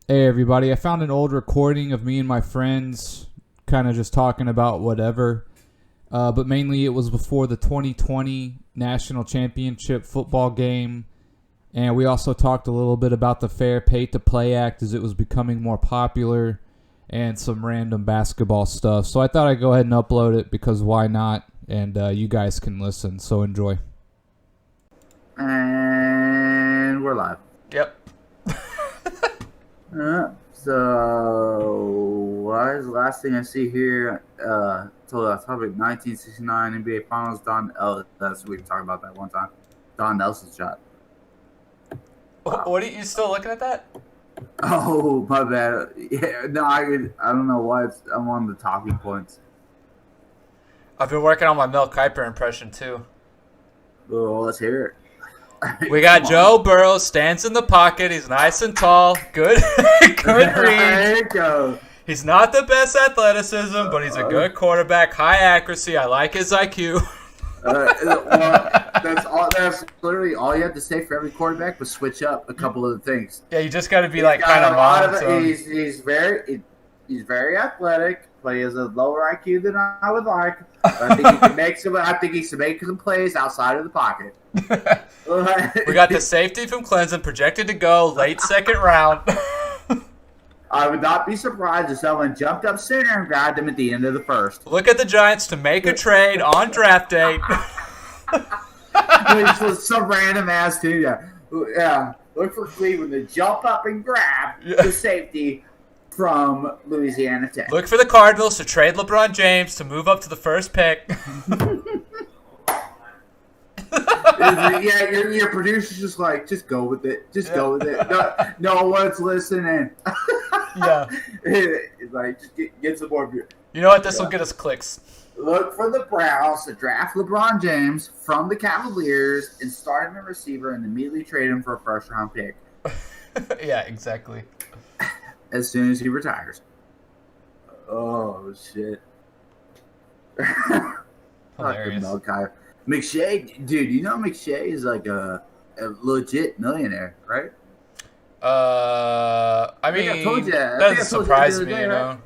Hey everybody, I found an old recording of me and my friends kind of just talking about whatever, but mainly it was before the 2020 National Championship football game, and we also talked a little bit about the Fair Pay to Play Act as it was becoming more popular, and some random basketball stuff. So I thought I'd go ahead and upload it because why not, and you guys can listen, so enjoy. And we're live. Yep. So, what is the last thing I see here? Told us topic 1969 NBA Finals. That's we talked about that one time. Don Nelson's shot. What are you still looking at that? Oh, my bad. Yeah, no, I don't know why I'm on the talking points. I've been working on my Mel Kiper impression too. Oh, let's hear it. We got Joe Burrow, stands in the pocket. He's nice and tall. Good read. There you go. He's not the best athleticism, but he's a good quarterback. High accuracy. I like his IQ. Well, that's literally all you have to say for every quarterback, but switch up a couple of the things. Yeah, you just got to be like kind of monotone. He's very athletic, but he has a lower IQ than I would like. But I think he can make some. I think he can make some plays outside of the pocket. We got the safety from Clemson projected to go late second round. I would not be surprised if someone jumped up sooner and grabbed him at the end of the first. Look at the Giants to make a trade on draft day. Some random ass dude. Yeah. Look for Cleveland to jump up and grab the safety from Louisiana Tech. Look for the Cardinals to trade LeBron James to move up to the first pick. Yeah, your producer's just like, just go with it. Just go with it. No one's listening. Yeah. It's like, just get some more views. You know what? This will get us clicks. Look for the Browns to draft LeBron James from the Cavaliers and start him a receiver and immediately trade him for a first-round pick. Yeah, exactly. As soon as he retires. Oh, shit. Hilarious. McShay, dude, you know McShay is like a legit millionaire, right? I mean, I told you. that doesn't surprise me, you know. Right?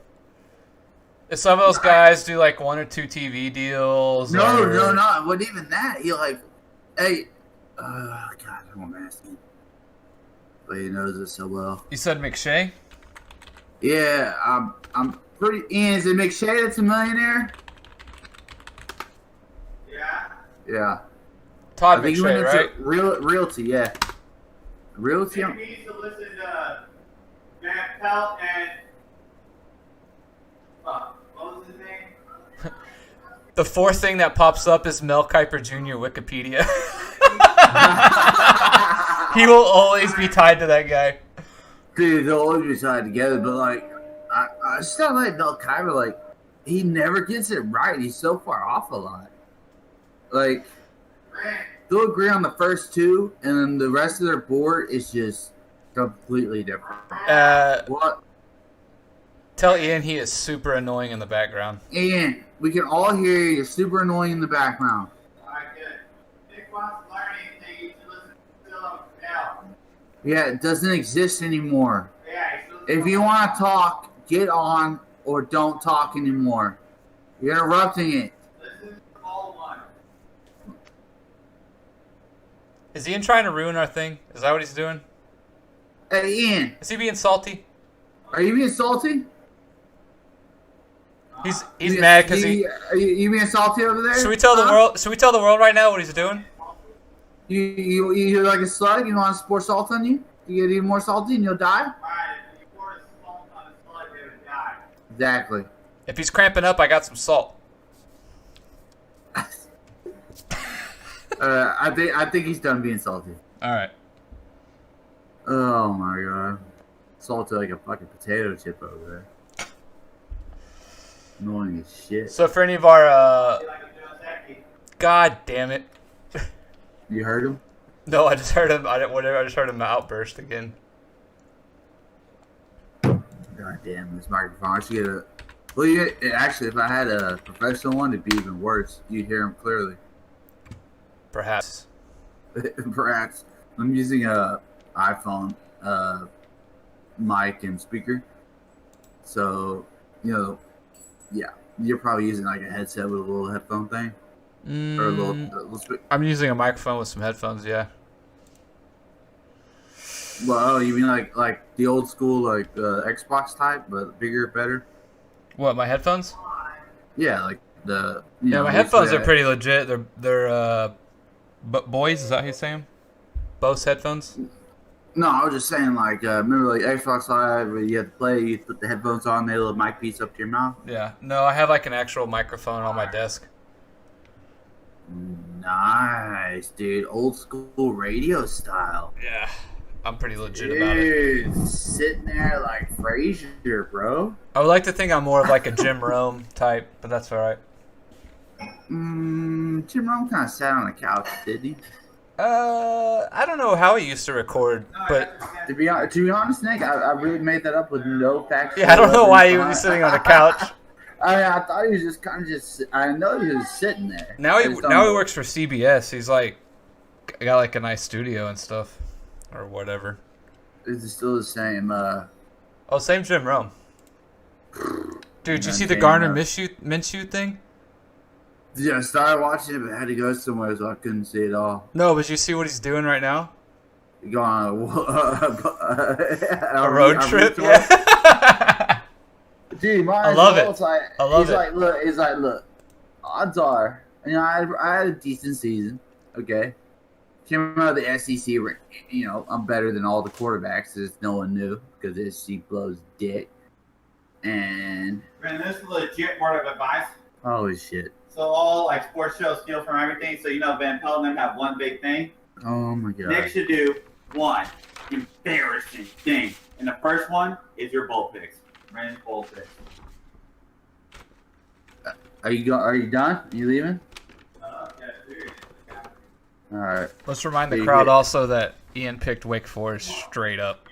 If some of those guys do like 1 or 2 TV deals. No, it wasn't even that. He like, hey, God, I won't ask him. But he knows it so well. You said McShay? Yeah, I'm pretty. Ian, is it McShay that's a millionaire? Yeah. Todd McShay, right? Realty, yeah. Realty. Maybe he needs to listen to Matt Pelt and what was his name? The fourth thing that pops up is Mel Kiper Jr. Wikipedia. He will always be tied to that guy. Dude, they'll always be tied together, but like, I still like Mel Kiper. Like, he never gets it right. He's so far off a lot. Like, they'll agree on the first 2, and then the rest of their board is just completely different. What? Tell Ian he is super annoying in the background. Ian, we can all hear you. You're super annoying in the background. Alright, good. Nick wants to learn anything, you should listen to him now. Yeah, it doesn't exist anymore. Yeah, if you want to talk, get on or don't talk anymore. You're interrupting it. Is Ian trying to ruin our thing? Is that what he's doing? Hey, Ian. Is he being salty? Are you being salty? He's mad because he. Are you being salty over there? Should we tell the world? Should we tell the world right now what he's doing? You like a slug? You want to pour salt on you? You get even more salty and you'll die. Alright, if you pour salt on his slug, he would die. Exactly. If he's cramping up, I got some salt. I think he's done being salty. All right. Oh my god, salty like a fucking potato chip over there. Annoying as shit. So for any of our, God damn it. You heard him? No, I just heard him. I just heard him outburst again. God damn this microphone! I should get a. Well, actually, if I had a professional one, it'd be even worse. You'd hear him clearly. Perhaps. Perhaps. I'm using a iPhone mic and speaker. So, yeah, you're probably using like a headset with a little headphone thing. Or a little I'm using a microphone with some headphones, yeah. Well, you mean like the old school like Xbox type, but bigger, better? What, my headphones? Yeah, like the Yeah, my headphones are pretty legit. They're Boys, is that how you say them? Bose headphones? No, I was just saying like remember like Xbox Live where you have to play, you put the headphones on, they little mic piece up to your mouth. Yeah. No, I have like an actual microphone on my desk. Nice, dude. Old school radio style. Yeah. I'm pretty legit about it. Dude, sitting there like Frasier, bro. I would like to think I'm more of like a Jim Rome type, but that's alright. Jim Rome kind of sat on the couch, didn't he? I don't know how he used to record, but To be honest, Nick, I really made that up with no facts. yeah, I don't know why he would be sitting on a couch. I thought he was just kind of just. I know he was sitting there. Now he works for CBS. He's like got like a nice studio and stuff, or whatever. Is it still the same? Oh, same Jim Rome. Dude, did you see the Garner Minshew thing? Yeah, I started watching it, but I had to go somewhere, so I couldn't see it all. No, but you see what he's doing right now? Going on A road trip? Yeah. Dude, I love it. I love it. He's like, look, odds are, I had a decent season, okay? Came out of the SEC, I'm better than all the quarterbacks, as no one knew, because the SEC blows dick. And Man, this is legit word of advice. holy shit. So all like sports shows steal from everything. So Van Pelt and them have one big thing. Oh my god. Nick should do one embarrassing thing, and the first one is your bold picks. Brandon's bold picks. Are you done? Are you leaving? Yeah, dude. All right. Let's remind the crowd also that Ian picked Wake Forest straight up.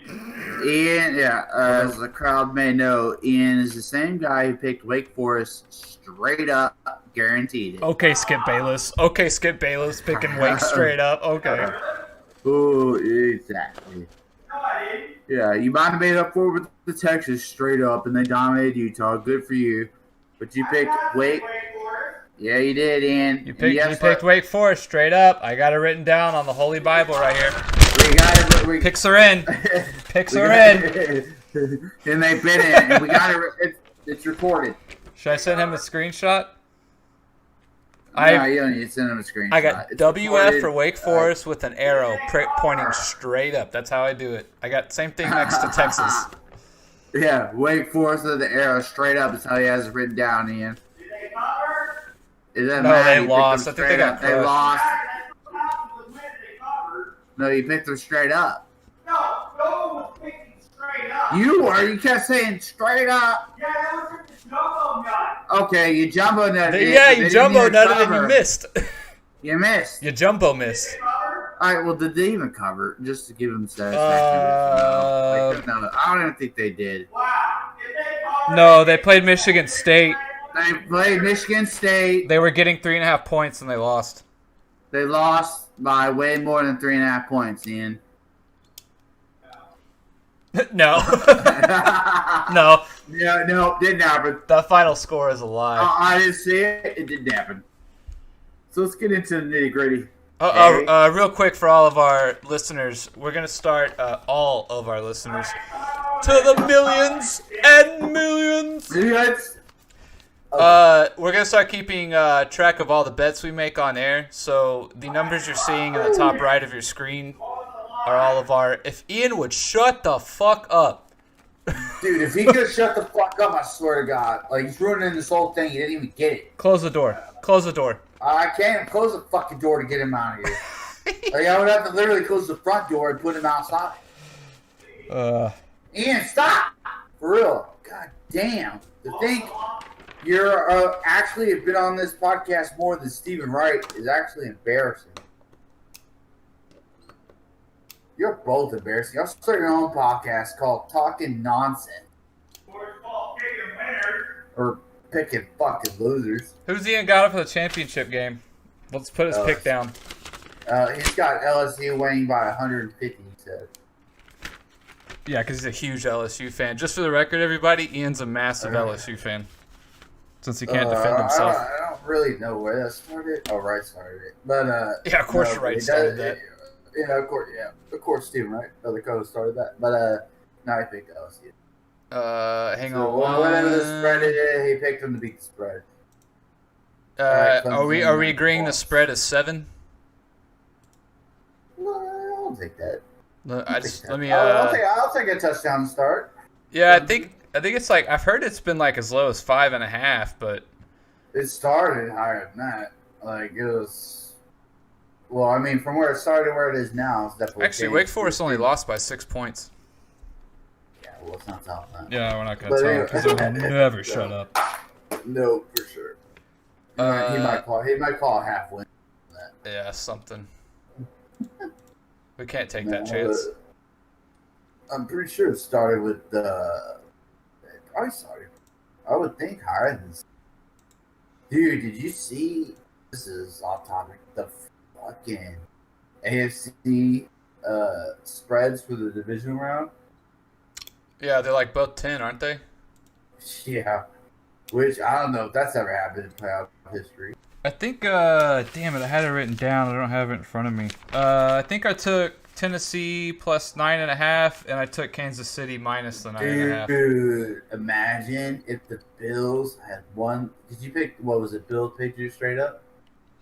Ian, as the crowd may know, Ian is the same guy who picked Wake Forest straight up, guaranteed it. Okay, Skip Bayless. Picking Wake straight up. Okay. Oh, exactly. Yeah, you might have made up for it with the Texas straight up, and they dominated Utah. Good for you. But you picked Wake. Yeah, you did, Ian. You picked Wake Forest straight up. I got it written down on the Holy Bible right here. Picks are in. Picks are in. And they've been in. And we got it. It's recorded. Should I send him a screenshot? No, you don't need to send him a screenshot. I got It's WF recorded. for Wake Forest with an arrow pointing straight up. That's how I do it. I got same thing next to Texas. Yeah, Wake Forest with the arrow straight up is how he has it written down, Ian. It doesn't No, matter. they You picked lost. them I think they straight got up. They crushed. lost. No, you picked them straight up. No was picking straight up. You kept saying straight up. Yeah, that was just jumbo nut. Okay, you jumbo nutted. Yeah, you jumbo nutted and you missed. You missed. You jumbo missed. All right, well, did they even cover? Just to give them satisfaction. No, I don't even think they did. Wow. Did they cover? No, they played Michigan State. They played Michigan State. They were getting 3.5 points and they lost. They lost by way more than 3.5 points, Ian. No. No. Yeah, no, didn't happen. That final score is a lie. I didn't see it. It didn't happen. So let's get into the nitty gritty. Real quick for all of our listeners, we're going to start all of our listeners to the millions and millions. We're going to start keeping track of all the bets we make on air. So the numbers you're seeing in the top right of your screen are all of our... If Ian would shut the fuck up. Dude, if he could shut the fuck up, I swear to God. Like, he's ruining this whole thing. He didn't even get it. Close the door. Close the door. I can't close the fucking door to get him out of here. Like, I would have to literally close the front door and put him outside. Ian, stop! For real. God damn. To think you're actually have been on this podcast more than Stephen Wright is actually embarrassing. You're both embarrassing. I'll start your own podcast called Talking Nonsense. Or Picking Fucking Losers. Who's Ian got up for the championship game? Let's put his pick down. He's got LSU winning by 150, he said. Yeah, because he's a huge LSU fan. Just for the record, everybody, Ian's a massive LSU fan. Since he can't defend himself. I don't really know where that started. Oh, Wright started it. But, yeah, of course no, Wright started that. Yeah, of course, Steven, right? The coach started that. But, no, I picked LSU. Hang So, on. whatever the spread is, he picked him to beat the spread. Right, are we agreeing the spread is 7? No, I'll take that. I'll take a touchdown start. Yeah, I think it's like I've heard it's been like as low as 5.5, but it started higher than that. Like it was. Well, I mean, from where it started to where it is now, it's definitely. Actually, Wake Forest only lost by 6 points. Yeah, well, it's not telling that. Yeah, we're not gonna tell him because he'll never shut up. No, for sure. He might call a half win. Yeah, something. We can't take that chance. I'm pretty sure it started with it probably started. I would think higher than. Dude, did you see? This is off topic. The fucking AFC spreads for the division round. Yeah, they're like both 10, aren't they? Yeah. Which I don't know if that's ever happened in playoff history. I think, damn it, I had it written down. I don't have it in front of me. I think I took Tennessee plus 9.5, and I took Kansas City minus the 9.5. Dude, imagine if the Bills had won. Did you pick, what was it, Bills picked you straight up?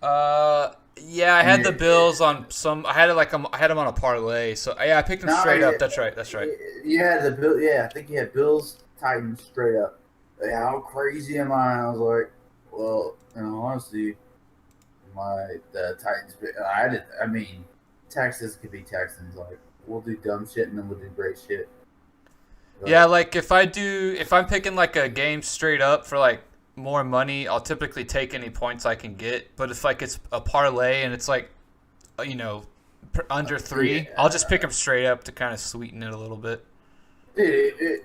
Yeah, I had the Bills on some. I had them on a parlay. So yeah, I picked them straight up. That's right. Yeah, I think you had Bills Titans straight up. Like, how crazy am I? I was like, well, honestly, the Titans. I mean, Texas could be Texans. Like, we'll do dumb shit and then we'll do great shit. But, yeah, like if I'm picking like a game straight up for like more money, I'll typically take any points I can get. But if like it's a parlay and it's like, under 3, yeah. I'll just pick them straight up to kind of sweeten it a little bit. This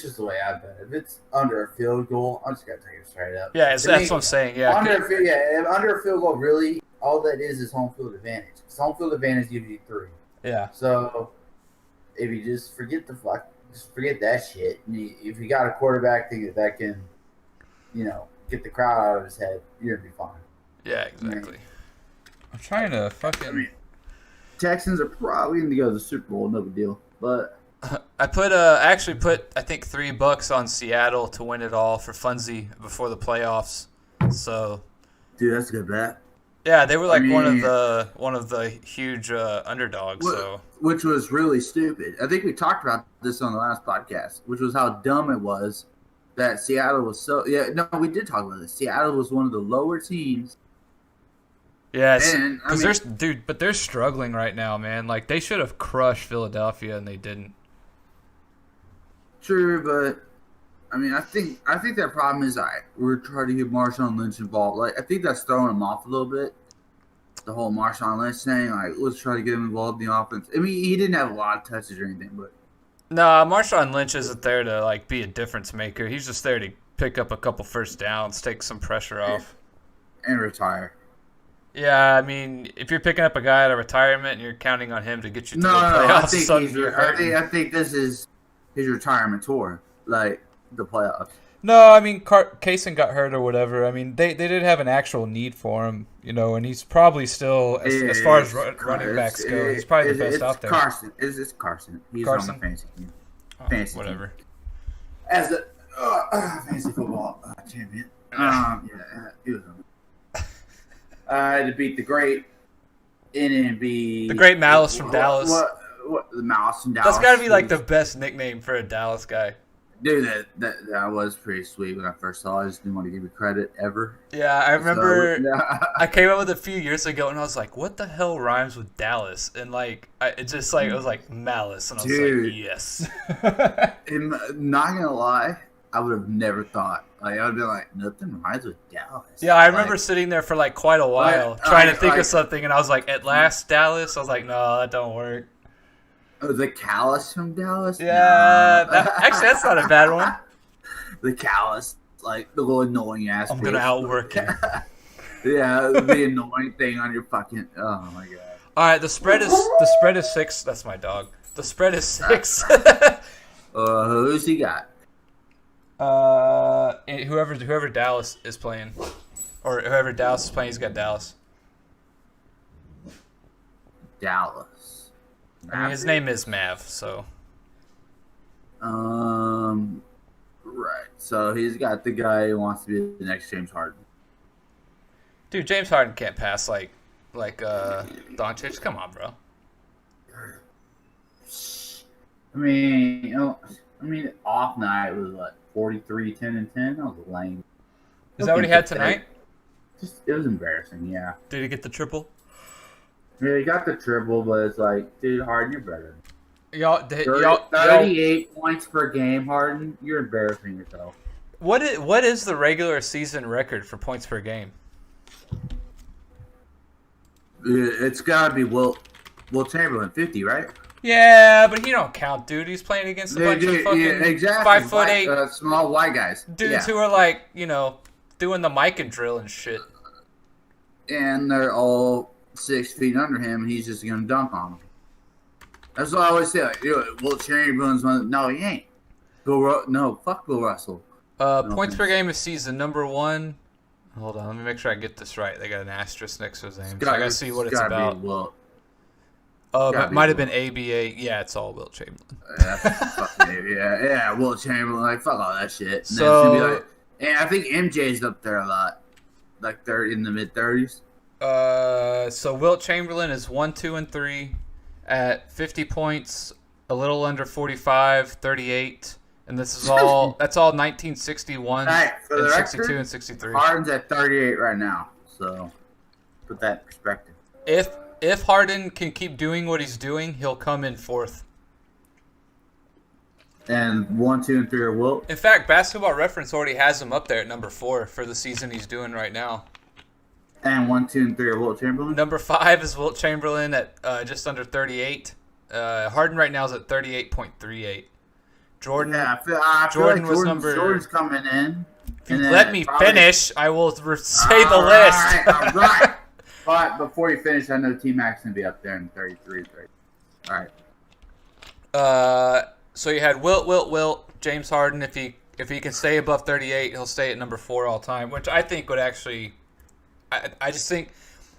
is the way I bet. If it's under a field goal, I'm just gonna take it straight up. Yeah, that's what I'm saying. Yeah, under a field goal, really, all that is home field advantage. Because home field advantage gives you 3. Yeah. So if you just forget that shit. If you got a quarterback that can, get the crowd out of his head, you're gonna be fine. Yeah, exactly. I'm trying to fucking. Texans are probably going to go to the Super Bowl, no big deal. But I actually put I think $3 on Seattle to win it all for funsie before the playoffs. So, dude, that's a good bet. Yeah, they were like one of the huge underdogs. Which was really stupid. I think we talked about this on the last podcast, which was how dumb it was that Seattle was so. Yeah, no, we did talk about this. Seattle was one of the lower teams. Yes, because they're struggling right now, man. Like they should have crushed Philadelphia and they didn't. True, but I think that problem is we're trying to get Marshawn Lynch involved. Like I think that's throwing him off a little bit. The whole Marshawn Lynch thing, like let's try to get him involved in the offense. I mean, he didn't have a lot of touches or anything, but Marshawn Lynch isn't there to like be a difference maker. He's just there to pick up a couple first downs, take some pressure off, and retire. Yeah, I mean, if you're picking up a guy out of retirement and you're counting on him to get you to the playoffs, I think this is his retirement tour, like the playoffs. No, I mean, Kaysen got hurt or whatever. I mean, they did have an actual need for him, and he's probably still, as far as running backs go, he's probably the best out there. It's Carson. He's on the fantasy team. Fantasy whatever. Team. As the fantasy football champion. He was on. To beat the great NNB. The great Malice from Dallas. What the Malice from Dallas? That's got to be like the best nickname for a Dallas guy. Dude, that was pretty sweet when I first saw it. I just didn't want to give you credit ever. Yeah, I remember I came up with it a few years ago and I was like, what the hell rhymes with Dallas? And like, it was like Malice. And I was like, yes. Not going to lie, I would have never thought. Like, I would be like, nothing rhymes with Dallas. Yeah, I remember sitting there for like quite a while trying to think of something, and I was like, at last, Dallas? I was like, no, that don't work. Oh, the Callus from Dallas? Yeah, actually, that's not a bad one. The Callus, like the little annoying ass. I'm going to outwork you. Yeah, the annoying thing on your fucking. Oh my god. All right, the spread is 6. That's my dog. The spread is 6. Who's he got? Whoever Dallas is playing, or whoever Dallas is playing, he's got Dallas. Dallas. I mean, his name is Mav, so. Right. So he's got the guy who wants to be the next James Harden. Dude, James Harden can't pass like Doncic. Come on, bro. I mean, off night was what 43, 10, and 10. That was lame. Is that what he had tonight? It was embarrassing. Yeah. Did he get the triple? Yeah, he got the triple, but it's like, dude, Harden, you're better. Y'all, 38 points per game, Harden. You're embarrassing yourself. What is the regular season record for points per game? It's gotta be Will Chamberlain, 50, right? Yeah, but he don't count, dude. He's playing against a bunch of fucking exactly. 5'8" small white guys. dudes who are like, doing the mic and drill and shit. And they're all 6 feet under him, and he's just gonna dunk on them. That's what I always say. Like, Will Chamberlain's one. No, he ain't. Fuck Bill Russell. Points per game this season, number 1. Hold on, let me make sure I get this right. They got an asterisk next to his name, so I gotta see what it's about. It might have been ABA. Yeah, it's all Wilt Chamberlain. Yeah, Wilt Chamberlain. Like, fuck all that shit. And So, and I think MJ's up there a lot. Like, they're in the mid-30s. So Wilt Chamberlain is 1, 2, and 3 at 50 points, a little under 45, 38. And this is all, that's all 1961, Right, for the and record, 62, and 63. Harden's at 38 right now. So, put that in perspective. If Harden can keep doing what he's doing, he'll come in 4th. And 1, 2, and 3 are Wilt. In fact, Basketball Reference already has him up there at number 4 for the season he's doing right now. And 1, 2, and 3 are Wilt Chamberlain. Number 5 is Wilt Chamberlain at just under 38. Harden right now is at 38.38. Jordan. Yeah, I feel Jordan like was number. Jordan's coming in. If you let me finish, I will say the list. All right. But before you finish, I know T-Mac's going to be up there in 33. All right. So you had Wilt, James Harden. If he can stay above 38, he'll stay at number 4 all time, which I think would actually. I just think,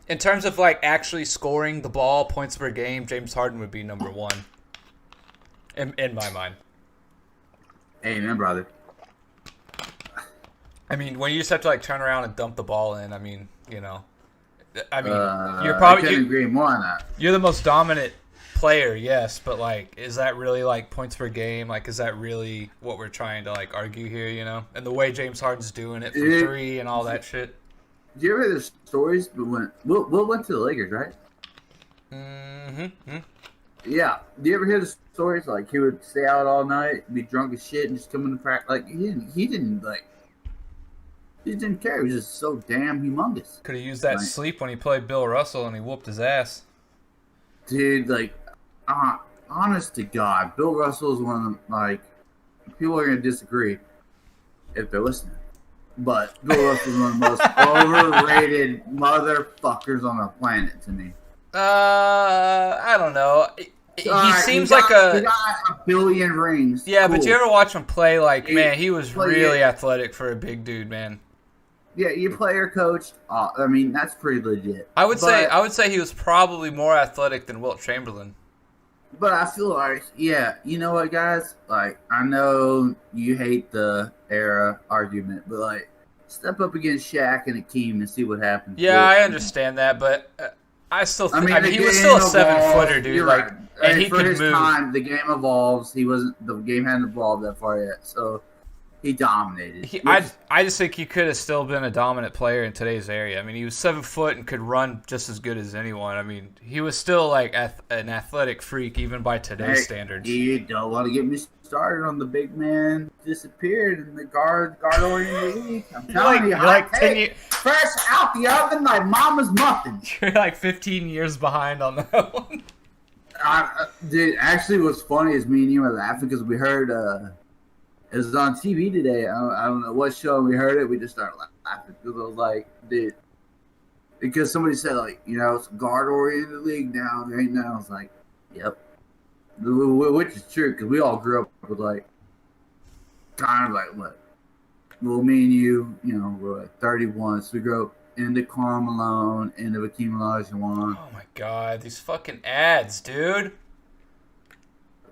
in terms of like actually scoring the ball, points per game, James Harden would be number 1. In my mind. Amen, brother. I mean, when you just have to like turn around and dump the ball in, I mean, you're probably. I couldn't agree more on that. You're the most dominant player, yes, but like, is that really like points per game? Like, is that really what we're trying to like argue here? And the way James Harden's doing it from 3 and all that shit. Did you ever hear the stories when Will went to the Lakers, right? Mm-hmm. Yeah. Do you ever hear the stories like he would stay out all night, be drunk as shit, and just come into practice? Like he didn't care. He was just so damn humongous. Could have used that sleep when he played Bill Russell and he whooped his ass. Dude, like, honest to God, Bill Russell is one of them. Like, people are gonna disagree if they're listening. But Bill Russell is one of the most overrated motherfuckers on the planet to me. I don't know. He seems like he got a billion rings. Yeah, cool. But you ever watch him play? Like, man, he was really athletic for a big dude, man. Yeah, you player coached. I mean, that's pretty legit. I would say he was probably more athletic than Wilt Chamberlain. But I feel like, yeah, you know what, guys? Like, I know you hate the era argument, but like, step up against Shaq and Akeem and see what happens. Yeah, I understand that, but I still think he was still a 7-footer, dude. Like, and he for could his move. time, the game evolves. The game hadn't evolved that far yet, so he dominated. I just think he could have still been a dominant player in today's area. I mean, he was 7 foot and could run just as good as anyone. I mean, he was still like an athletic freak even by today's standards. You don't want to get me started on the big man disappeared in the guard-oriented league. I'm telling you, fresh out the oven like mama's muffins. You're like 15 years behind on that one. Dude, actually, what's funny is me and you were laughing because we heard it was on TV today. I don't know what show we heard it. We just started laughing because I was like, dude, because somebody said like, it's a guard-oriented league now right now. I was like, yep. Which is true because we all grew up with like kind of like what. Well, me and you know, we're like 31, so we grew up into Karl Malone, into Hakeem Olajuwon. Oh my god, these fucking ads, dude.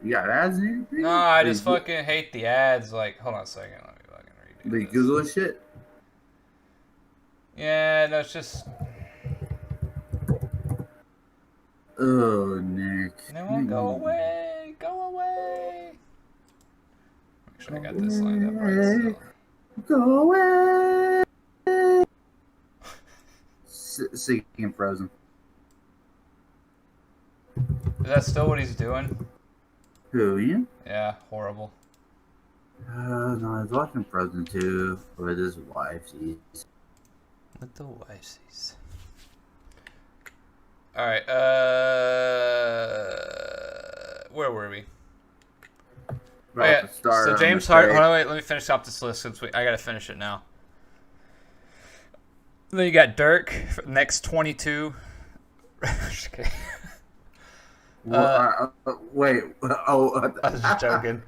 You got ads in anything? No, I just fucking hate the ads. Like, hold on a second. Let me fucking read They this. Google shit. Yeah, no, it's just. Oh, Nick. No, go away. Go away. Make sure I got this lined up right. Go away. Singing Frozen. Is that still what he's doing? Who, Ian? Yeah, horrible. No, I was watching Frozen 2 with his wife. She's... What the wife sees. Alright, where were we? Right, Oh, yeah. So James Harden. Hold on, wait. Let me finish off this list since I gotta finish it now. Then you got Dirk next 22. Just kidding. Wait. Oh, I was just joking.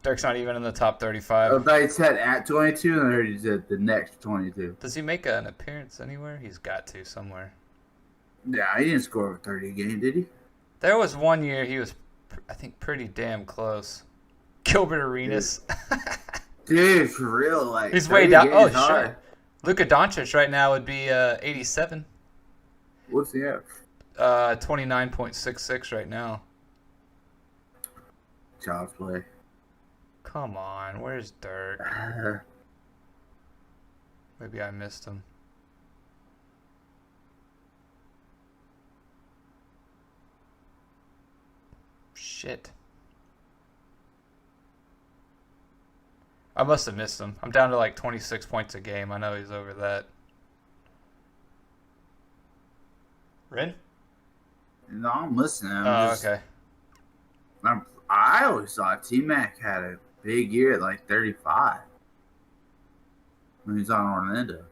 Dirk's not even in the top 35. I thought he said at 22, and I heard he said the next 22. Does he make an appearance anywhere? He's got to somewhere. Yeah, he didn't score over 30 a game, did he? There was one year he was, I think, pretty damn close. Gilbert Arenas. Dude, for real, like He's way down. Oh, shit. Luka Doncic right now would be 87. What's he at? 29.66 right now. Child's play. Come on, where's Dirk? Maybe I missed him. Shit. I must have missed him. I'm down to like 26 points a game. I know he's over that. Rin? No, I'm listening. Okay. I always thought T-Mac had a big year at like 35 when he's on Orlando.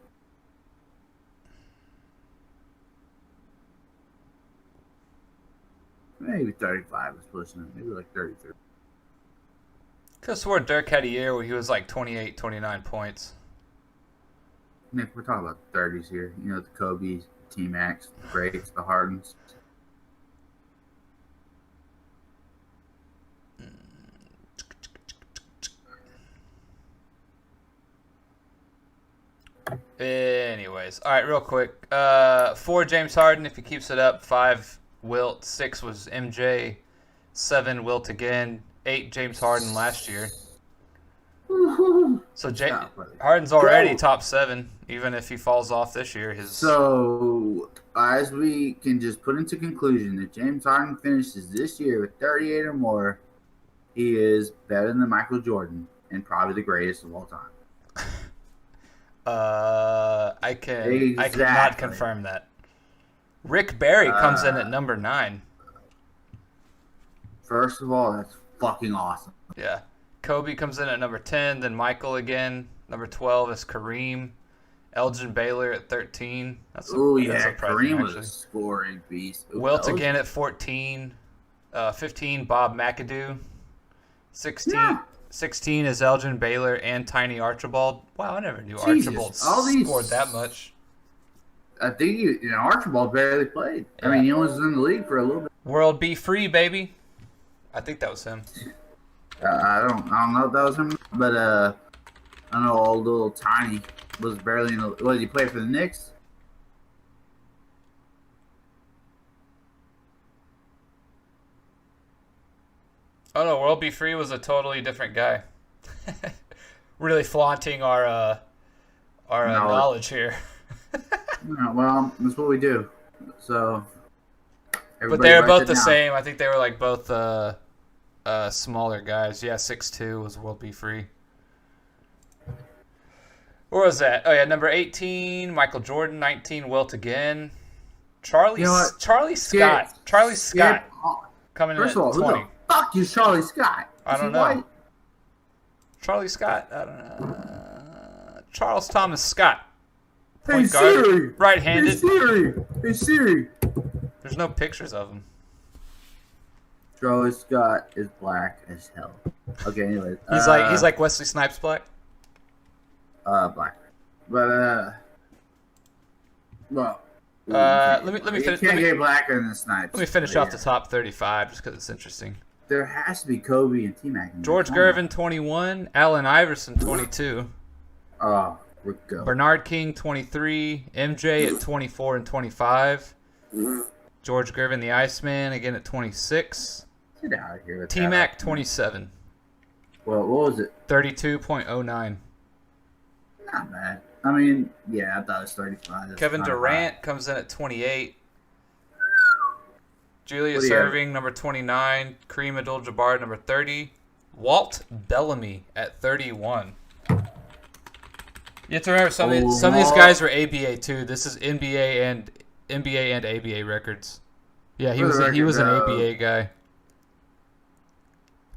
Maybe 35 was pushing him. Maybe like 33. Could have swore Dirk had a year where he was like 28, 29 points. Nick, we're talking about the 30s here. You know, the Kobe's, T-Macs, the Greats, the Hardens. Anyways, all right, real quick. 4 James Harden if he keeps it up. 5 Wilt. 6 was MJ. 7 Wilt again. 8 James Harden last year. So Harden's already top 7, even if he falls off this year. So as we can just put into conclusion that James Harden finishes this year with 38 or more, he is better than Michael Jordan and probably the greatest of all time. I cannot confirm that. Rick Barry comes in at number 9. First of all, that's fucking awesome. Yeah. Kobe comes in at number 10, then Michael again. Number 12 is Kareem. Elgin Baylor at 13. Oh, yeah. surprising, Kareem was a scoring beast. Wilt again at 14. 15, Bob McAdoo. 16. Yeah. 16 is Elgin Baylor and Tiny Archibald. Wow, I never knew Jesus, Archibald scored scored that much. I think Archibald barely played. Yeah. I mean, he was in the league for a little bit. World Be Free, baby. I think that was him. I don't know if that was him, but I know old little Tiny was barely in the. What did he play for the Knicks? Oh no, World Be Free was a totally different guy. Really flaunting our knowledge here. Yeah, well, that's what we do. So, but they were both the same. I think they were like both smaller guys. Yeah, 6'2" was World Be Free. Where was that? Oh yeah, number 18, Michael Jordan. 19, Wilt again. Charlie Scott. Charlie Scott coming in at 20. Who the fuck is Charlie Scott? I don't know. White? Charlie Scott? I don't know. Charles Thomas Scott. Hey Siri. Right-handed. Hey Siri. There's no pictures of him. Travis Scott is black as hell. Okay, anyways. He's like Wesley Snipes black. Black. But well. Let me finish. You can't get blacker than the Snipes. Let me finish off the top 35 just because it's interesting. There has to be Kobe and T-Mac. George Gervin 21, Allen Iverson 22. Oh, we're go. Bernard King 23, MJ at 24 and 25. George Gervin the Iceman again at 26. Get out of here. T-Mac 27. Well, what was it? 32.09. Not bad. I mean, yeah, I thought it was 35. That's Kevin not Durant bad. comes in at 28. Julius Erving, number 29. Kareem Abdul-Jabbar, number 30. Walt Bellamy at 31. You have to remember, some of these guys were ABA too. This is NBA and ABA records. Yeah, he was an ABA guy.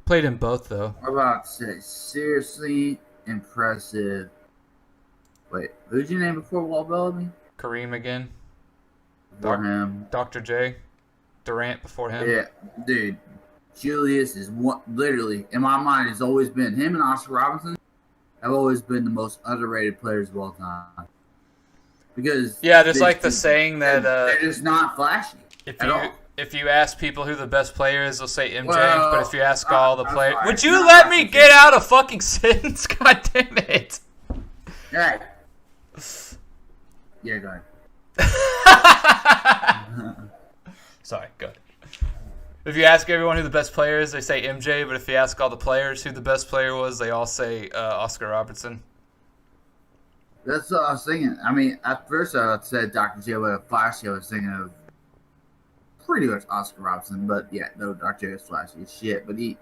Played in both though. I'm about to say, seriously impressive. Wait, who'd you name before Walt Bellamy? Kareem again. For him. Dr. J. Durant before him. Yeah, dude. Julius is literally, in my mind, has always been him and Oscar Robertson have always been the most underrated players of all time. Because there's like the saying that they're just not flashy if you ask people who the best player is, they'll say MJ. Well, but if you ask all the players, sorry. would you let me get out a fucking sentence? God damn it! Right. Yeah, go ahead. Sorry, go ahead. If you ask everyone who the best player is, they say MJ. But if you ask all the players who the best player was, they all say Oscar Robertson. That's what I was thinking. I mean, at first I said Dr. J with a flashy. I was thinking of pretty much Oscar Robertson, but yeah, no, Dr. J was flashy as shit. But he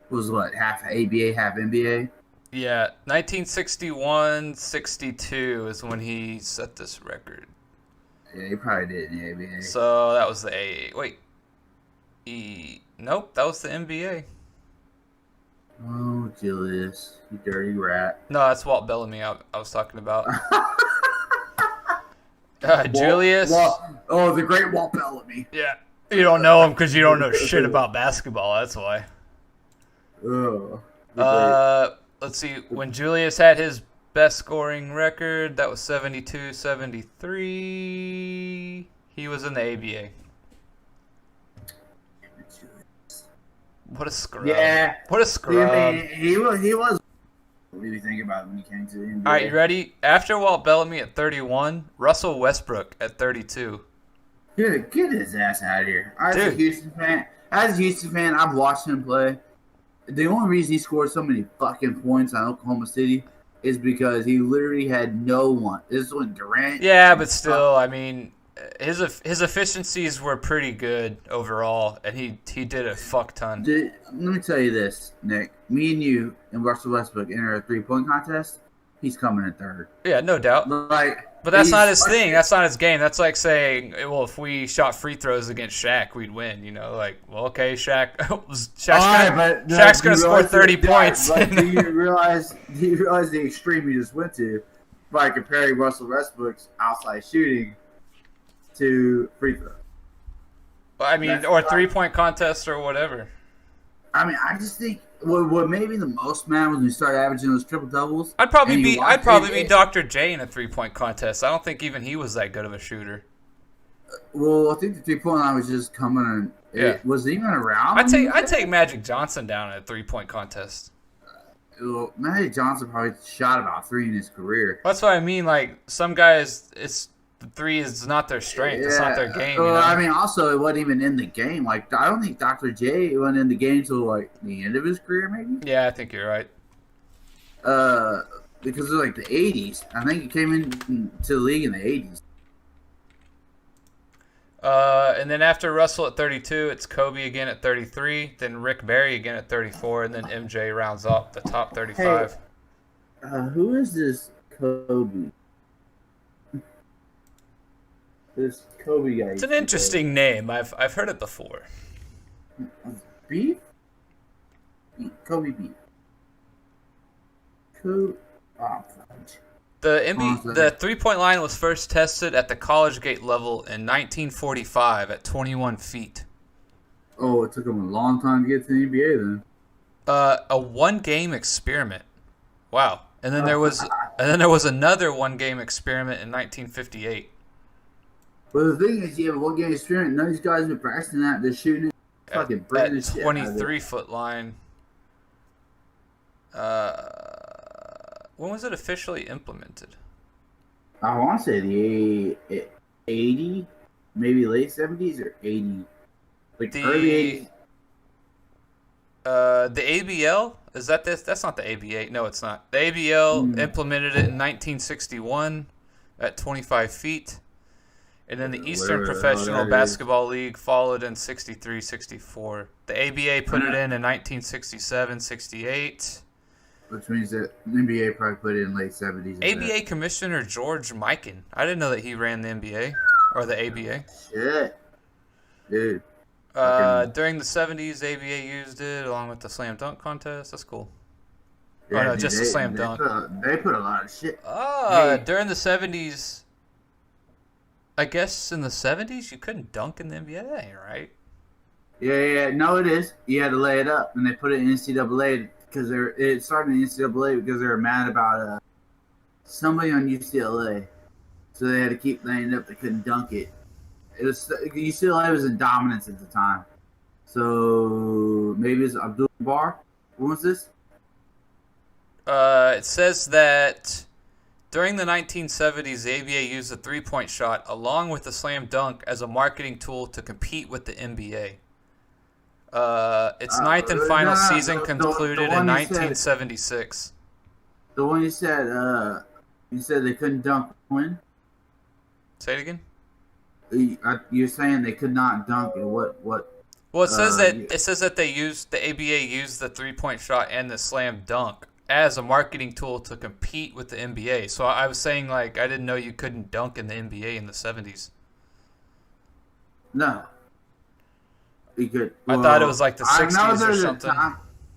was what, half ABA, half NBA? Yeah, 1961-62 is when he set this record. Yeah, he probably did in the ABA. So that was the AA. Wait. Nope, that was the NBA. Oh, Julius, you dirty rat. No, that's Walt Bellamy I was talking about. Julius. The great Walt Bellamy. Yeah. You don't know him because you don't know shit about basketball. That's why. Let's see. When Julius had his best scoring record, that was 72-73. He was in the ABA. What a scrub. Yeah. What a scrub. I mean, he was. What do you think about it when he came to the NBA? All right, you ready? After Walt Bellamy at 31, Russell Westbrook at 32. Get his ass out of here. As a Houston fan, I've watched him play. The only reason he scored so many fucking points on Oklahoma City is because he literally had no one. This is when Durant. Yeah, but still, I mean, his efficiencies were pretty good overall, and he did a fuck ton. Let me tell you this, Nick. Me and you and Russell Westbrook enter a 3-point contest. He's coming in third. Yeah, no doubt. But that's not his thing. That's not his game. That's like saying, well, if we shot free throws against Shaq, we'd win. You know, like, well, okay, Shaq's gonna score 30 points. But do you realize the extreme you just went to by comparing Russell Westbrook's outside shooting to free throws? I mean, or 3-point contest or whatever. I mean, I just think what made me the most mad was when we started averaging those triple doubles. I'd probably be Dr. J in a 3-point contest. I don't think even he was that good of a shooter. Well, I think the 3-point line was just coming. Was it even around? I'd take Magic Johnson down in a 3-point contest. Well, Magic Johnson probably shot about 3 in his career. That's what I mean. Like, some guys, the 3 is not their strength. It's not their game. Well, you know? I mean, also, it wasn't even in the game. Like, I don't think Dr. J went in the game until, like, the end of his career, maybe? Yeah, I think you're right. Because of, like, the 80s. I think he came into the league in the 80s. And then after Russell at 32, it's Kobe again at 33, then Rick Barry again at 34, and then MJ rounds off the top 35. Hey, who is this Kobe? This Kobe guy. It's an interesting name. I've heard it before. Beef? Kobe Beef. The 3-point line was first tested at the college gate level in 1945 at 21 feet. Oh, it took him a long time to get to the NBA then. A 1-game experiment. Wow. And then there was another 1-game experiment in 1958. But the thing is, you have a 1-game experiment. None of these guys have been practicing that. They're shooting it. Fucking bringing the shit out of it. 23-foot line. When was it officially implemented? I want to say the 80, maybe late 70s or 80. Like early 80s. The ABL? Is that this? That's not the ABA. No, it's not. The ABL implemented it in 1961 at 25 feet. And then the Eastern Professional Basketball League followed in 63-64. The ABA put it in 1967-68. Which means that the NBA probably put it in late 70s. ABA Commissioner George Mikan. I didn't know that he ran the NBA or the ABA. Shit. Dude. During the 70s, ABA used it along with the slam dunk contest. That's cool. Yeah, oh, no, dude, just the slam dunk. They put a lot of shit. During the 70s, I guess in the 70s, you couldn't dunk in the NBA. That ain't right. Yeah. No, it is. You had to lay it up, and they put it in NCAA because it started in NCAA because they were mad about somebody on UCLA, so they had to keep laying it up. They couldn't dunk it. It was UCLA was in dominance at the time, so maybe it's Abdul Jabbar. When was this? It says that during the 1970s, the ABA used the three-point shot along with the slam dunk as a marketing tool to compete with the NBA. Its ninth and final season concluded in 1976. The one you said they couldn't dunk when? Say it again. You're saying they could not dunk it. What? Well, it says that the ABA used the three-point shot and the slam dunk as a marketing tool to compete with the NBA. So I was saying, like, I didn't know you couldn't dunk in the NBA in the 70s. No. You could. Well, I thought it was like the 60s or something. I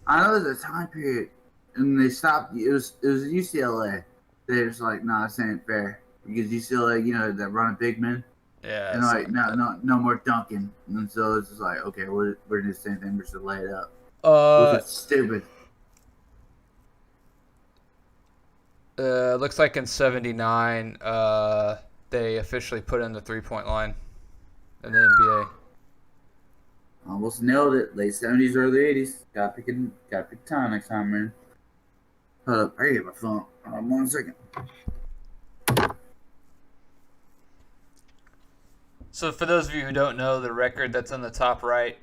know there's a time period, and they stopped. It was UCLA. They're just like, nah, this ain't fair because UCLA, that run a big man. Yeah. And like, no more dunking. And so it's just like, okay, we're doing the same thing. We're just lay it up. Which is stupid. Looks like in 79, they officially put in the three-point line in the NBA. Almost nailed it. Late 70s, early 80s. Gotta pick time next time, man. Hold up. I get my phone. 1 second. So for those of you who don't know, the record that's on the top right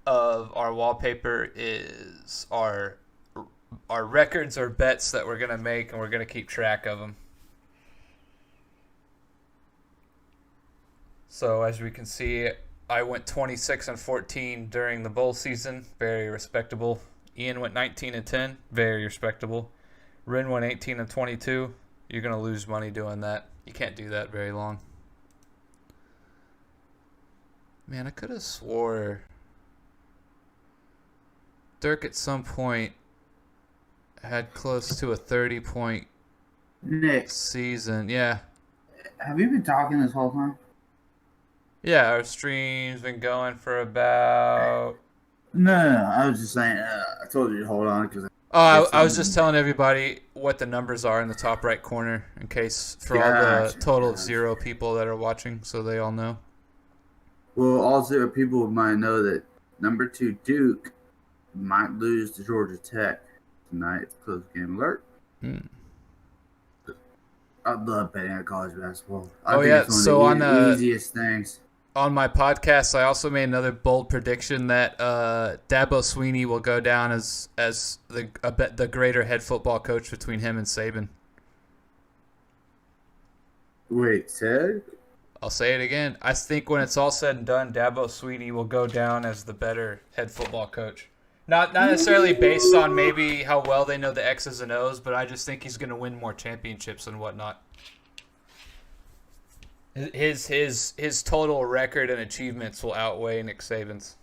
of our wallpaper is our records or bets that we're going to make, and we're going to keep track of them. So as we can see, I went 26-14 during the bowl season. Very respectable. Ian went 19-10. Very respectable. Rin went 18-22. You're going to lose money doing that. You can't do that very long. Man, I could have swore Dirk at some point had close to a 30-point season. Yeah. Have you been talking this whole time? Yeah, our stream's been going for about... No. I was just saying, I told you to hold on because... I was just telling everybody what the numbers are in the top right corner in case for all the total of 0 people that are watching so they all know. Well, all 0 people might know that number 2 Duke might lose to Georgia Tech tonight. It's a close game alert. I love betting on college basketball. I think it's one of the easiest things. On my podcast, I also made another bold prediction that Dabo Swinney will go down as the greater head football coach between him and Saban. Wait, Ted? I'll say it again. I think when it's all said and done, Dabo Swinney will go down as the better head football coach. Not necessarily based on maybe how well they know the X's and O's, but I just think he's going to win more championships and whatnot. His total record and achievements will outweigh Nick Saban's.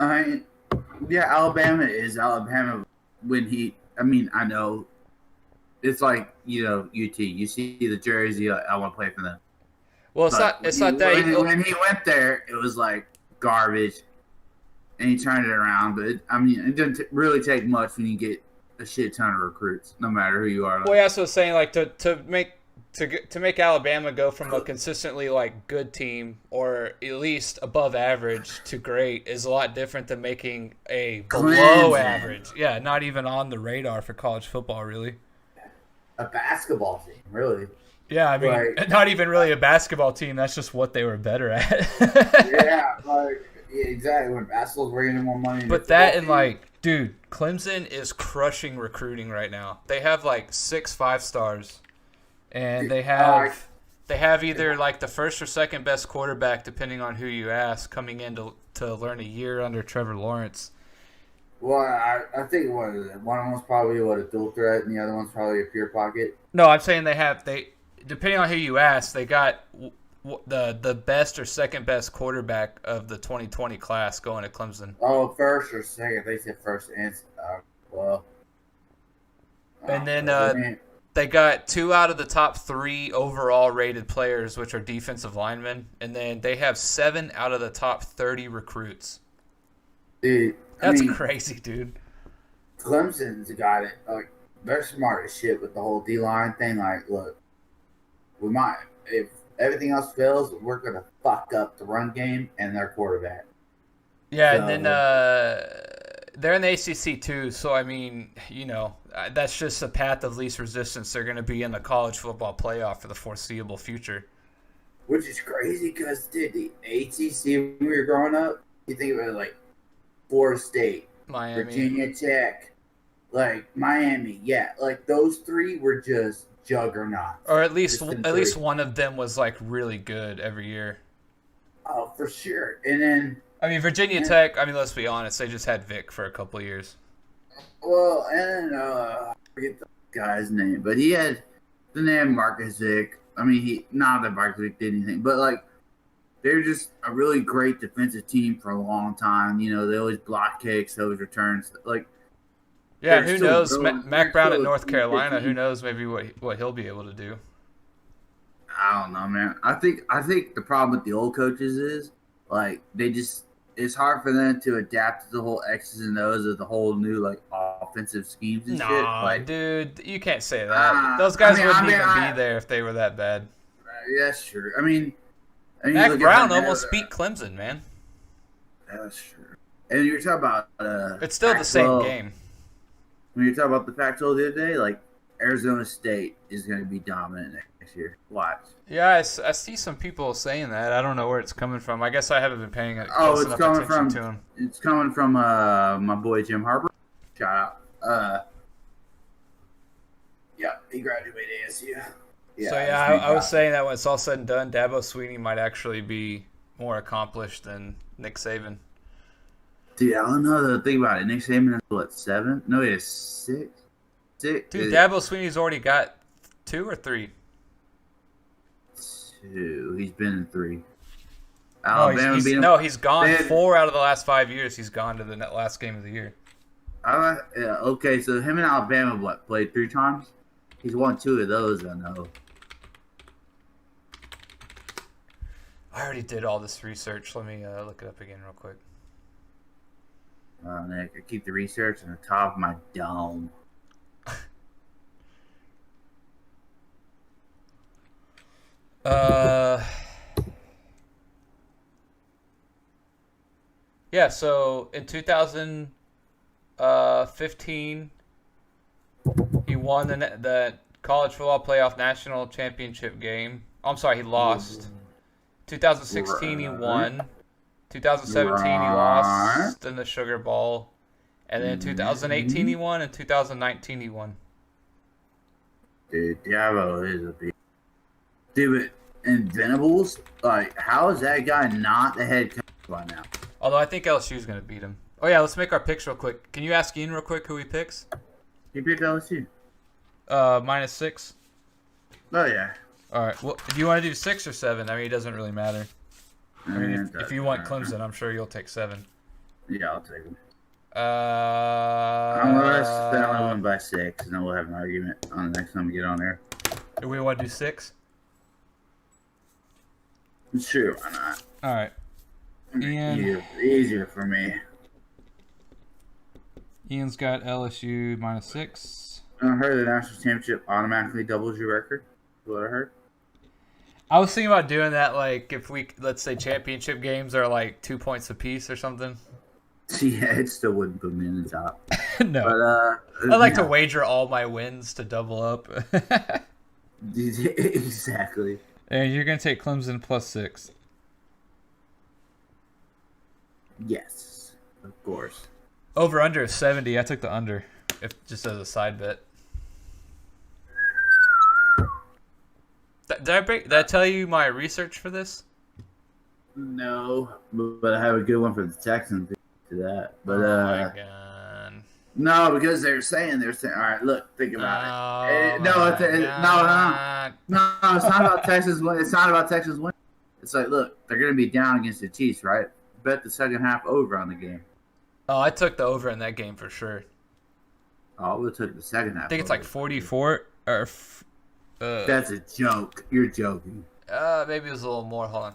Alabama is Alabama when I know it's like, UT. You see the jersey, I want to play for them. Well, it's not that when he went there, it was like garbage, and he turned it around. But it doesn't really take much when you get a shit ton of recruits, no matter who you are. Well, yeah, so saying like to make Alabama go from a consistently like good team or at least above average to great is a lot different than making a below average. Yeah, not even on the radar for college football, really. A basketball team, really. Yeah, I mean, not even really a basketball team. That's just what they were better at. Yeah, exactly. When basketball's bringing in more money. But that and like, dude, Clemson is crushing recruiting right now. They have like 6 5-stars, and they have either like the first or second best quarterback, depending on who you ask, coming in to learn a year under Trevor Lawrence. Well, I think one of them was probably a dual threat, and the other one's probably a pure pocket. No, I'm saying they depending on who you ask, they got the best or second best quarterback of the 2020 class going to Clemson. Oh, first or second? They said first and well. And then they got 2 out of the top 3 overall rated players, which are defensive linemen, and then they have 7 out of the top 30 recruits. Dude, that's crazy, dude. Clemson's got it. Like, they're smart as shit with the whole D-line thing. Like, look, if everything else fails, we're gonna fuck up the run game and their quarterback. Yeah, so, and then they're in the ACC too. So I mean, that's just a path of least resistance. They're gonna be in the college football playoff for the foreseeable future. Which is crazy because, dude, the ACC when we were growing up, you think about it like Florida State, Miami, Virginia Tech, like Miami. Yeah, like those 3 were just juggernauts. Or at least one of them was like really good every year. Oh, for sure. And then Virginia Tech. Let's be honest, they just had Vic for a couple of years. Well, and I forget the guy's name, but he had the name Marcus Vic. Not that Marcus Vic did anything, but like they're just a really great defensive team for a long time. They always block kicks, always returns. Like, yeah, who knows? Mac Brown at North Carolina. Who knows? Maybe what he'll be able to do. I don't know, man. I think the problem with the old coaches is like it's hard for them to adapt to the whole X's and O's of the whole new like offensive schemes and shit. Like, dude, you can't say that. Those guys wouldn't even be there if they were that bad. Yeah, that's true. Mac Brown almost beat Clemson, man. That's true. And you're talking about it's still the same game. When you're talking about the Pac-12 the other day, like Arizona State is going to be dominant next year. Watch. Yeah, I see some people saying that. I don't know where it's coming from. I guess I haven't been paying close enough attention to him. It's coming from my boy Jim Harper. Shout out. Yeah, he graduated ASU. Yeah, so I was saying that when it's all said and done, Dabo Swinney might actually be more accomplished than Nick Saban. Dude, I don't know the thing about it. Nick Saban has 7? No, he has 6. Dude, Dabo Swinney's already got 2 or 3. 2. He's been in 3. He's gone 4 out of the last 5 years. He's gone to the last game of the year. Okay, so him and Alabama played 3 times? He's won 2 of those, I know. I already did all this research. Let me look it up again real quick. Nick, I keep the research on the top of my dome. Yeah, so in 2015, he won the college football playoff national championship game. I'm sorry, he lost. 2016, he won. 2017, he lost in the Sugar Bowl. And then 2018, he won. And 2019, he won. Dude, Dabo is a beast. Dude, and Venables, like, how is that guy not the head coach by now? Although I think LSU's going to beat him. Oh, yeah, let's make our picks real quick. Can you ask Ian real quick who he picks? He picked LSU. -6. Oh, yeah. All right. Well, do you want to do 6 or 7? It doesn't really matter. If you want Clemson, I'm sure you'll take 7. Yeah, I'll take them. Unless they only win by 6, and then we'll have an argument on the next time we get on there. Do we want to do 6? Sure, why not? All right. Ian. Easier for me. Ian's got LSU -6. I heard the national championship automatically doubles your record. That's what I heard. I was thinking about doing that, like if we, let's say, championship games are like 2 points apiece or something. Yeah, it still wouldn't put me in the top. No, But I like to wager all my wins to double up. Exactly. And you're gonna take Clemson +6. Yes, of course. Over under is 70. I took the under, if just as a side bet. Did I tell you my research for this? No, but I have a good one for the Texans to that. But Oh my god. no, because they're saying. All right, look, think about it. No, it's not about Texas win. It's not about Texas win. It's like, look, they're gonna be down against the Chiefs, right? Bet the second half over on the game. Oh, I took the over in that game for sure. Oh, we took the second half. I think it's like 44 or. That's a joke. You're joking. Maybe it was a little more. Hold on.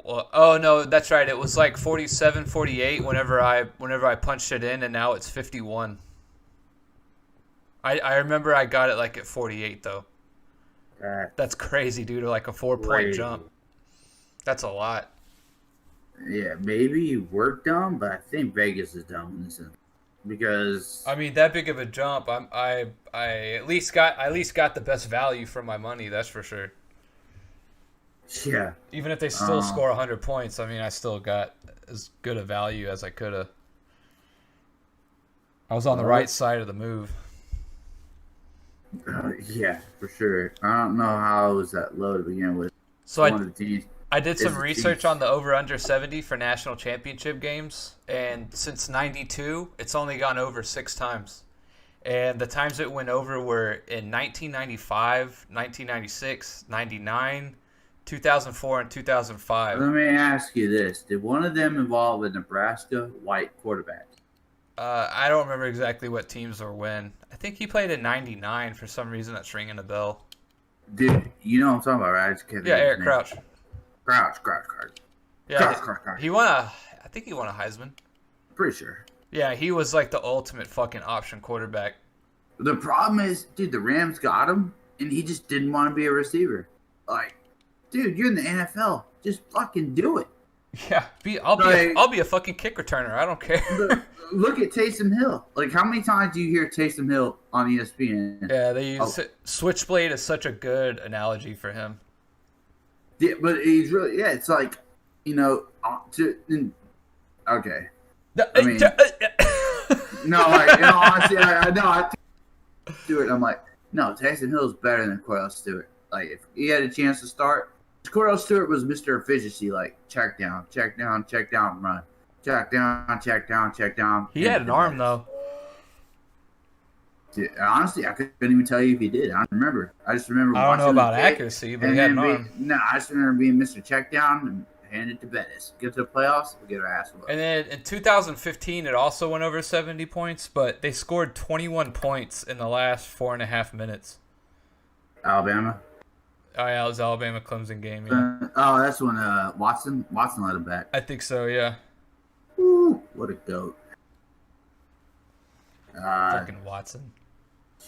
Well, oh no, that's right. It was like 47-48 whenever I punched it in, and now it's 51. I remember I got it like at 48 though. That's crazy, dude. Like a 4-point jump. That's a lot. Yeah, maybe we're dumb, but I think Vegas is dumb in this instance. Because I mean, that big of a jump, I at least got the best value for my money. That's for sure. yeah, Even if they still score 100 points, I mean, I still got as good a value as I could have. I was on the right side of the move. yeah, for sure. I don't know how it was that low to begin with. So I did some It's the research Chiefs. on the over/under 70 for national championship games, and since '92, it's only gone over 6 times. And the times it went over were in 1995, 1996, 99, 2004, and 2005. Let me ask you this: did one of them involve a Nebraska white quarterback? I don't remember exactly what teams were when. I think he played in '99 for some reason. That's ringing a bell. Dude, you know what I'm talking about, right? I just can't Yeah, think of Eric his name. Crouch. Crouch. Yeah, Crouch. he won a. I think he won a Heisman. Pretty sure. Yeah, he was like the ultimate fucking option quarterback. The problem is, dude, the Rams got him, and he just didn't want to be a receiver. Like, dude, you're in the NFL. Just fucking do it. Yeah, I'll be a fucking kick returner. I don't care. Look at Taysom Hill. Like, how many times do you hear Taysom Hill on ESPN? Yeah, they use Switchblade is such a good analogy for him. Yeah, but he's really, yeah, it's like, you know, okay. I mean, no, like, in all honesty, I do it. I'm like, no, Taysom Hill's better than Cordell Stewart. Like, if he had a chance to start, Cordell Stewart was Mr. Efficiency, like, check down, run. Check down. He had an arm, though. Dude, honestly, I couldn't even tell you if he did. I don't remember. I just remember. I don't know watching about the tape accuracy, but and he had an then arm. No, I just remember being Mr. Checkdown and hand it to Bettis. Get to the playoffs, we'll get our ass whooped. And then in 2015, it also went over 70 points, but they scored 21 points in the last 4.5 minutes. Alabama. Oh, yeah, it was Alabama-Clemson game, yeah. That's when Watson let him back. I think so, yeah. Woo, what a goat. Fucking Watson.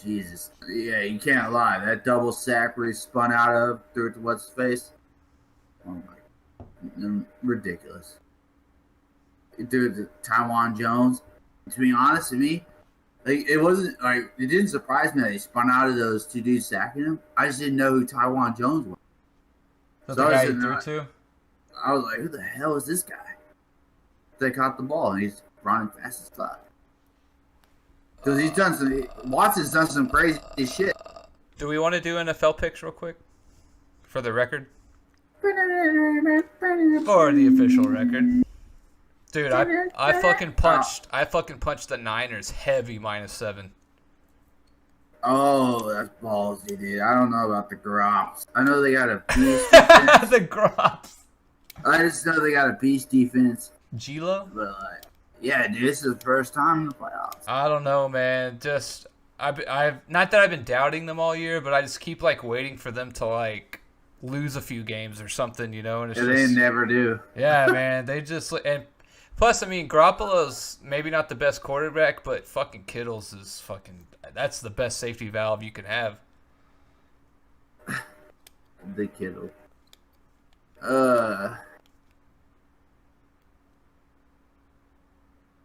Jesus. Yeah, you can't lie. That double sack where he spun out of, threw it to what's his face. Oh my. Ridiculous. Dude, Taiwan Jones. To be honest with me, like, it wasn't like it didn't surprise me that he spun out of those 2 dudes sacking him. I just didn't know who Taiwan Jones was. That's the guy he threw to? I was like, who the hell is this guy? They caught the ball and he's running fast as fuck. Because Watson's done some crazy shit. Do we want to do NFL picks real quick? For the record? Or the official record? Dude, I fucking punched the Niners heavy -7. Oh, that's ballsy, dude. I don't know about the Grops. I know they got a beast defense. The Grops. I just know they got a beast defense. Gila? But, like, yeah, dude, this is the first time in the playoffs. I don't know, man. I've not that I've been doubting them all year, but I just keep like waiting for them to like lose a few games or something, you know. And it's They just, never do. yeah, man. They just and plus, I mean, Garoppolo's maybe not the best quarterback, but fucking Kittle's is fucking. That's the best safety valve you can have. The Kittle.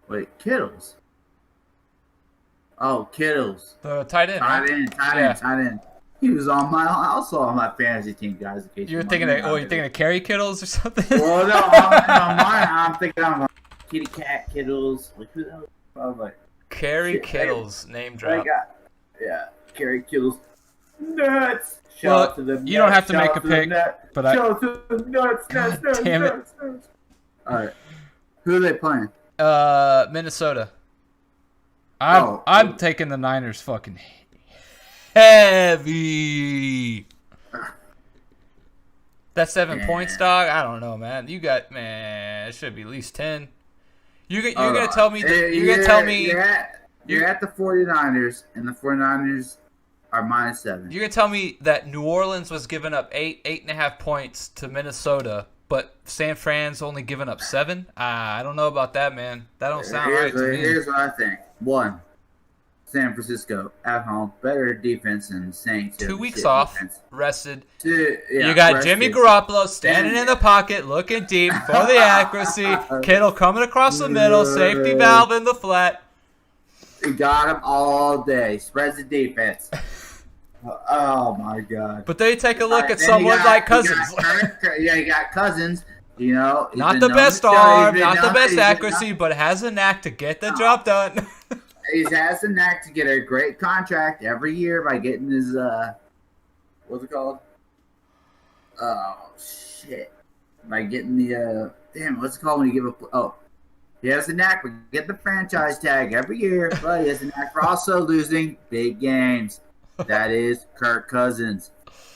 Wait, Kittles. Oh, Kittles. The tight end. Tight Right? end, Yeah. tight end. He was also on my fantasy team, guys. In case You were thinking you're thinking of Kerry Kittles or something? Well, no, I'm thinking of Kitty Cat Kittles. Like, who the hell? I was like, Kerry shit, Kittles, name I drop. got, yeah, Kerry Kittles. Nuts. Well, Shout out to the you don't have to nuts, make shout a out to the pick, nuts, but I- shout out to the nuts, God nuts, damn it. nuts, nuts. All right, who are they playing? Minnesota. I'm Oh. taking the Niners fucking heavy. That 7 points, dog. I don't know, man. You got it should be at least 10. You're gonna tell me you're at the 49ers, and the 49ers are -7. You're gonna tell me that New Orleans was giving up 8.5 points to Minnesota, but San Fran's only giving up 7? I don't know about that, man. That don't sound right to me. Here's what I think. 1, San Francisco at home, better defense than Saints. 2 weeks off, rested. 2, yeah, You got rested. Jimmy Garoppolo standing in the pocket, looking deep for the accuracy. Kittle coming across the middle, safety valve in the flat. You got him all day. Spreads the defense. Oh my God! But then you take a look at Then someone like you Cousins. you got Cousins. You know, he's Not been the known best to show- arm, he's been not the known- best he's been accuracy, but has a knack to get the job done. He has the knack to get a great contract every year by getting his what's it called? Oh shit! By getting the what's it called when you give a he has the knack for get the franchise tag every year, but he has the knack for also losing big games. That is Kirk Cousins.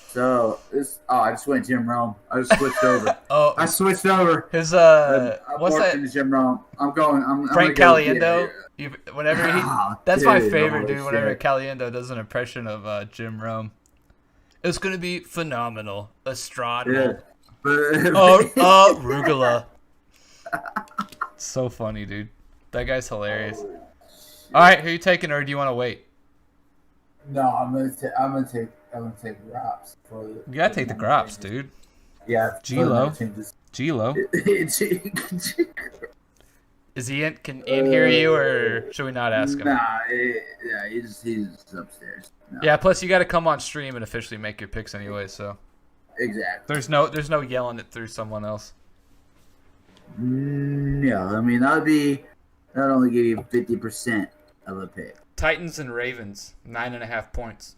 So I just went Jim Rome. I just switched over. I switched over. His I'm what's that? working Jim Rome. I'm Frank Caliendo. Whenever he, that's my dude, favorite holy dude. Whenever shit. Caliendo does an impression of Jim Rome, it's gonna be phenomenal. Estrada. Yeah. Rugula. So funny, dude. That guy's hilarious. All right, who you taking, or do you want to wait? No, I'm gonna take Grops for the. You gotta take the Grops, dude. Yeah, G-Lo. G-Lo. Is he in? Can Ian hear you, or should we not ask him? Nah, he's upstairs. No. Yeah. Plus, you got to come on stream and officially make your picks anyway. So Exactly. there's no yelling it through someone else. No, I mean that'd only give you 50% of a pick. Titans and Ravens, 9.5 points.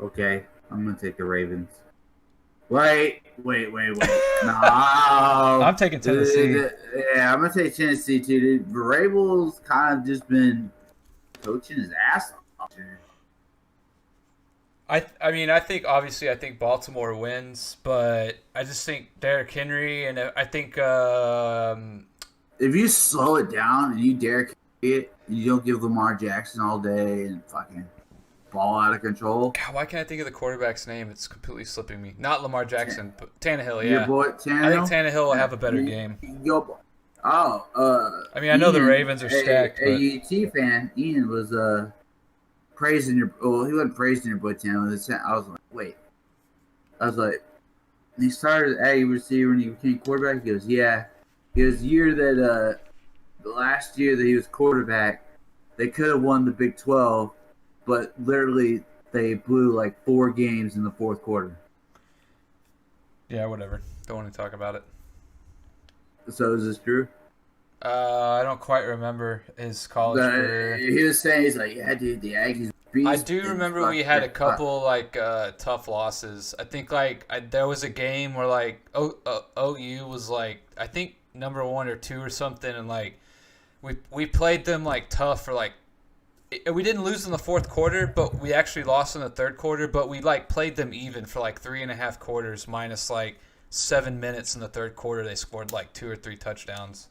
Okay, I'm gonna take the Ravens. Wait. No. I'm taking Tennessee. Yeah, I'm gonna take Tennessee too, dude. Vrabel's kind of just been coaching his ass off. I think Baltimore wins, but I just think Derrick Henry, and I think if you slow it down and you dare it, you don't give Lamar Jackson all day and fucking ball out of control. God, why can't I think of the quarterback's name? It's completely slipping me. Not Lamar Jackson, but Tannehill. Yeah, Your boy Tannehill. I think Tannehill will have a better game. I mean, I know the Ravens are stacked, but UT fan Ian was praising your. Well, he wasn't praising your boy Tannehill. I was like, wait. I was like, he started at receiver and he became quarterback. He goes, yeah. He goes, the last year that he was quarterback, they could have won the Big 12, but literally they blew like 4 games in the fourth quarter. yeah, whatever. Don't want to talk about it. So is this true? I don't quite remember his college career. He was saying, he's like, yeah, dude, the Aggies beat. I do remember we had a couple tough losses. I think there was a game where OU was I think number 1 or 2 or something, and we played them tough for we didn't lose in the fourth quarter, but we actually lost in the third quarter. But we played them even for 3.5 quarters minus 7 minutes in the third quarter. They scored 2 or 3 touchdowns.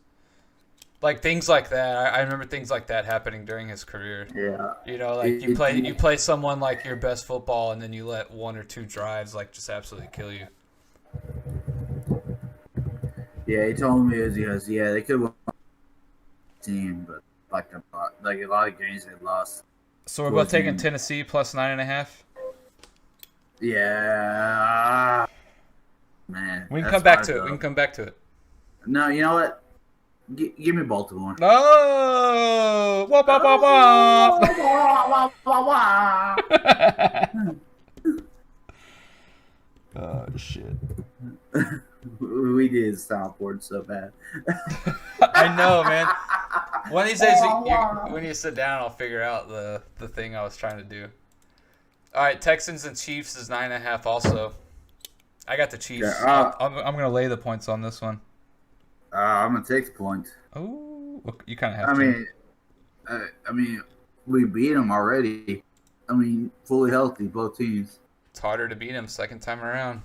Like things like that. I remember things like that happening during his career. Yeah. You know, like you play someone like your best football, and then you let 1 or 2 drives like just absolutely kill you. Yeah, he told me it was because they could win the team, but like a lot of games they lost. So we're both taking Tennessee plus 9.5. Yeah, man. We can come back to it. We can come back to it. No, you know what? Give me Baltimore. No! Wah, wah, wah, wah. Oh shit. We did soundboard so bad. I know, man. One of these days, when you sit down, I'll figure out the thing I was trying to do. All right, Texans and Chiefs is 9.5 also. I got the Chiefs. Yeah, I'm going to lay the points on this one. I'm going to take the point. Oh, you kind of have to. I mean, we beat them already. I mean, fully healthy, both teams. It's harder to beat them second time around.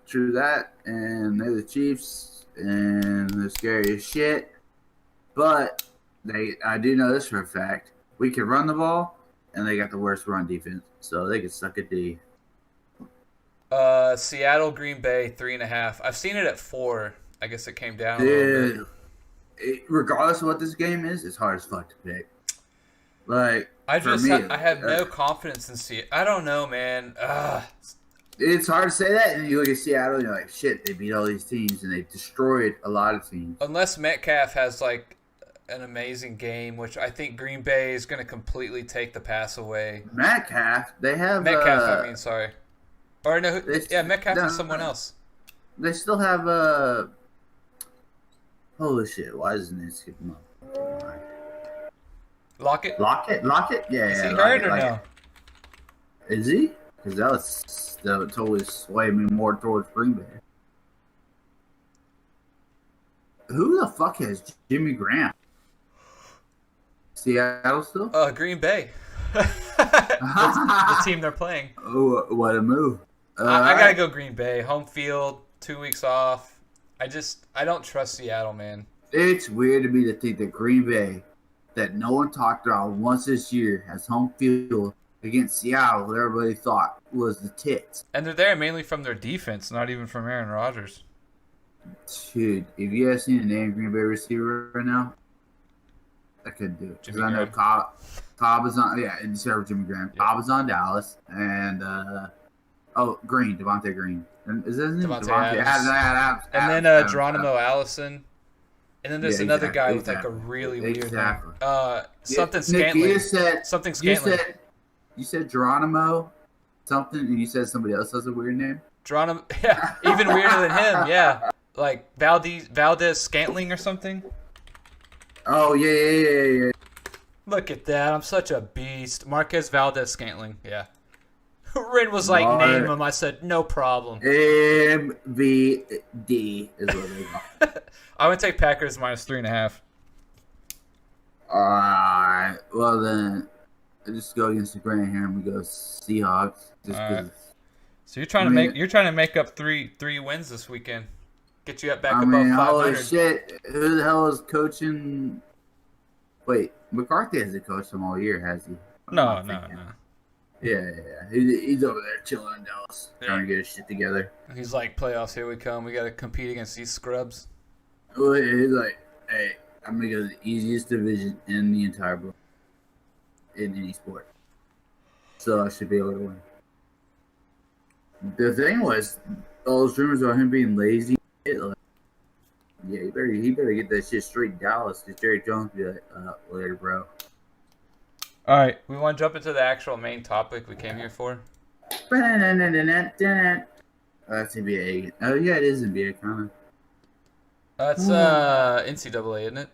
True that, and they're the Chiefs, and they're scary as shit. But I do know this for a fact: we can run the ball, and they got the worst run defense, so they can suck a D. Seattle, Green Bay, 3.5. I've seen it at 4. I guess it came down a little bit. Regardless of what this game is, it's hard as fuck to pick. Like I have no confidence in Seattle. I don't know, man. It's hard to say that, and you look at Seattle, and you're like, shit, they beat all these teams, and they destroyed a lot of teams. Unless Metcalf has, like, an amazing game, which I think Green Bay is going to completely take the pass away. Metcalf, they have... sorry. Or no, Metcalf is someone else. They still have... Holy shit, why isn't it skipping up? Lockett? Yeah, is he hurt or no? Is he? Because that would totally sway me more towards Green Bay. Who the fuck has Jimmy Graham? Seattle still? Green Bay. the team they're playing. Oh, what a move. I gotta go Green Bay. Home field, 2 weeks off. I don't trust Seattle, man. It's weird to me to think that Green Bay, that no one talked about once this year, has home field against Seattle, what everybody thought was the tits. And they're there mainly from their defense, not even from Aaron Rodgers. Dude, if you guys seen the name Green Bay receiver right now, I couldn't do it. Because I know Cobb is on, instead of Jimmy Graham. Yeah. Cobb is on Dallas, and, Devontae Green. Is that his name? Devontae Adams. And then Geronimo Allison. And then there's another guy with like a really weird name. Something Scantling. Something Scantling. You said Geronimo something, and you said somebody else has a weird name? Geronimo, yeah, even weirder than him, yeah. Like Valdez Scantling or something. Oh, yeah. Look at that, I'm such a beast. Marquez Valdez Scantling, yeah. Rin was like, name him. I said, no problem. MVD is what they call. I would take Packers minus 3.5. Alright, well then, just go against the grain here and we go Seahawks. So you're trying to make up three wins this weekend. Get you back above 500. Holy shit! Who the hell is coaching? Wait, McCarthy hasn't coached them all year, has he? No. Yeah. He's over there chilling in Dallas, trying to get his shit together. He's like, playoffs, here we come. We got to compete against these scrubs. Well, he's like, hey, I'm going to go to the easiest division in the entire book, in any sport. So I should be able to win. The thing was, all those rumors about him being lazy, like, yeah, he better get that shit straight in Dallas, because Jerry Jones be like, later, bro. All right, we want to jump into the actual main topic we came here for. That's NBA. Oh, yeah, it is NBA, kind of. That's NCAA, isn't it?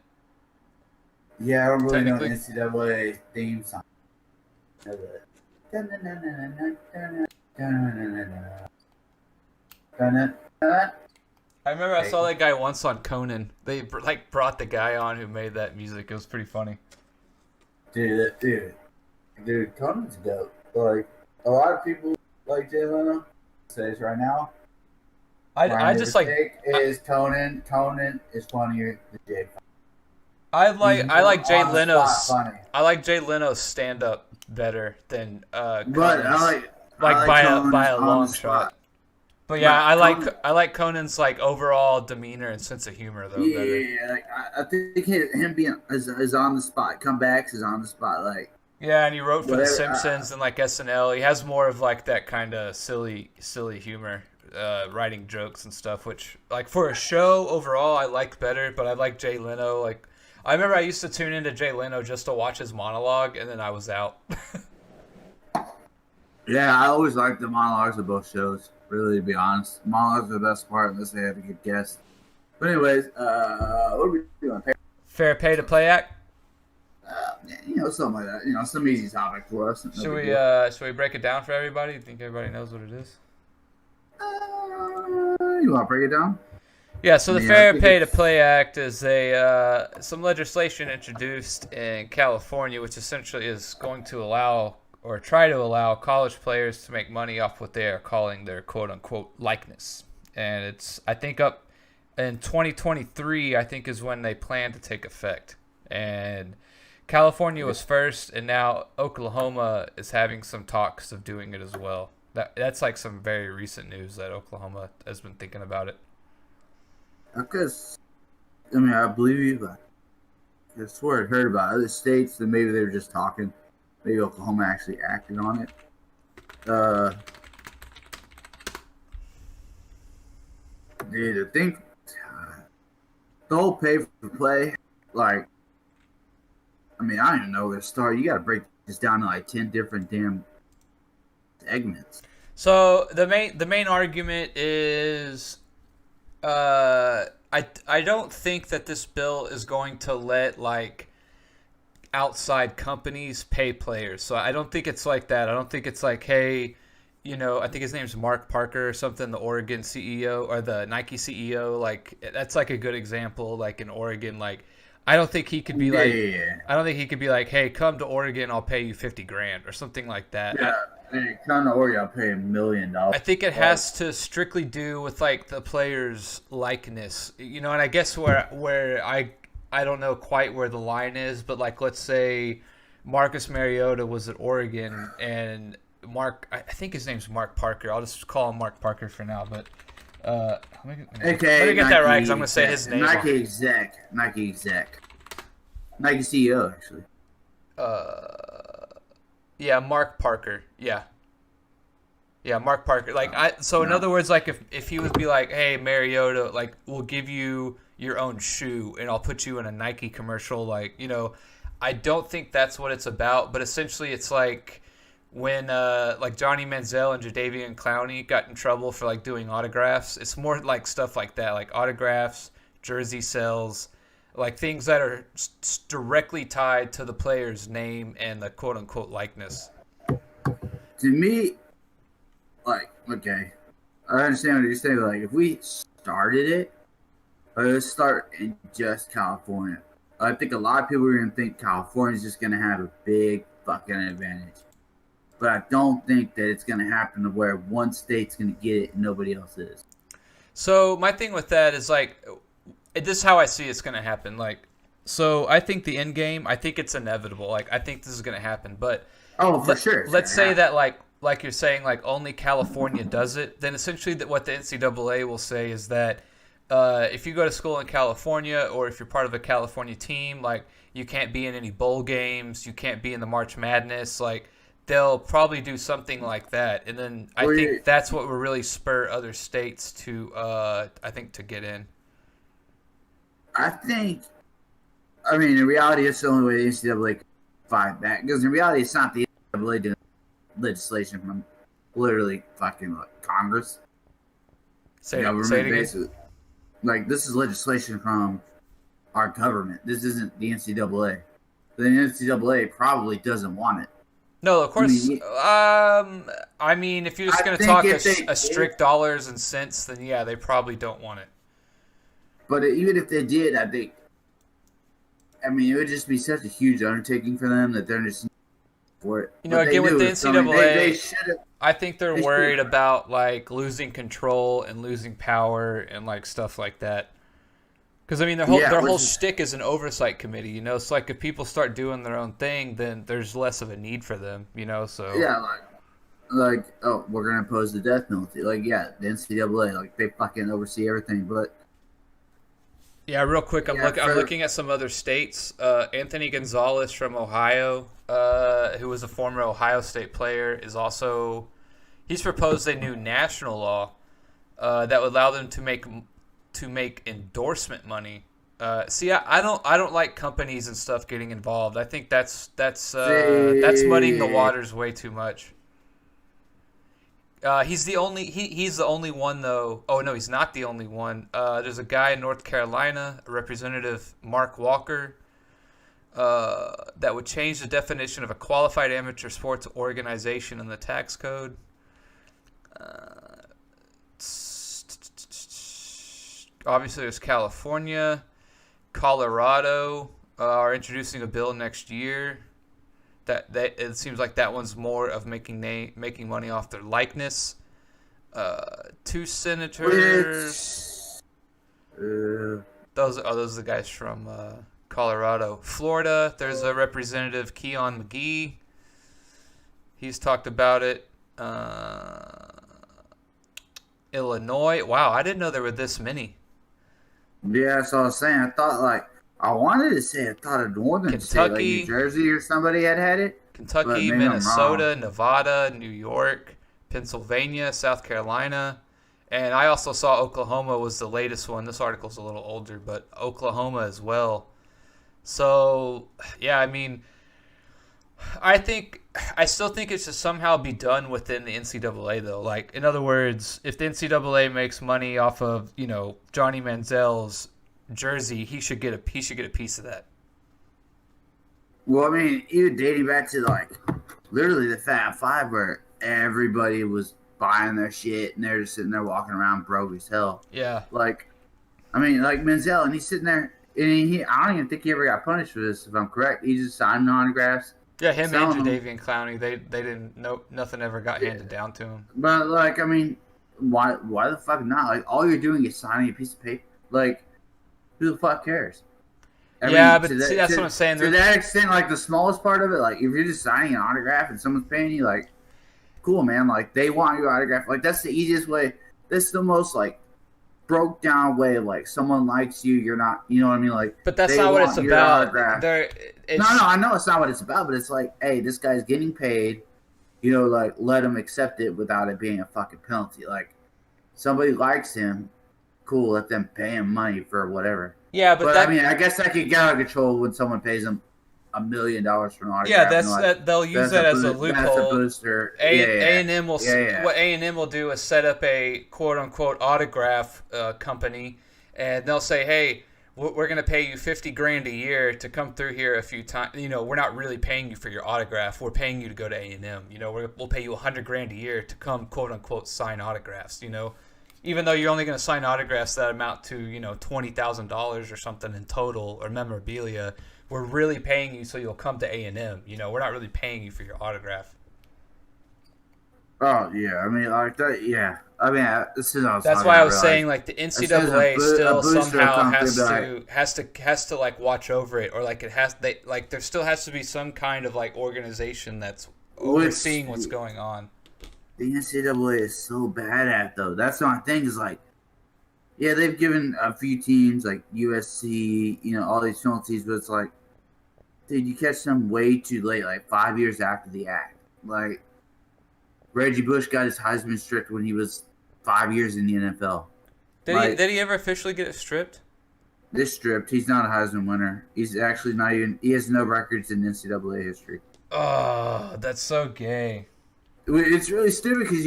Yeah, I don't really know the NCAA theme song. I remember I saw that guy once on Conan. They brought the guy on who made that music. It was pretty funny. Dude, Conan's dope. Like, a lot of people like Jay Leno says right now. I just like is Conan. Conan is funnier than Jay. I like Jay On the Leno's spot funny. I like Jay Leno's stand up better than But Conan's, I by Conan's a on the long spot. shot. But yeah, Conan- I like Conan's like overall demeanor and sense of humor though better. Yeah, like, I think him being is on the spot. Comebacks is on the spot. Like Yeah, and he wrote for The whatever, Simpsons and like SNL. He has more of like that kind of silly humor, writing jokes and stuff. Which like for a show overall, I like better. But I like Jay Leno. Like I remember I used to tune into Jay Leno just to watch his monologue, and then I was out. yeah, I always like the monologues of both shows. Really, to be honest, monologues are the best part unless they have a good guest. But anyways, what are we doing? Fair pay to play act. Something like that. Some easy topic for us. Should we break it down for everybody? You think everybody knows what it is? You want to break it down? Yeah, so the Yeah, I Fair think Pay to it's- Play Act is some legislation introduced in California, which essentially is going to allow or try to allow college players to make money off what they are calling their quote-unquote likeness. And it's, I think, up in 2023, I think, is when they plan to take effect. And California was first, and now Oklahoma is having some talks of doing it as well. That's like some very recent news that Oklahoma has been thinking about it. Because, I believe you, but I swear I heard about other states that maybe they were just talking. Maybe Oklahoma actually acted on it. Dude, I think the whole pay for play, like, I don't even know where to start. You got to break this down to like 10 different damn segments. So the main argument is, I don't think that this bill is going to let like outside companies pay players. So I don't think it's like that. I don't think it's like, hey, I think his name's Mark Parker or something, the Oregon CEO or the Nike CEO. Like that's like a good example. Like in Oregon, like I don't think he could be like, I don't think he could be like, hey, come to Oregon, I'll pay you $50,000 or something like that. Yeah, hey, come to Oregon, I'll pay $1 million. I think it has to strictly do with like the player's likeness, and I guess where I don't know quite where the line is, but like let's say Marcus Mariota was at Oregon and I think his name's Mark Parker. I'll just call him Mark Parker for now, but let me get that right because I'm gonna say his name. Nike CEO actually. Yeah, Mark Parker. Yeah, Mark Parker. Like in other words, like if he would be like, hey, Mariota, like we'll give you your own shoe and I'll put you in a Nike commercial, like I don't think that's what it's about, but essentially it's like when like Johnny Manziel and Jadeveon Clowney got in trouble for like doing autographs. It's more like stuff like that, like autographs, jersey sales, like things that are directly tied to the player's name and the quote unquote likeness. To me, like, okay, I understand what you're saying, but like if we started it, let's start in just California. I think a lot of people are going to think California's just going to have a big fucking advantage. But I don't think that it's going to happen to where one state's going to get it and nobody else is. So my thing with that is like, this is how I see it's going to happen. Like, so I think the end game, I think it's inevitable. Like, I think this is going to happen. But for sure. Let's say that like you're saying, like only California does it. Then essentially what the NCAA will say is that if you go to school in California or if you're part of a California team, like you can't be in any bowl games, you can't be in the March Madness, like they'll probably do something like that. And then I think that's what will really spur other states to, to get in. I think, in reality, it's the only way the NCAA can fight back. Because in reality, it's not the NCAA doing legislation from literally fucking Congress. Say it again. Basically. Like, this is legislation from our government. This isn't the NCAA. The NCAA probably doesn't want it. No, of course. If you're just going to talk a strict dollars and cents, then yeah, they probably don't want it. But even if they did, I think, it would just be such a huge undertaking for them that they're just for it. Again, with the NCAA, I think they're worried about like losing control and losing power and like stuff like that. Because I mean, their whole shtick is an oversight committee. You know, it's like if people start doing their own thing, then there's less of a need for them. You know, so yeah, like oh, we're gonna impose the death penalty. Like, yeah, the NCAA, like they fucking oversee everything. But yeah, real quick, I'm looking at some other states. Anthony Gonzalez from Ohio, who was a former Ohio State player, he's proposed a new national law that would allow them to make endorsement money. See, I don't like companies and stuff getting involved. I think that's muddying the waters way too much. He's the only one though. Oh no, he's not the only one. There's a guy in North Carolina, Representative Mark Walker, that would change the definition of a qualified amateur sports organization in the tax code. Obviously, there's California, Colorado are introducing a bill next year. That it seems like that one's more of making money off their likeness. 2 senators. Those are the guys from Colorado. Florida, there's a Representative Keon McGee. He's talked about it. Illinois. Wow, I didn't know there were this many. Yeah, that's what I was saying. I thought I wanted to say I thought a northern state like New Jersey or somebody had it. Kentucky, Minnesota, Nevada, New York, Pennsylvania, South Carolina, and I also saw Oklahoma was the latest one. This article's a little older, but Oklahoma as well. So yeah, I mean, I still think it should somehow be done within the NCAA though. Like, in other words, if the NCAA makes money off of, you know, Johnny Manziel's jersey, he should get a piece of that. Well, I mean, even dating back to literally the Fab Five, where everybody was buying their shit and they're just sitting there walking around broke as hell. Yeah. I mean, Manziel, and he's sitting there, and I don't even think he ever got punished for this, if I'm correct. He just signed autographs. Yeah, him and Jadeveon Clowney, they didn't know, nothing ever got handed down to him. But I mean, why the fuck not? All you're doing is signing a piece of paper. Who the fuck cares? I mean, see, that's what I'm saying. To that extent, the smallest part of it, if you're just signing an autograph and someone's paying you, cool, man. They want your autograph. That's the easiest way. That's the most broke down way of someone likes you, you're not, you know what I mean? But that's not what it's about. No, I know it's not what it's about, but it's hey, this guy's getting paid, let him accept it without it being a fucking penalty. Somebody likes him, cool, let them pay him money for whatever. Yeah, but I mean, I guess that could get out of control when someone pays him $1 million for an autograph. Yeah, they'll use that as a loophole. That's a booster. A&M will what A&M will do is set up a quote unquote autograph company, and they'll say, hey, we're going to pay you $50,000 a year to come through here a few times. We're not really paying you for your autograph. We're paying you to go to A&M. We'll pay you $100,000 a year to come quote unquote sign autographs. Even though you're only going to sign autographs that amount to $20,000 or something in total, or memorabilia, we're really paying you so you'll come to A&M. We're not really paying you for your autograph. Oh yeah, I mean that. Yeah, I mean that's why I was saying the NCAA still somehow has to watch over it, or there still has to be some kind of organization that's overseeing what's going on. The NCAA is so bad at though. That's my thing is yeah, they've given a few teams USC, all these penalties, but it's dude, you catch them way too late, 5 years after the act. Reggie Bush got his Heisman stripped when he was 5 years in the NFL. Did he ever officially get it stripped? This stripped. He's not a Heisman winner. He's actually not even. He has no records in NCAA history. Oh, that's so gay. It's really stupid because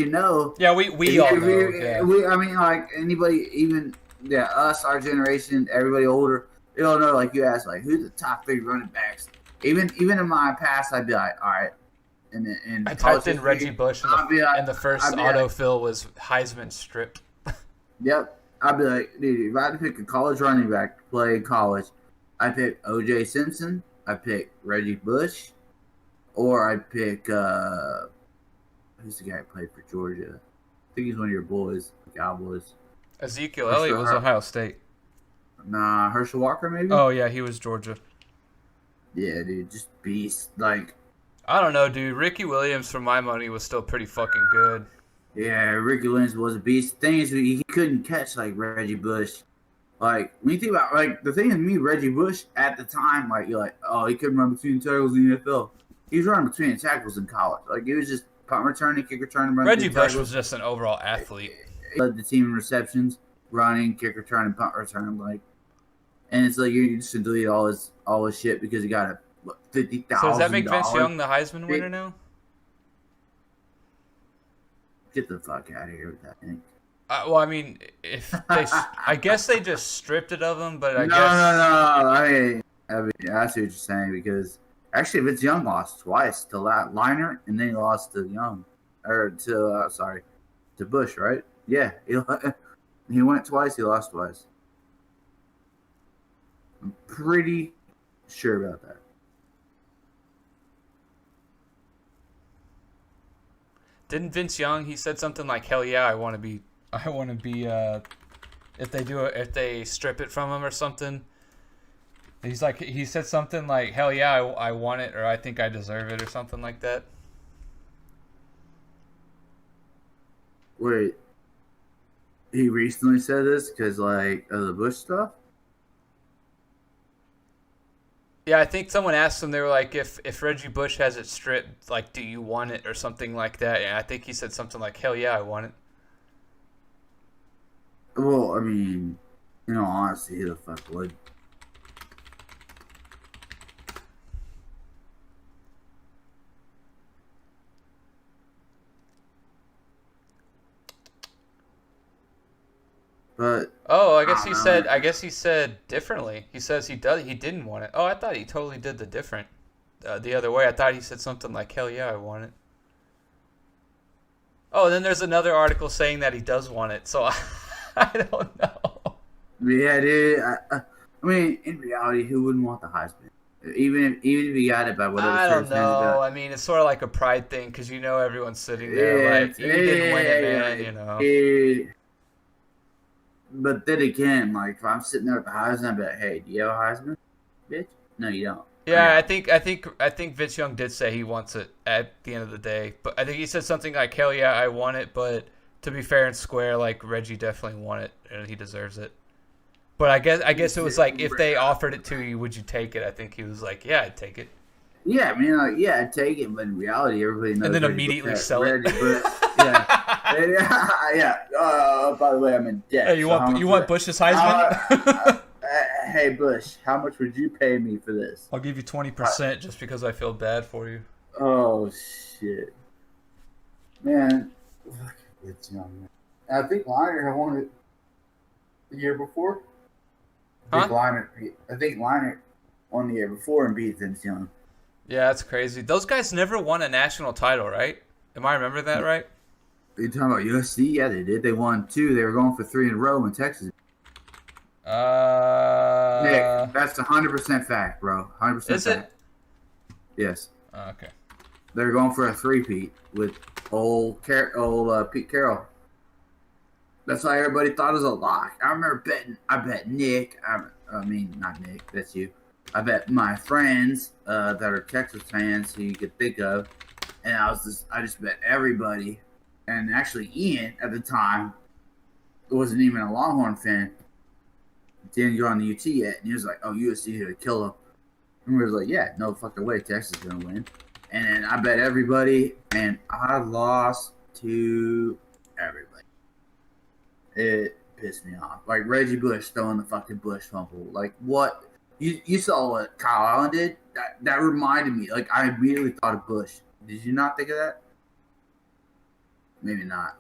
Yeah, we all know. Yeah. I mean, anybody, even us, our generation, everybody older, they don't know. You ask, who's the top 3 running backs? Even in my past, I'd be all right. And I typed in Reggie Bush, and the first autofill was Heisman stripped. Yep, I'd be dude, if I had to pick a college running back to play in college, I pick O.J. Simpson, I pick Reggie Bush, or I pick who's the guy who played for Georgia? I think he's one of your boys, the Cowboys. Ezekiel Elliott was Ohio State. Nah, Herschel Walker maybe. Oh yeah, he was Georgia. Yeah, dude, just beast. Like, I don't know, dude. Ricky Williams, for my money, was still pretty fucking good. yeah, Ricky Williams was a beast. The thing is, he couldn't catch like Reggie Bush. Like, when you think about, like, the thing with me, Reggie Bush at the time, like, you're like, oh, he couldn't run between tackles in the NFL. He was running between tackles in college. Like, it was just punt returning, kick returning, run Reggie Bush tackles. was just an overall athlete. He led the team in receptions, running, kick return, and punt return. Like, and it's like you just delete all his shit because he got a $50,000. So does that make Vince Young the Heisman winner now? Get the fuck out of here with that thing. Well, I mean, if they, I guess they just stripped it of him, but I guess. No. I mean, I see what you're saying because actually, Vince Young lost twice to Liner, and then he lost to Young, or to Bush, right? Yeah, he went twice. He lost twice. I'm pretty sure about that. Didn't Vince Young? He said something like, "Hell yeah, I want to be." If they strip it from him or something. He said something like, "Hell yeah, I want it," or "I think I deserve it," or something like that. Wait, he recently said this because like of the Bush stuff. Yeah, I think someone asked him. They were like, "If Reggie Bush has it stripped, like, do you want it?" or something like that. And I think he said something like, "Hell yeah, I want it." Well, I mean, honestly, who the fuck would? But I guess he said differently. He says he didn't want it. Oh, I thought he totally did the other way. I thought he said something like, "Hell yeah, I want it." Oh, and then there's another article saying that he does want it. So I don't know. Yeah, dude. I mean, in reality, who wouldn't want the Heisman? Even if he got it by whatever. I don't know. I mean, it's sort of like a pride thing because everyone's sitting there like, you didn't win it, man. But then again, like if I'm sitting there with the Heisman, I'd be like, "Hey, do you have a Heisman, bitch?" No, you don't. Yeah, I think Vince Young did say he wants it at the end of the day, but I think he said something like, "Hell yeah, I want it," but to be fair and square, like Reggie definitely won it and he deserves it. But I guess it was like, if they offered it to you, would you take it? I think he was like, "Yeah, I'd take it." Yeah, I mean, like, yeah, I'd take it, but in reality, everybody knows. And then immediately sell it. Yeah. By the way, I'm in debt. Hey, you want Bush's Heisman? Hey, Bush, how much would you pay me for this? I'll give you 20% just because I feel bad for you. Oh shit, man! It's young. Man. I think Liner had won it the year before. I think Liner won the year before and beat Vince Young. Yeah, that's crazy. Those guys never won a national title, right? Am I remembering that right? Are you talking about USC? Yeah, they did. They won 2. They were going for 3 in a row in Texas. Nick, that's 100% fact, bro. 100% is fact. It? Yes. Okay. They're going for a 3-peat with old Pete Carroll. That's why everybody thought it was a lock. I remember betting. I bet Nick. I mean, not Nick. That's you. I bet my friends that are Texas fans who you could think of, and I just bet everybody. And actually, Ian at the time wasn't even a Longhorn fan. Didn't go on the UT yet, and he was like, "Oh, USC here to kill him." And we were like, "Yeah, no fucking way, Texas is gonna win." And then I bet everybody, and I lost to everybody. It pissed me off. Like Reggie Bush throwing the fucking Bush fumble. Like what? You saw what Kyle Allen did? That reminded me. Like I immediately thought of Bush. Did you not think of that? Maybe not.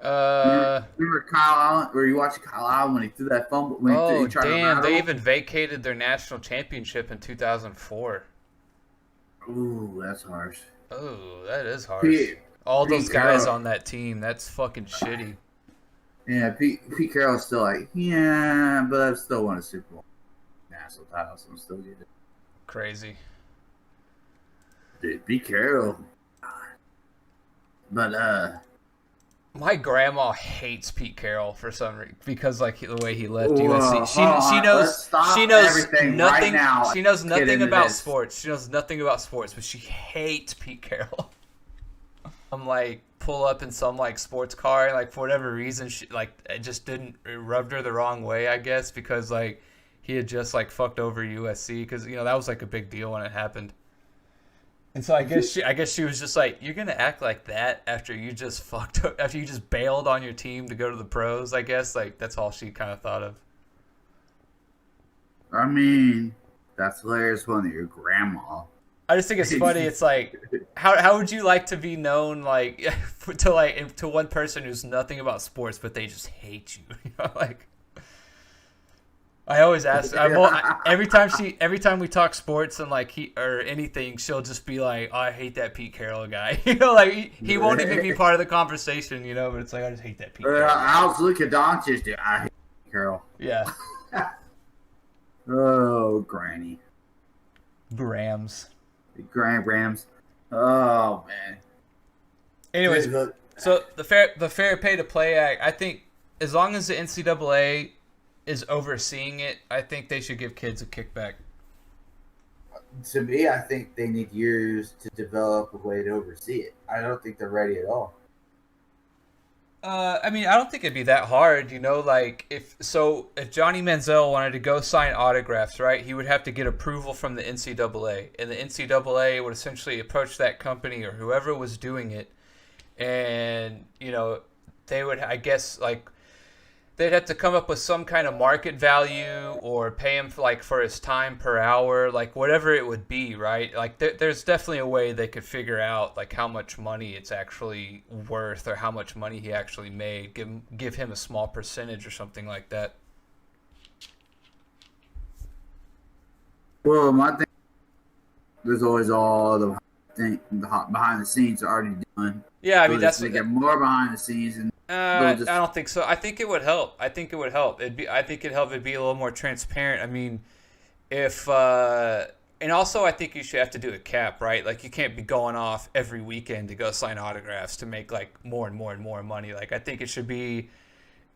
Remember Kyle Allen? Were you watching Kyle Allen when he threw that fumble? Damn! They even vacated their national championship in 200004. Ooh, that's harsh. Oh, that is harsh. All those guys on that team. That's fucking shitty. Yeah, Pete Carroll's still like, yeah, but I've still won a Super Bowl national title, so I'm still good. Crazy. Dude, Pete Carroll. But My grandma hates Pete Carroll for some reason because like the way he left Whoa, USC. She let's stop knows everything nothing. right now. She knows Get nothing into about this. sports. She knows nothing about sports, but she hates Pete Carroll. I'm like pull up in some like sports car, and like for whatever reason, she like it just didn't it rubbed her the wrong way, I guess, because like he had just like fucked over USC because that was like a big deal when it happened. And so I guess she was just like, you're gonna act like that after you just bailed on your team to go to the pros. I guess like that's all she kind of thought of. I mean, that's hilarious when your grandma. I just think it's funny. It's like, how would you like to be known like to one person who's nothing about sports, but they just hate you? Like. I always ask. Every time we talk sports and like he or anything, she'll just be like, "Oh, I hate that Pete Carroll guy." Like he won't even be part of the conversation, But it's like I just hate that Pete Carroll. How's Luka Doncic? Dude, I hate Pete Carroll. Yeah. Oh, Granny. Grams. Grams. Oh man. Anyways, so the Fair Pay to Play Act, I think as long as the NCAA is overseeing it, I think they should give kids a kickback. To me, I think they need years to develop a way to oversee it. I don't think they're ready at all. I mean, I don't think it'd be that hard, Like if Johnny Manziel wanted to go sign autographs, right? He would have to get approval from the NCAA, and the NCAA would essentially approach that company or whoever was doing it, and they would, I guess, like. They'd have to come up with some kind of market value or pay him for his time per hour, like whatever it would be, right? Like there's definitely a way they could figure out like how much money it's actually worth or how much money he actually made. Give him a small percentage or something like that. Well, my thing, there's always all the behind the scenes already done. Yeah, I mean they get more behind the scenes and. I don't think so. I think it would help. I think it'd help. It'd be a little more transparent. I mean, and also I think you should have to do a cap, right? Like you can't be going off every weekend to go sign autographs to make like more and more and more money. Like I think it should be,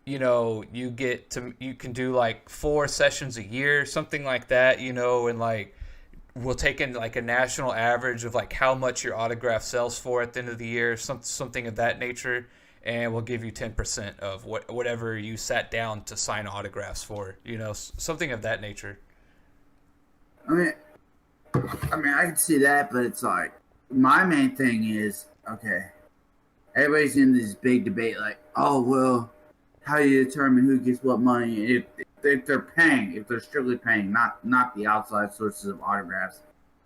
you can do like 4 sessions a year, something like that, and like we'll take in like a national average of like how much your autograph sells for at the end of the year, something of that nature. And we'll give you 10% of whatever you sat down to sign autographs for, something of that nature. I mean, I can see that, but it's like my main thing is okay. Everybody's in this big debate, like, oh well, how do you determine who gets what money? If they're strictly paying, not the outside sources of autographs.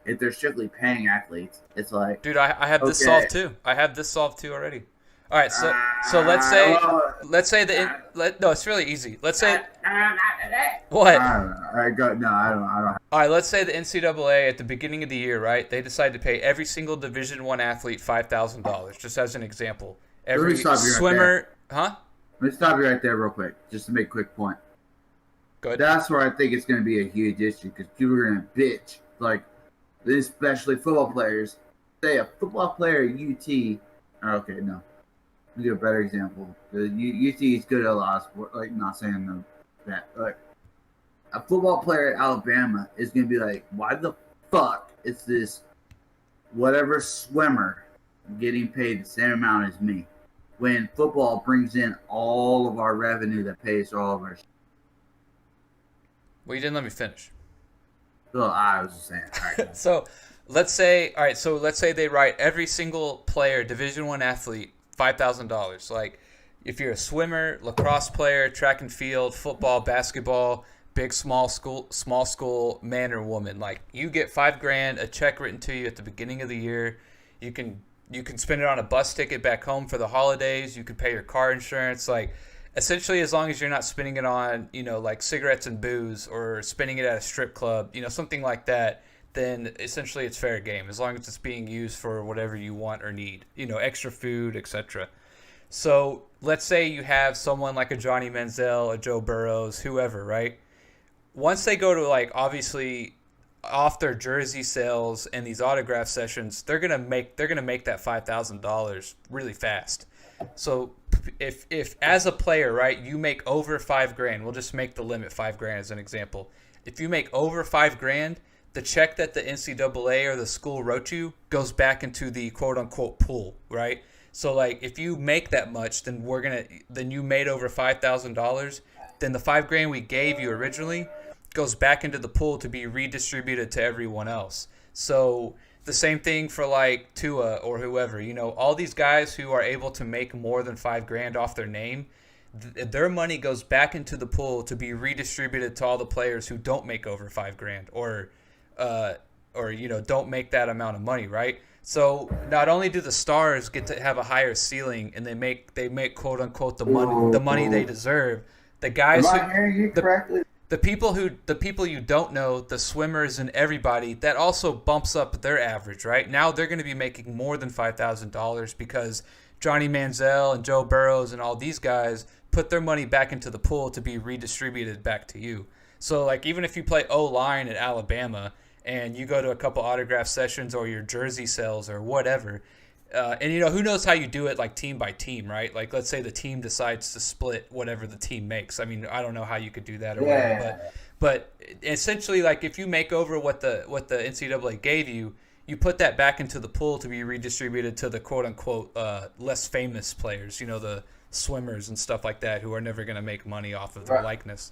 If they're strictly paying athletes, it's like, dude, I have this solved too. I have this solved too already. All right, so let's say no, it's really easy. Let's say what? I don't. All right, let's say the NCAA at the beginning of the year, right? They decide to pay every single Division I athlete $5,000, just as an example. Every swimmer, huh? Let me stop you right there, real quick, just to make a quick point. Good. That's where I think it's going to be a huge issue because people are going to bitch, like especially football players. Say a football player at UT. Okay, no. Let me give a better example. The UT is good at a lot of sport. Like, not saying that. Like, a football player at Alabama is going to be like, why the fuck is this whatever swimmer getting paid the same amount as me? When football brings in all of our revenue that pays for all of our shit. Well, you didn't let me finish. So I was just saying. All right. So let's say they write every single player, Division I athlete, $5,000. Like if you're a swimmer, lacrosse player, track and field, football, basketball, big, small school, man or woman, like you get $5,000, a check written to you at the beginning of the year. You can spend it on a bus ticket back home for the holidays. You can pay your car insurance. Like essentially, as long as you're not spending it on, like cigarettes and booze or spending it at a strip club, something like that, then essentially it's fair game as long as it's being used for whatever you want or need, extra food, etc. So let's say you have someone like a Johnny Manziel, a Joe Burrows, whoever, right? Once they go to like obviously off their jersey sales and these autograph sessions, they're gonna make that $5,000 really fast. So if as a player, right, you make over $5,000, we'll just make the limit $5,000 as an example. If you make over $5,000, the check that the NCAA or the school wrote you goes back into the quote unquote pool, right? So like if you make that much, then then you made over $5,000, then the $5,000 we gave you originally goes back into the pool to be redistributed to everyone else. So the same thing for like Tua or whoever, all these guys who are able to make more than $5,000 off their name, their money goes back into the pool to be redistributed to all the players who don't make over $5,000 or don't make that amount of money, right? So not only do the stars get to have a higher ceiling and they make quote unquote the money they deserve, the guys Am I hearing you correctly? the people you don't know, the swimmers and everybody, that also bumps up their average, right? Now they're going to be making more than $5,000 because Johnny Manziel and Joe Burrows and all these guys put their money back into the pool to be redistributed back to you. So like even if you play O-line at Alabama and you go to a couple autograph sessions or your jersey sales or whatever, and who knows how you do it like team by team, right? Like let's say the team decides to split whatever the team makes. I mean, I don't know how you could do that or whatever, but essentially like if you make over what the NCAA gave you, you put that back into the pool to be redistributed to the quote unquote less famous players, the swimmers and stuff like that who are never going to make money off of their likeness.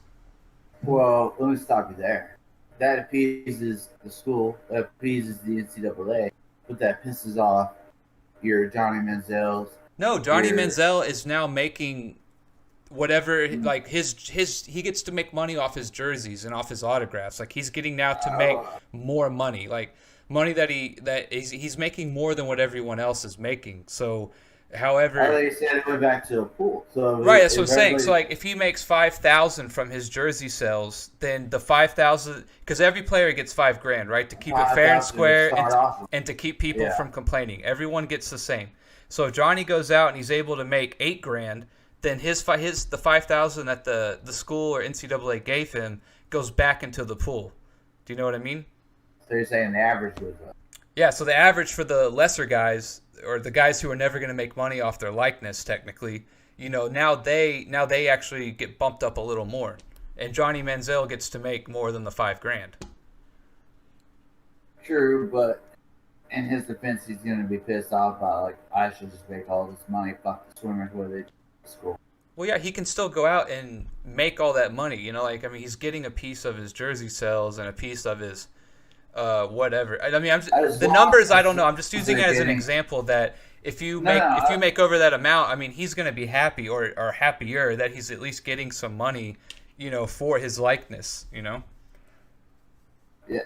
Well, let me stop you there. That appeases the school, that appeases the NCAA, but that pisses off your Johnny Manziel's. No, Johnny Manziel is now making whatever, like he gets to make money off his jerseys and off his autographs. Like he's getting now to make more money, like money that he's making more than what everyone else is making. So, however, I thought you said it went back to a pool. So right, that's what I'm saying. So like if he makes $5,000 from his jersey sales, then the $5,000, because every player gets $5,000, right, to keep it fair and square and to keep people from complaining. Everyone gets the same. So if Johnny goes out and he's able to make $8,000, then the $5,000 that the school or NCAA gave him goes back into the pool. Do you know what I mean? So you're saying the average was up. Yeah, so the average for the lesser guys, or the guys who are never going to make money off their likeness, technically, now they actually get bumped up a little more, and Johnny Manziel gets to make more than the $5,000. True, but in his defense, he's going to be pissed off about like I should just make all this money. Fuck the swimmers, what they school. Well, yeah, he can still go out and make all that money. He's getting a piece of his jersey sales and a piece of his whatever. I mean, the numbers I don't know. I'm just using it as an example that if you make over that amount, I mean, he's going to be happy or happier that he's at least getting some money, for his likeness, Yeah,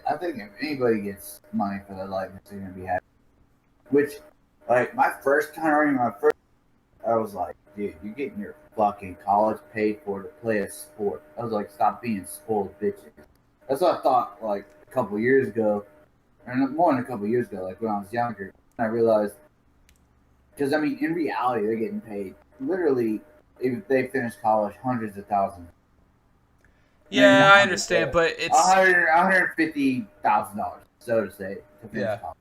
I think if anybody gets money for their likeness, they're going to be happy. Which, like, I was like, dude, you're getting your fucking college paid for to play a sport. I was like, stop being spoiled bitches. That's what I thought, like, a couple years ago, or more than a couple years ago, like when I was younger. I realized, because, I mean, in reality, they're getting paid, literally, if they finish college, hundreds of thousands. Yeah, I understand, but it's $150,000, so to say, to finish college.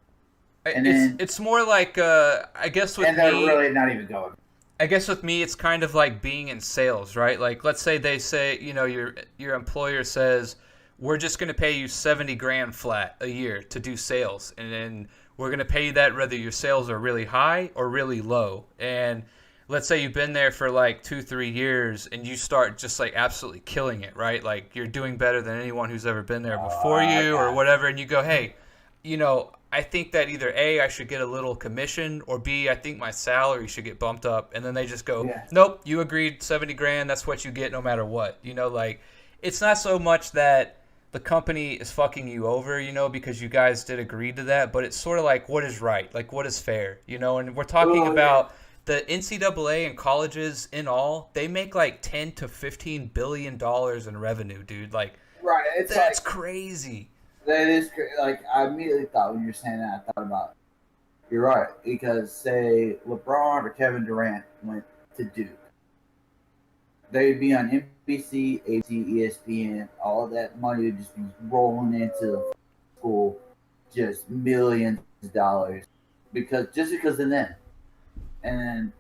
And it's more like, I guess with me... And they're really not even going. I guess with me, it's kind of like being in sales, right? Like, let's say they say, your employer says, we're just going to pay you $70,000 flat a year to do sales. And then we're going to pay you that whether your sales are really high or really low. And let's say you've been there for like 2-3 years and you start just like absolutely killing it, right? Like you're doing better than anyone who's ever been there before you or whatever. And you go, hey, I think that either A, I should get a little commission, or B, I think my salary should get bumped up. And then they just go, nope, you agreed $70,000. That's what you get no matter what. Like it's not so much that the company is fucking you over, because you guys did agree to that, but it's sort of like what is right, like what is fair, and we're talking about the NCAA and colleges in all, they make like $10 to $15 billion in revenue, dude. Like, right, that's like, crazy. That is crazy. Like, I immediately thought when you were saying that, I thought about, you're right, because say LeBron or Kevin Durant went to Duke, they'd be on NBC, ABC, ESPN, all of that money would just be rolling into the school, just millions of dollars, because of them. And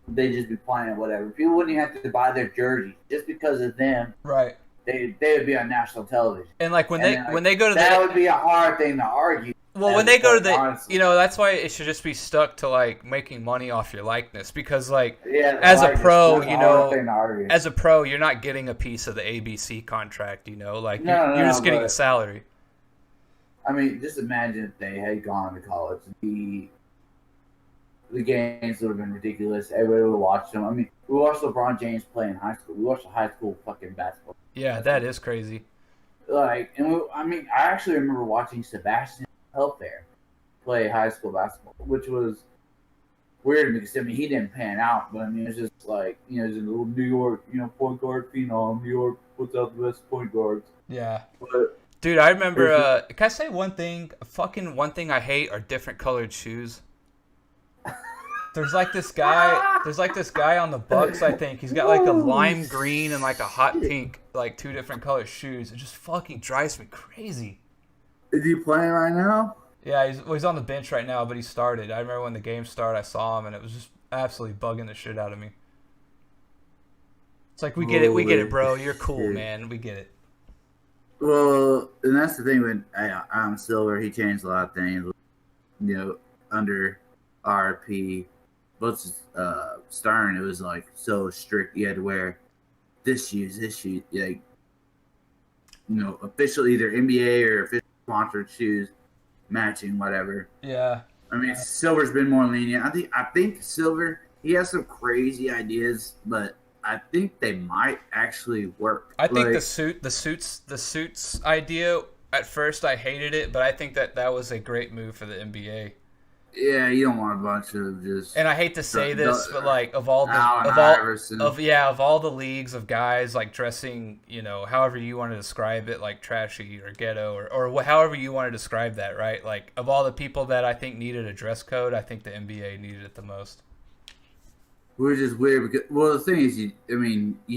then they'd just be playing whatever. People wouldn't even have to buy their jersey just because of them. Right. They would be on national television. And like when they go to that would be a hard thing to argue. Well, when they go to the, that's why it should just be stuck to like making money off your likeness, because like as a pro, as a pro, you're not getting a piece of the ABC contract, like you're just getting a salary. I mean, just imagine if they had gone to college. The games would have been ridiculous. Everybody would have watched them. I mean, we watched LeBron James play in high school. We watched a high school fucking basketball. Yeah, that is crazy. Like, and I actually remember watching Sebastian Telfair play high school basketball, which was weird because he didn't pan out, but it was just like he's a little New York, point guard phenom. New York puts out the best point guards. Yeah. But, dude, I remember. Can I say one thing? One thing I hate are different colored shoes. There's like this guy on the Bucks, I think. He's got like a lime green and like a hot pink, like two different colored shoes. It just fucking drives me crazy. Is he playing right now? Yeah, he's on the bench right now, but he started. I remember when the game started, I saw him, and it was just absolutely bugging the shit out of me. It's like, we get it, bro. You're cool, man. We get it. Well, and that's the thing with Silver. He changed a lot of things. Under RP, Stern, it was like so strict. You had to wear this shoes, like official either NBA or official sponsored shoes, matching whatever. Yeah. I mean, Silver's been more lenient. I think Silver, he has some crazy ideas, but I think they might actually work. I think the suits idea, at first I hated it, but I think that was a great move for the NBA. Yeah, you don't want a bunch of just. And I hate to say this, but like of all the leagues of guys like dressing, however you want to describe it, like trashy or ghetto or however you want to describe that, right? Like of all the people that I think needed a dress code, I think the NBA needed it the most. Which is weird because, the thing is, you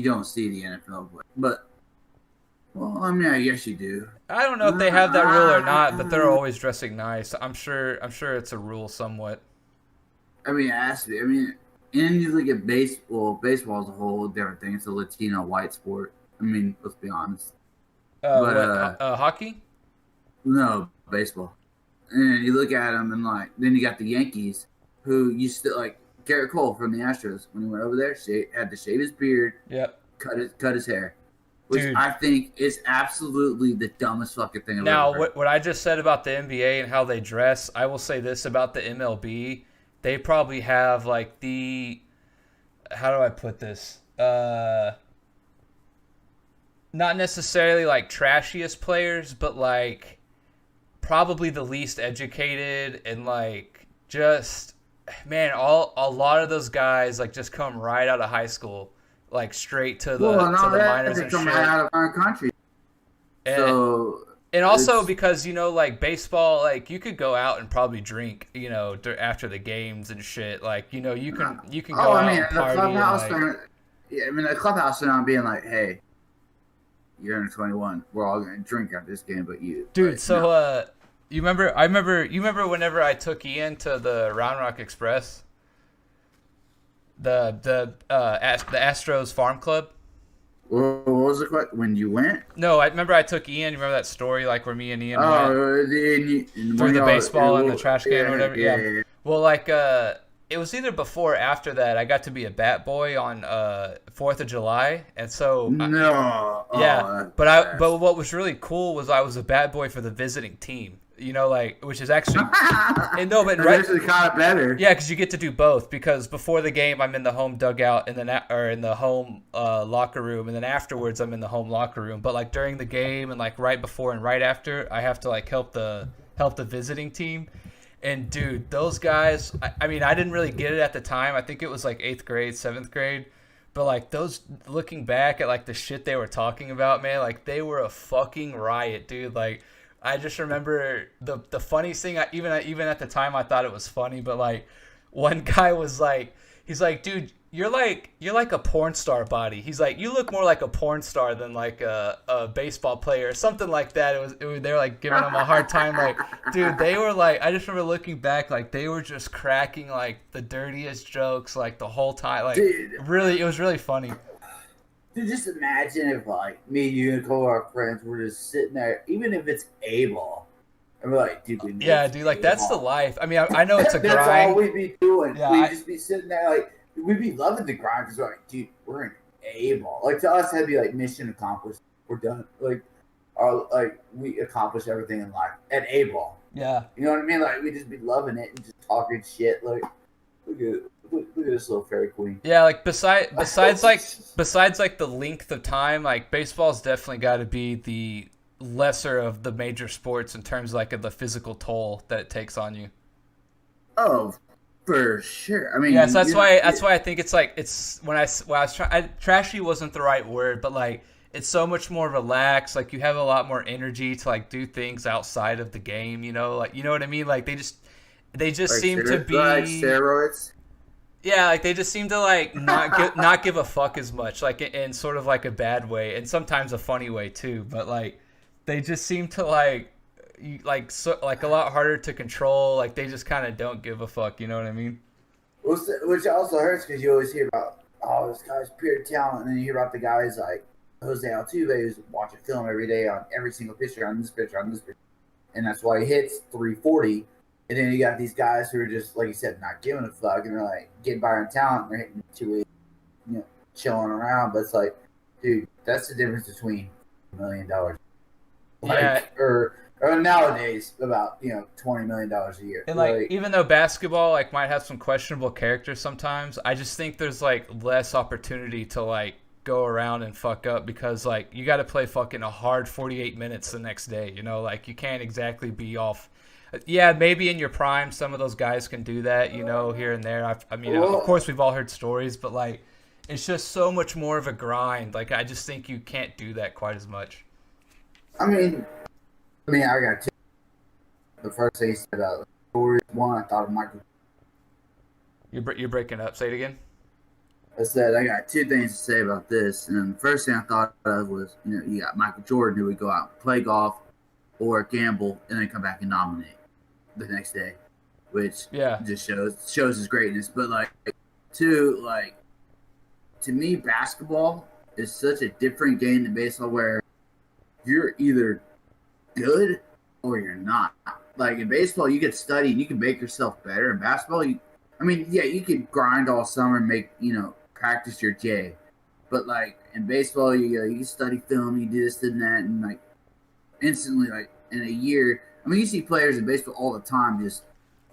don't see the NFL play, but. Well, I guess you do. I don't know if they have that rule or not, but they're always dressing nice. I'm sure it's a rule somewhat. It has to be. And you look at baseball. Baseball is a whole different thing. It's a Latino white sport. Let's be honest. Hockey? No, baseball. And you look at them, and then you got the Yankees, who used to Garrett Cole from the Astros when he went over there. Had to shave his beard. Yep. Cut his hair. Which Dude. I think is absolutely the dumbest fucking thing I've ever heard. What I just said about the NBA and how they dress, I will say this about the MLB. They probably have how do I put this? Not necessarily trashiest players, but probably the least educated and a lot of those guys just come right out of high school. Straight to the minors and shit. Out of our country. And also because baseball, you could go out and probably drink, after the games and shit. You can go out and party. The clubhouse now being hey, you're under 21. We're all gonna drink after this game, but you. Dude, you remember whenever I took Ian to the Round Rock Express. The Astros Farm Club. What was it like when you went? No, I remember I took Ian. You remember that story where me and Ian went through the baseball and the trash can or whatever? Yeah. Well, it was either before or after that. I got to be a bat boy on 4th of July, and so but what was really cool was I was a bat boy for the visiting team. Which is actually, and no, but right, actually kind of better. Yeah, because you get to do both. Because before the game, I'm in the home dugout, and then in the home locker room, and then afterwards, I'm in the home locker room. But during the game and right before and right after, I have to help the visiting team. And dude, those guys, I didn't really get it at the time. I think it was 8th grade, 7th grade. But those, looking back at the shit they were talking about, man, they were a fucking riot, dude. I just remember the funniest thing. Even at the time, I thought it was funny. But one guy was he's dude, you're like a porn star body. He's like, you look more like a porn star than like a baseball player or something like that. They were like giving him a hard time. Like, dude, they were like, I just remember looking back, like they were just cracking like the dirtiest jokes like the whole time. Like, Dude. really, it was really funny. Dude, just imagine if like me, you, and a couple of our friends were just sitting there, even if it's A-ball, and we're like, dude, we know Yeah, it's dude, like that's the A-ball. life. I mean, I know it's a That's grind. all we'd be doing. Yeah, We'd just be sitting there like, we'd be loving the grind because we're like, dude, we're in A-ball. Like to us, that'd be like mission accomplished. We're done. Like, we accomplished everything in life at A-ball. Yeah. You know what I mean? Like we'd just be loving it and just talking shit. Like, look at this little fairy queen. Yeah, like besides like the length of time, like baseball's definitely got to be the lesser of the major sports in terms like of the physical toll that it takes on you. Oh, for sure. I mean, yeah, so that's why I think it's like when I was trying, trashy wasn't the right word, but like it's so much more relaxed. Like you have a lot more energy to like do things outside of the game. You know, like you know what I mean. Like they just like seem to be like steroids. Yeah, like they just seem to like not give a fuck as much, like in sort of like a bad way, and sometimes a funny way too. But like they just seem to like a lot harder to control. Like they just kind of don't give a fuck. You know what I mean? Which also hurts because you always hear about this guy's pure talent, and then you hear about the guys like Jose Altuve who's watching film every day on every single pitcher on this pitcher, and that's why he hits 340. And then you got these guys who are just, like you said, not giving a fuck, and they're like getting by on talent, and they're hitting 280, chilling around. But it's like, dude, that's the difference between $1 million, or nowadays about $20 million a year. And like even though basketball like might have some questionable characters sometimes, I just think there's like less opportunity to like go around and fuck up because like you got to play fucking a hard 48 minutes the next day. Like you can't exactly be off. Yeah, maybe in your prime, some of those guys can do that, here and there. I mean, of course, we've all heard stories, but, like, it's just so much more of a grind. Like, I just think you can't do that quite as much. I mean, I got two. The first thing he said about stories, one, I thought of Michael. You're breaking up. Say it again. I said, I got two things to say about this. And the first thing I thought of was, you got Michael Jordan who would go out and play golf or gamble and then come back and dominate the next day, which just shows his greatness. But to me, basketball is such a different game than baseball, where you're either good or you're not. Like in baseball, you get studied, you can make yourself better. In basketball, you can grind all summer and make practice your J, but like in baseball, you study film, you do this and that, and like instantly, like in a year. I mean, you see players in baseball all the time just,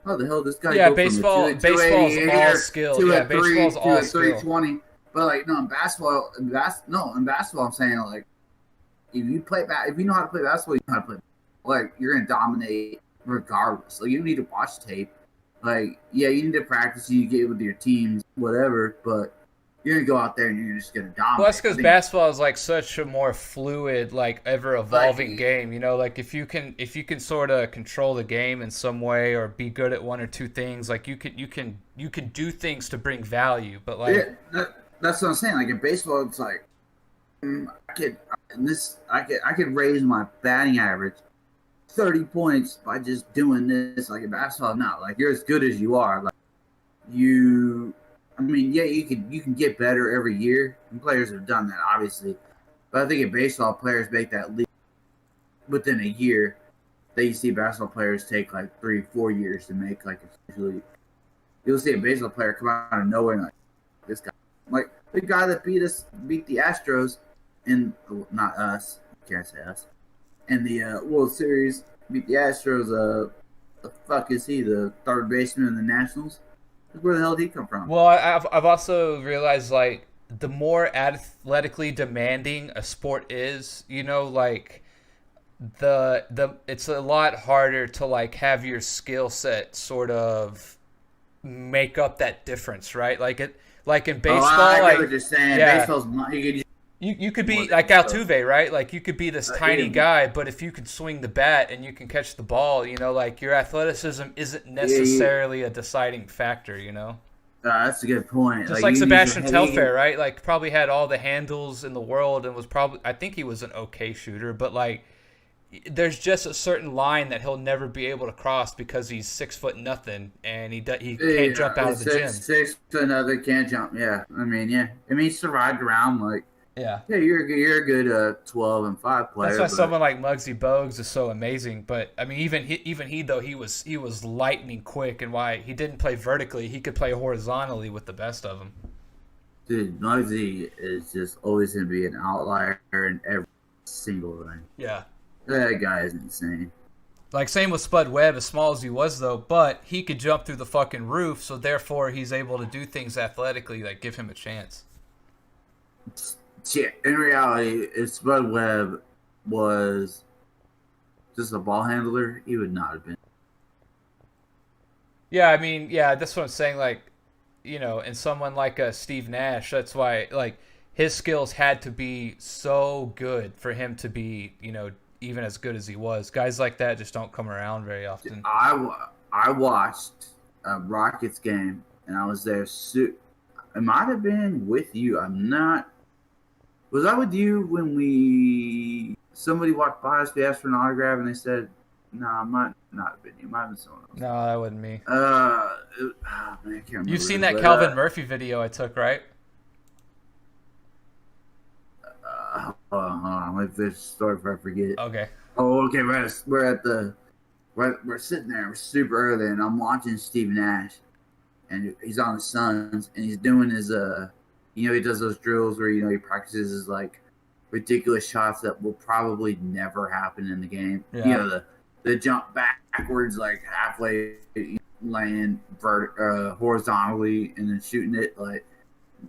how the hell this guy go baseball's from a all skill. To yeah, a three, baseball's to all a skill. 320. But like in basketball, I'm saying like if you know how to play basketball, you know how to play. Like you're gonna dominate regardless. Like you don't need to watch tape. Like you need to practice. You get with your teams, whatever. But you're gonna go out there and you're just gonna dominate. Well, that's because basketball is like such a more fluid, like ever evolving game. Like if you can sort of control the game in some way or be good at one or two things, like you can do things to bring value. But like that's what I'm saying. Like in baseball, it's like I could raise my batting average 30 points by just doing this. Like in basketball, not like you're as good as you are. Like you can get better every year, and players have done that, obviously. But I think in baseball, players make that leap within a year. That you see basketball players take like 3-4 years to make. Like usually, you'll see a baseball player come out of nowhere and like this guy, like the guy that beat the Astros in not us, can't say us, in the World Series, beat the Astros. The fuck is he? The third baseman in the Nationals. Where the hell did he come from? Well, I've also realized like the more athletically demanding a sport is, like it's a lot harder to like have your skill set sort of make up that difference, right? Like in baseball, I get what you're saying. Yeah. Baseball's You could be like Altuve, right? Like you could be this tiny guy, but if you can swing the bat and you can catch the ball, like your athleticism isn't necessarily a deciding factor, That's a good point. Just like you Sebastian need Telfair, right? Like probably had all the handles in the world and was probably, I think he was an okay shooter, but like there's just a certain line that he'll never be able to cross because he's 6 foot nothing and he can't jump out of the gym. 6 foot nothing, can't jump. Yeah, I mean, he survived around like. Yeah. Yeah, you're a good 12 and 5 player. That's why someone like Muggsy Bogues is so amazing. But I mean, even he though he was lightning quick, and why he didn't play vertically, he could play horizontally with the best of them. Dude, Muggsy is just always gonna be an outlier in every single thing. Yeah. That guy is insane. Like same with Spud Webb, as small as he was though, but he could jump through the fucking roof, so therefore he's able to do things athletically that give him a chance. Yeah, in reality, if Spud Webb was just a ball handler, he would not have been. Yeah, I mean, yeah, that's what I'm saying. Like, you know, and someone like Steve Nash, that's why, like, his skills had to be so good for him to be, you know, even as good as he was. Guys like that just don't come around very often. I watched a Rockets game, and I was there. It might have been with you. I'm not. Was I with you when somebody walked by us, we asked for an autograph, and they said, "No, I might not have been you. Might have been someone else." No, that wasn't me. Man, I can't remember. You've seen that Calvin Murphy video I took, right? Hold on. Let me finish the story before I forget. Okay. Oh, okay. We're sitting there. We're super early, and I'm watching Steve Nash, and he's on the Suns, and he's doing his he does those drills where he practices his like ridiculous shots that will probably never happen in the game. Yeah. The jump backwards like halfway, laying horizontally, and then shooting it like.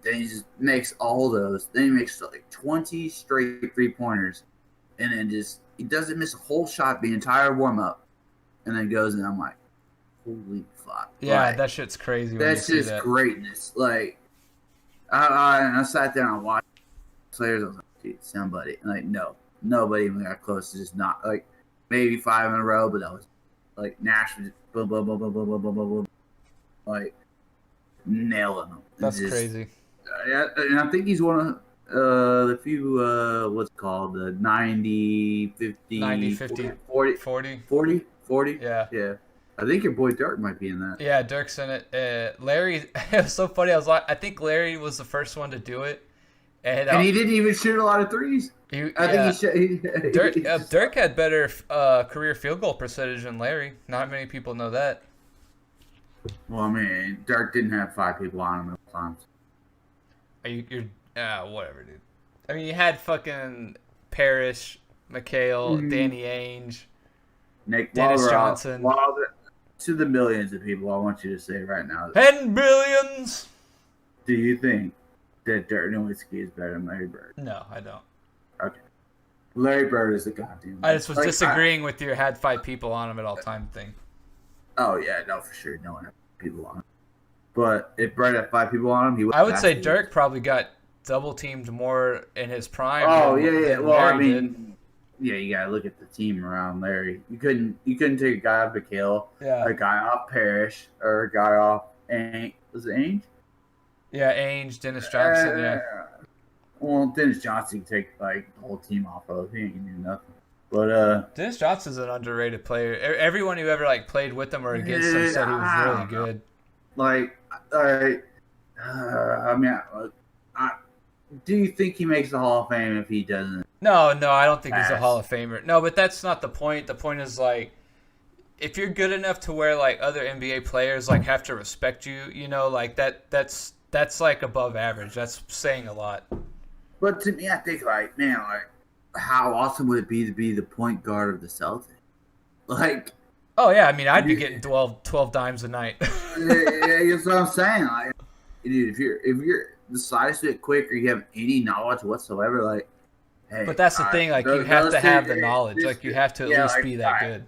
Then he just makes all those. Then he makes like 20 straight 3-pointers, and then he doesn't miss a whole shot the entire warm up, and then goes and I'm like, holy fuck! Yeah, like, that shit's crazy. That's just greatness. Like, I sat there and watched players. I was like, dude, somebody. And like, no, nobody even got close to just not like maybe 5 in a row, but that was like Nash was just boom, boom, boom, boom, boom, boom, boom, boom, boom, like nailing them. That's just crazy. Yeah, and I think he's one of the few, what's it called, the 90, 50, 90, 50, 40. 40? Yeah. Yeah. I think your boy Dirk might be in that. Yeah, Dirk's in it. Larry, it was so funny. I think Larry was the first one to do it. And he didn't even shoot a lot of threes. Dirk had better career field goal percentage than Larry. Not many people know that. Well, I mean, Dirk didn't have 5 people on him at times. You're whatever, dude. I mean, you had fucking Parrish, McHale, Danny Ainge, Nick Dennis Johnson. To the millions of people, I want you to say right now. 10 billions! Do you think that Dirk Nowitzki is better than Larry Bird? No, I don't. Okay. Larry Bird is a goddamn. I just was disagreeing with your had 5 people on him at all time thing. Oh, yeah, no, for sure. No one had people on him. But if Bird had 5 people on him, he would. I would say Dirk probably got double teamed more in his prime. Oh, yeah. Well, Larry I mean, yeah, you gotta look at the team around Larry. You couldn't take a guy off McHale, a guy off Parrish, or a guy off Ainge. Was it Ainge? Yeah, Ainge, Dennis Johnson. Yeah. Well, Dennis Johnson can take like the whole team off of. He ain't gonna do nothing. But Dennis Johnson's an underrated player. Everyone who ever like played with him or against him said he was really good. Like, all right. I mean, do you think he makes the Hall of Fame if he doesn't? No, I don't think he's a Hall of Famer. No, but that's not the point. The point is like, if you're good enough to where like other NBA players like have to respect you, like that's like above average. That's saying a lot. But to me, I think like, man, like how awesome would it be to be the point guard of the Celtics? Like, oh yeah, I mean, I'd be getting 12 dimes a night. That's what I'm saying. Like, dude, if you're the slightest bit quick or you have any knowledge whatsoever, like, hey. But that's the thing, like, you have to have the knowledge. Like, you have to at least be that good.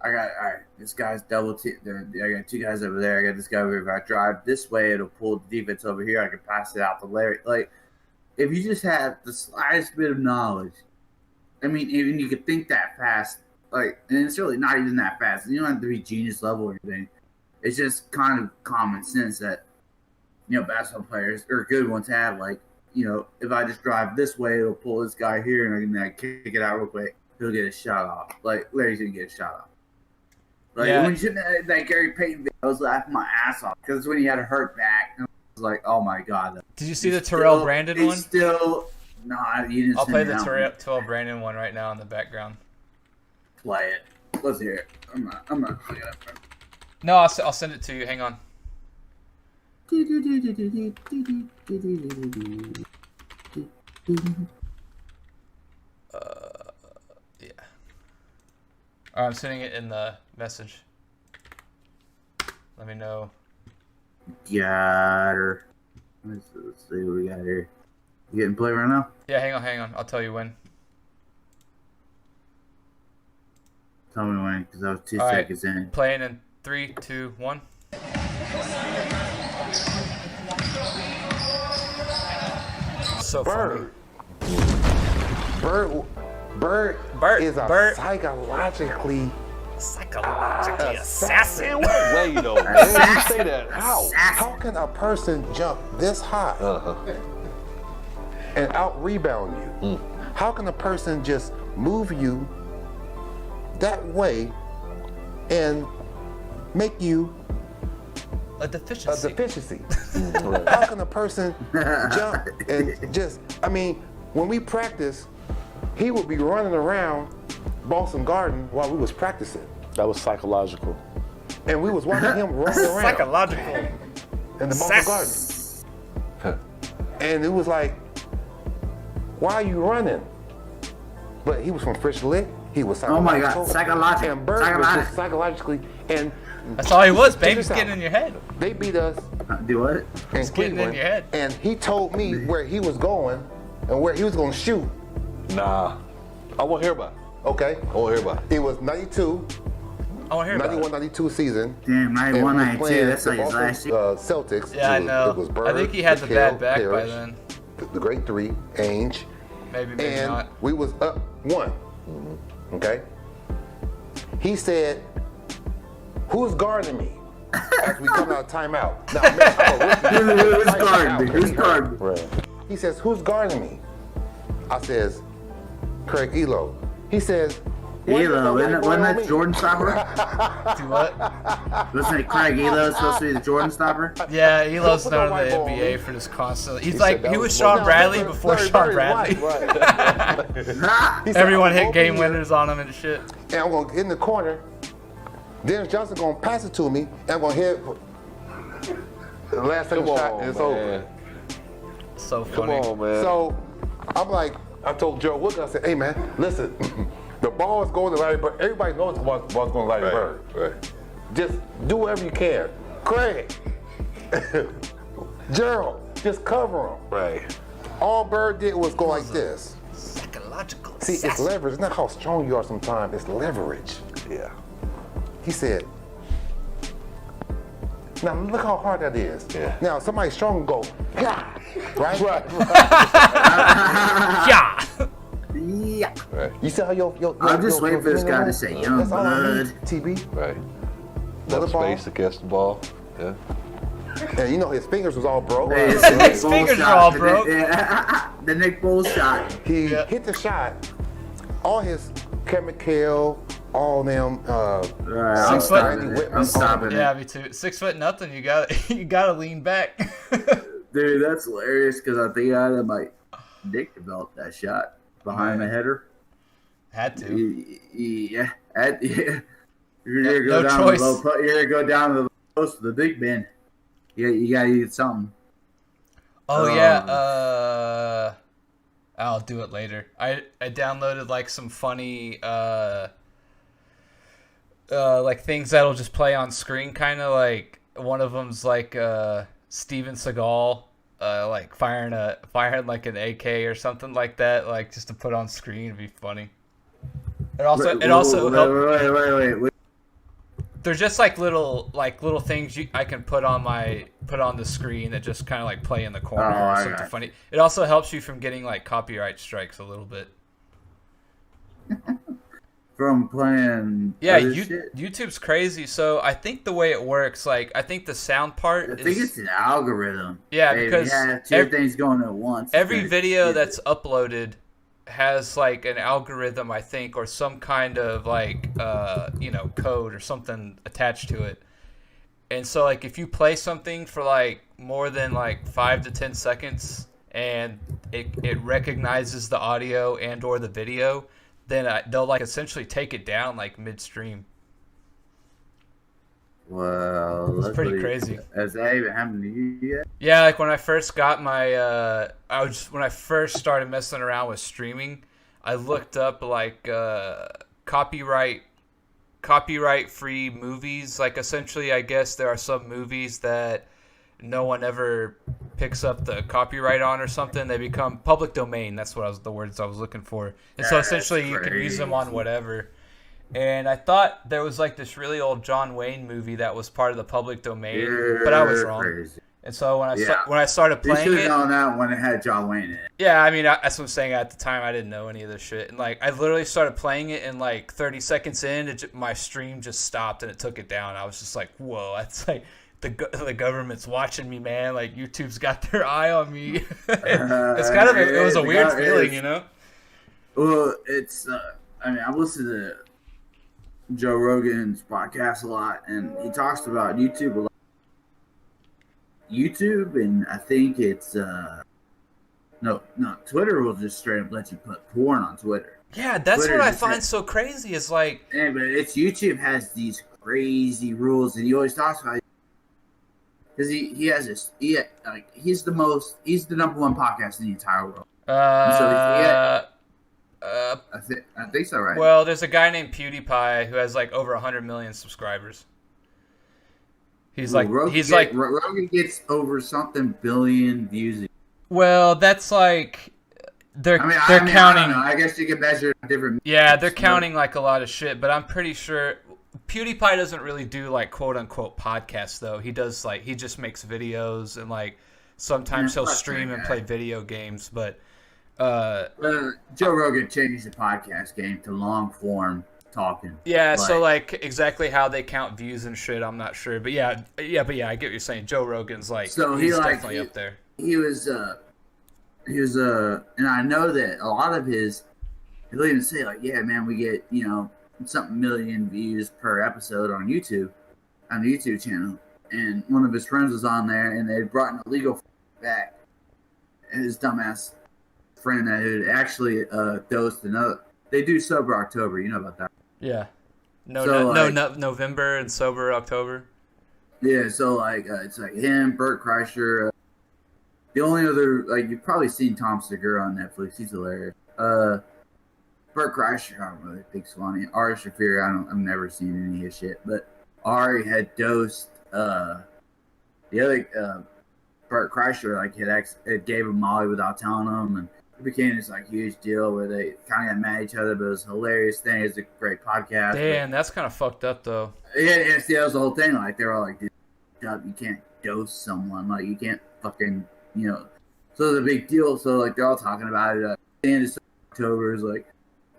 All right, this guy's double team. I got 2 guys over there. I got this guy over here. If I drive this way, it'll pull the defense over here. I can pass it out to Larry. Like, if you just have the slightest bit of knowledge, I mean, even you could think that fast, like, and it's really not even that fast. You don't have to be genius level or anything. It's just kind of common sense that basketball players or good ones have like, if I just drive this way, it'll pull this guy here, and I can kick it out real quick. He'll get a shot off. Like Larry's gonna get a shot off. Like when you should that Gary Payton video, I was laughing my ass off because when he had a hurt back, and I was like, oh my god. Did you see the Terrell Brandon one? You didn't. I'll play the Terrell Brandon one right now in the background. Play it. Let's hear it. I'm not looking it up. No, I'll send it to you. Hang on. Yeah. All right, I'm sending it in the message. Let me know. Got her. Let's see what we got here. You getting play right now? Yeah, hang on. I'll tell you when. Tell me when, because I was 2 seconds in. Playing in 3, 2, 1. So Bird. funny. Bird is a psychologically assassin. Wait, you say that. How can a person jump this high and out rebound you? How can a person just move you that way and make you a deficiency? How can a person jump and just, when we practice, he would be running around Boston Garden while we was practicing. That was psychological. And we was watching him running around. Psychological. In the Boston Garden. And it was like, why are you running? But he was from Frisch Lick. He was psychological. Oh my God, psychological. And Bird was just psychologically. And that's all he was, baby. He's getting in your head. They beat us. Do what? He's getting in your head. And he told me where he was going and where he was going to shoot. Nah. I won't hear about it. Okay. I won't hear about it. It was 92. I want to hear about it. 91-92 season. Damn, 91, 92. That's like his last year. Celtics. Yeah, I know. It was Bird, I think he had the bad back Parrish, by then. The great three, Ainge. Maybe and not. We was up 1. Okay. He said, "Who's guarding me?" As we come out of timeout. Now, Who's guarding me? Right. He says, "Who's guarding me?" I says, "Craig Elo." He says, Elo, wasn't that Jordan Stopper? Do what? Wasn't it Craig Elo supposed to be the Jordan Stopper? Yeah, Elo's known in the NBA for just constantly. He was Sean Bradley before Sean Bradley. Everyone hit game winners on him and shit. And I'm gonna get in the corner. Dennis Johnson gonna pass it to me, and I'm gonna hit the last second shot, and it's over. So funny. Come on, man. So I'm like, I told Joe Wood, I said, "Hey man, listen, the ball is going to Larry Bird. Everybody knows the ball's going to Larry Bird. Right. Just do whatever you can. Craig, Gerald, just cover him." Right. All Bird did was go like this. Psychological. See, it's leverage. It's not how strong you are sometimes. It's leverage. Yeah. He said, "Now look how hard that is." Yeah. Now somebody strong go, yeah, right? Yeah. Yeah. Right. You see how your I'm just waiting for this guy to say, "Young That's all I blood." need, TB. Right. Another Enough ball. space to catch the ball. Yeah. And his fingers was all broke. Hey, it's His fingers are all broke. The Nick Bull shot. He hit the shot. All his chemical, all them. I'm stopping it. I'm stopping Yeah, it. me too. 6'0" you gotta lean back. Dude, that's hilarious because I think I had my Nick developed that shot behind the header. Had to. Yeah. You're gonna go No down choice. to the low, you're gonna go down to the post of the big man. You gotta eat something. Oh yeah. I'll do it later. I downloaded like some funny like things that'll just play on screen, kind of like one of them's like Steven Seagal like firing like an AK or something like that, like just to put on screen. It'd be funny. It also helped. Wait. They're just like little things I can put on the screen that just kind of like play in the corner or something funny. It also helps you from getting like copyright strikes a little bit. from playing. Yeah, other shit? YouTube's crazy. So I think the way it works, like I think the sound part I think it's an algorithm. Yeah, They because have two things going at once. every video that's uploaded has like an algorithm, I think, or some kind of like code or something attached to it. And so like if you play something for like more than like 5 to 10 seconds and it recognizes the audio and or the video, then they'll like essentially take it down like midstream. Well, It's pretty crazy. Has that even happened to you yet? Yeah, like when I first got my, when I first started messing around with streaming, I looked up like copyright free movies. Like essentially, I guess there are some movies that no one ever picks up the copyright on or something. They become public domain. That's the words I was looking for. And so essentially, you can use them on whatever. And I thought there was like this really old John Wayne movie that was part of the public domain, but I was wrong. Crazy. And so when I started They playing should it, have known that when it had John Wayne in it. yeah, I mean that's what I'm saying. At the time, I didn't know any of this shit, and like I literally started playing it, and like 30 seconds in, my stream just stopped and it took it down. I was just like, whoa, that's like the government's watching me, man. Like YouTube's got their eye on me. It's kind of it was a weird feeling, you know. Well, it's I mean, I listen to Joe Rogan's podcast a lot, and he talks about YouTube a lot. YouTube, and I think it's no, Twitter will just straight up let you put porn on Twitter. Yeah, that's Twitter what I find so crazy. Is like, yeah, but it's YouTube has these crazy rules, and he always talks about it because he has this. He's the number one podcast in the entire world. I think so, right? Well, there's a guy named PewDiePie who has like over 100 million subscribers. Rogan gets over something billion views. Well, that's like they're counting. I don't know. I guess you can measure different. Yeah, they're counting like a lot of shit, but I'm pretty sure PewDiePie doesn't really do like quote unquote podcasts though. He does like he just makes videos and like sometimes he'll stream and play video games, but Joe Rogan changed the podcast game to long form talking. Yeah, so like exactly how they count views and shit, I'm not sure, but yeah, I get what you're saying. Joe Rogan's like, so he's definitely up there. He was, and I know that a lot of his, he'll even say like, yeah, man, we get something million views per episode on YouTube, on the YouTube channel, and one of his friends was on there, and they brought an illegal back, and his dumbass friend that had actually dosed another. They do sober October, you know about that. Yeah. November and sober October. Yeah, so like it's like him, Bert Kreischer. The only other you've probably seen Tom Segura on Netflix. He's hilarious. Bert Kreischer, I don't really think it's funny. Ari Shaffir, I've never seen any of his shit. But Ari had dosed the other Bert Kreischer had gave him Molly without telling him, and it became this huge deal where they kind of got mad at each other, but it was a hilarious thing. It's a great podcast. Damn, that's kind of fucked up though. Yeah, that was the whole thing. Like they were all like, "Dude, you can't dose someone. Like you can't fucking So it's a big deal. So like they're all talking about it. The end of October is like,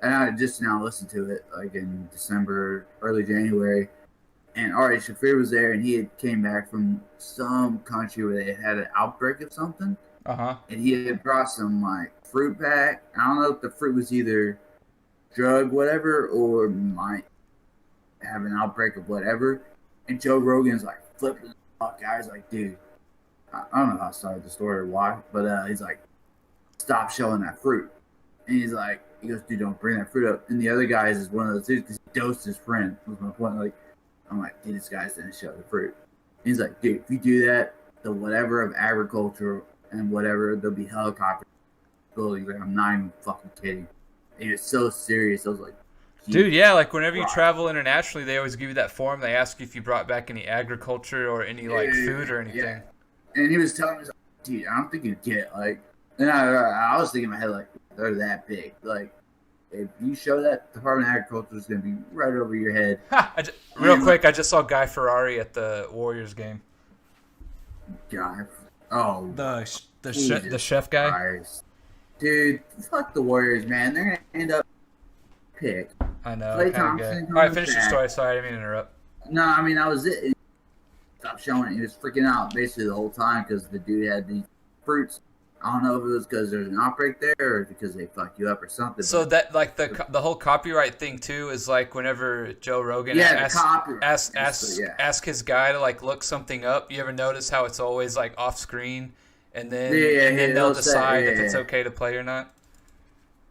and I just now listened to it in December, early January, and Ari Shaffir was there, and he had came back from some country where they had an outbreak of something. And he had brought some fruit back. I don't know if the fruit was either drug whatever or might have an outbreak of whatever. And Joe Rogan's flipping the fuck out. He's like, dude, I don't know how I started the story or why, but he's like, stop showing that fruit. And he goes, dude, don't bring that fruit up. And the other guys is one of those dudes because he dosed his friend. Was my point. I'm like, dude, this guy's didn't show the fruit. And he's like, dude, if you do that, the whatever of agriculture and whatever, there'll be helicopters. I'm not even fucking kidding. And it's so serious. I was like, dude, yeah, whenever you travel internationally, they always give you that form. They ask you if you brought back any agriculture or any food or anything. Yeah. And he was telling me, dude, I don't think you'd get and I was thinking in my head they're that big. If you show that, Department of Agriculture is going to be right over your head. Real quick, I just saw Guy Ferrari at the Warriors game. Guy. Oh, the chef guy. Christ. Dude, fuck the Warriors, man. They're gonna end up pick. I know. Klay Kinda Thompson. All right, finish your story. Sorry, I didn't mean to interrupt. No, I mean that was it. Stopped showing it. He was freaking out basically the whole time because the dude had these fruits. I don't know if it was because there's an outbreak there or because they fuck you up or something. So that like the whole copyright thing too is like whenever Joe Rogan ask his guy to like look something up. You ever notice how it's always like off screen, and then they'll decide if it's okay to play or not,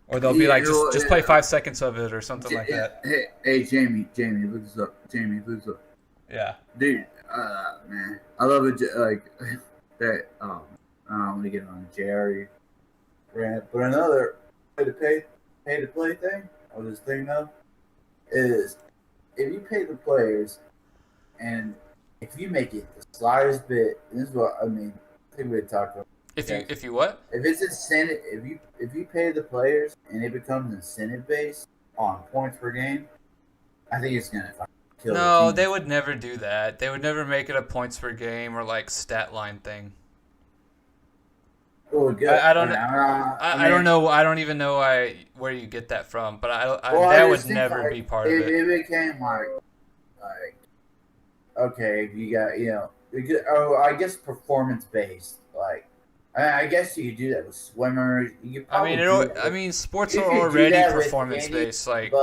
or they'll be like just play 5 seconds of it or something like that. Hey, Jamie, look this up. Jamie, look this up. Yeah, dude, man, I love it. Like that. I don't want to get on Jerry rant, but another pay to play thing, or this thing though, is if you pay the players, and if you make it the slightest bit, this is what I mean. I think we talked about. If you what? If it's incentive, if you pay the players and it becomes incentive based on points per game, I think it's gonna kill. No, they would never do that. They would never make it a points per game or like stat line thing. Oh, good. I don't know. I don't even know where you get that from, but that would never be part of it. It became like, okay, you got I guess performance based. Like, I guess you could do that with swimmers. You could sports are already performance based. Like,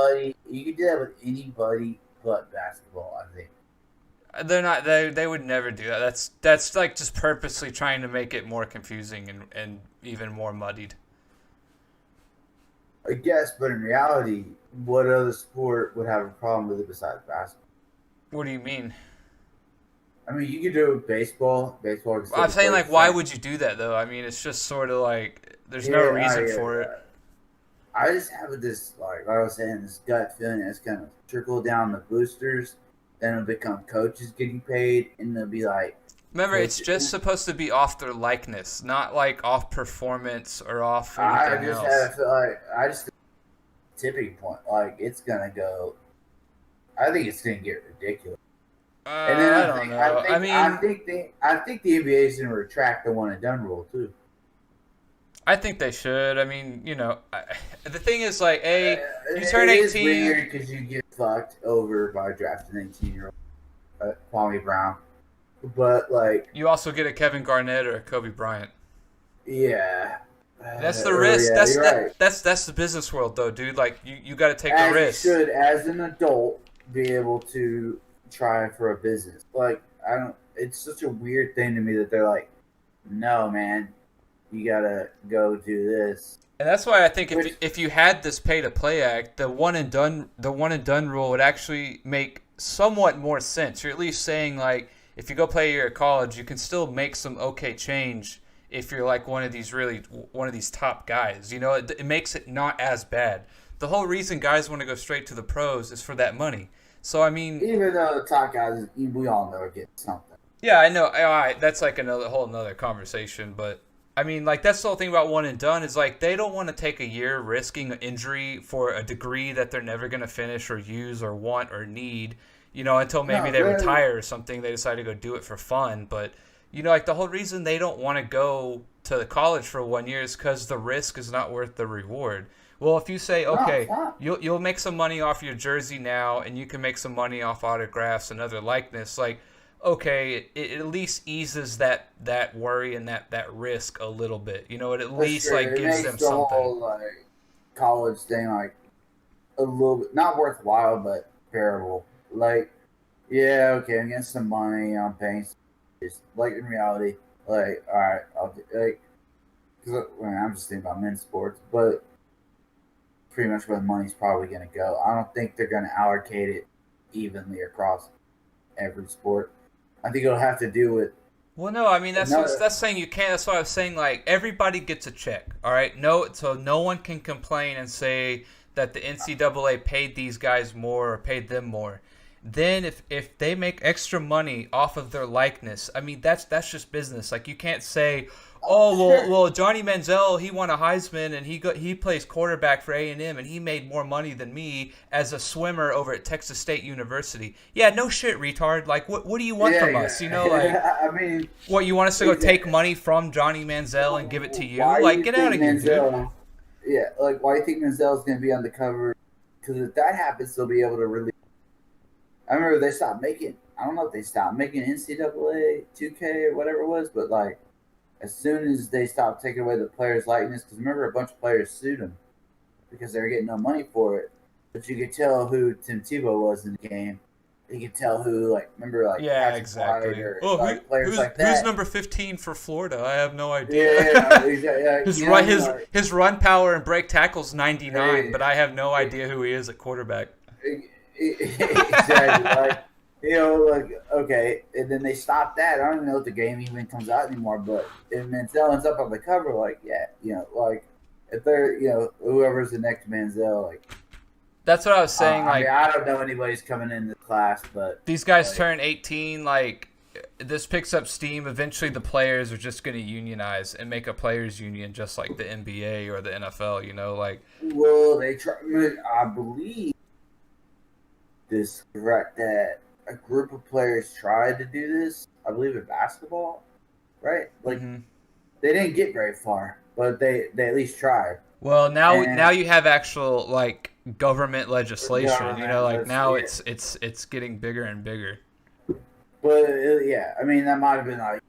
you could do that with anybody but basketball. I think. They're not. They would never do that. That's like just purposely trying to make it more confusing and even more muddied. I guess, but in reality, what other sport would have a problem with it besides basketball? What do you mean? I mean, you could do it with baseball. I'm saying, like, why would you do that though? I mean, it's just sort of like there's no reason for it. I just have this like I was saying, this gut feeling that's gonna trickle down the boosters. Then it'll become coaches getting paid, and they'll be like... Remember, it's just supposed to be off their likeness, not like off performance or off anything else. I just tipping point. Like, it's going to go... I think it's going to get ridiculous. And then I don't know. I think the NBA is going to retract the one and done rule, too. I think they should. I mean, the thing is, like, you turn 18. It is weird because you get fucked over by drafting an 18-year-old Kwame Brown, but like you also get a Kevin Garnett or a Kobe Bryant. Yeah, that's the risk. Yeah, that's the business world, though, dude. Like, you got to take a risk. You should, as an adult, be able to try for a business. Like, it's such a weird thing to me that they're like, no, man. You gotta go do this, and that's why I think if you had this pay to play act, the one and done rule would actually make somewhat more sense. You're at least saying like if you go play a year at college, you can still make some okay change if you're like one of these top guys. It makes it not as bad. The whole reason guys want to go straight to the pros is for that money. So I mean, even though the top guys, we all know are getting something. Yeah, I know. All right, that's like another conversation, but. I mean, like, that's the whole thing about one and done is, like, they don't want to take a year risking injury for a degree that they're never going to finish or use or want or need, until maybe they retire or something. They decide to go do it for fun. But, like, the whole reason they don't want to go to the college for 1 year is because the risk is not worth the reward. Well, if you say, okay, you'll make some money off your jersey now and you can make some money off autographs and other likeness, like, okay, it at least eases that worry and that risk a little bit. It at least like gives them something. Whole, like, college thing like a little bit not worthwhile, but bearable. Like, yeah, okay, I'm getting some money, I'm paying. Just like in reality, like, all right, I'll like. Because I'm just thinking about men's sports, but pretty much where the money's probably going to go. I don't think they're going to allocate it evenly across every sport. I think it'll have to do with. Well, no, I mean that's saying you can't. That's why I was saying like everybody gets a check. All right, so no one can complain and say that the NCAA paid these guys more or paid them more. Then if they make extra money off of their likeness, I mean that's just business. Like you can't say, well Johnny Manziel, he won a Heisman and he plays quarterback for A&M and he made more money than me as a swimmer over at Texas State University. Yeah, no shit, retard. Like what do you want from us? Like I mean, what you want us to go take money from Johnny Manziel and give it to you? Like get out of here, dude. Yeah, like why do you think Manziel's going to be on the because if that happens, they'll be able to release. I remember they stopped making. I don't know if they stopped making NCAA 2K or whatever it was, but like as soon as they stopped taking away the players' likeness, because remember a bunch of players sued them because they were getting no money for it. But you could tell who Tim Tebow was in the game. You could tell who, like, remember, like, Yeah, Patrick exactly. White or, Oh, like, players who's, like that. who's number 15 for Florida? I have no idea. Yeah, exactly. His You know, run, like, his run power and break tackle's 99, Hey. but I have no idea who he is at quarterback. exactly. Like, you know, like, okay, and then they stopped that. I don't even know if the game even comes out anymore, but if Manziel ends up on the cover, like, yeah, you know, like, if they're, you know, whoever's the next Manziel, like, That's what I was saying. I mean, I don't know anybody's coming in this class, but these guys like, turn 18. Like, this picks up steam. Eventually, the players are just going to unionize and make a players' union, just like the NBA or the NFL. You know, like. Well, they try. I believe this correct that a group of players tried to do this. I believe in basketball, right? Like they didn't get very far, but they at least tried. Well, now And- you have actual like government legislation. Government You know, like now legislation. it's getting bigger and bigger. But yeah, I mean that might have been like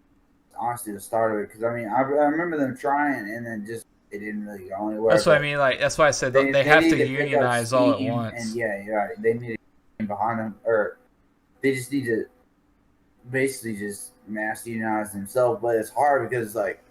honestly the start of it because I mean I remember them trying and then just it didn't really go anywhere. That's what I but mean. Like that's why I said they have need to pick up unionize all at steam, once. And yeah, you're right. They need to get behind them, or they just need to basically just mass unionize themselves. But it's hard because it's like,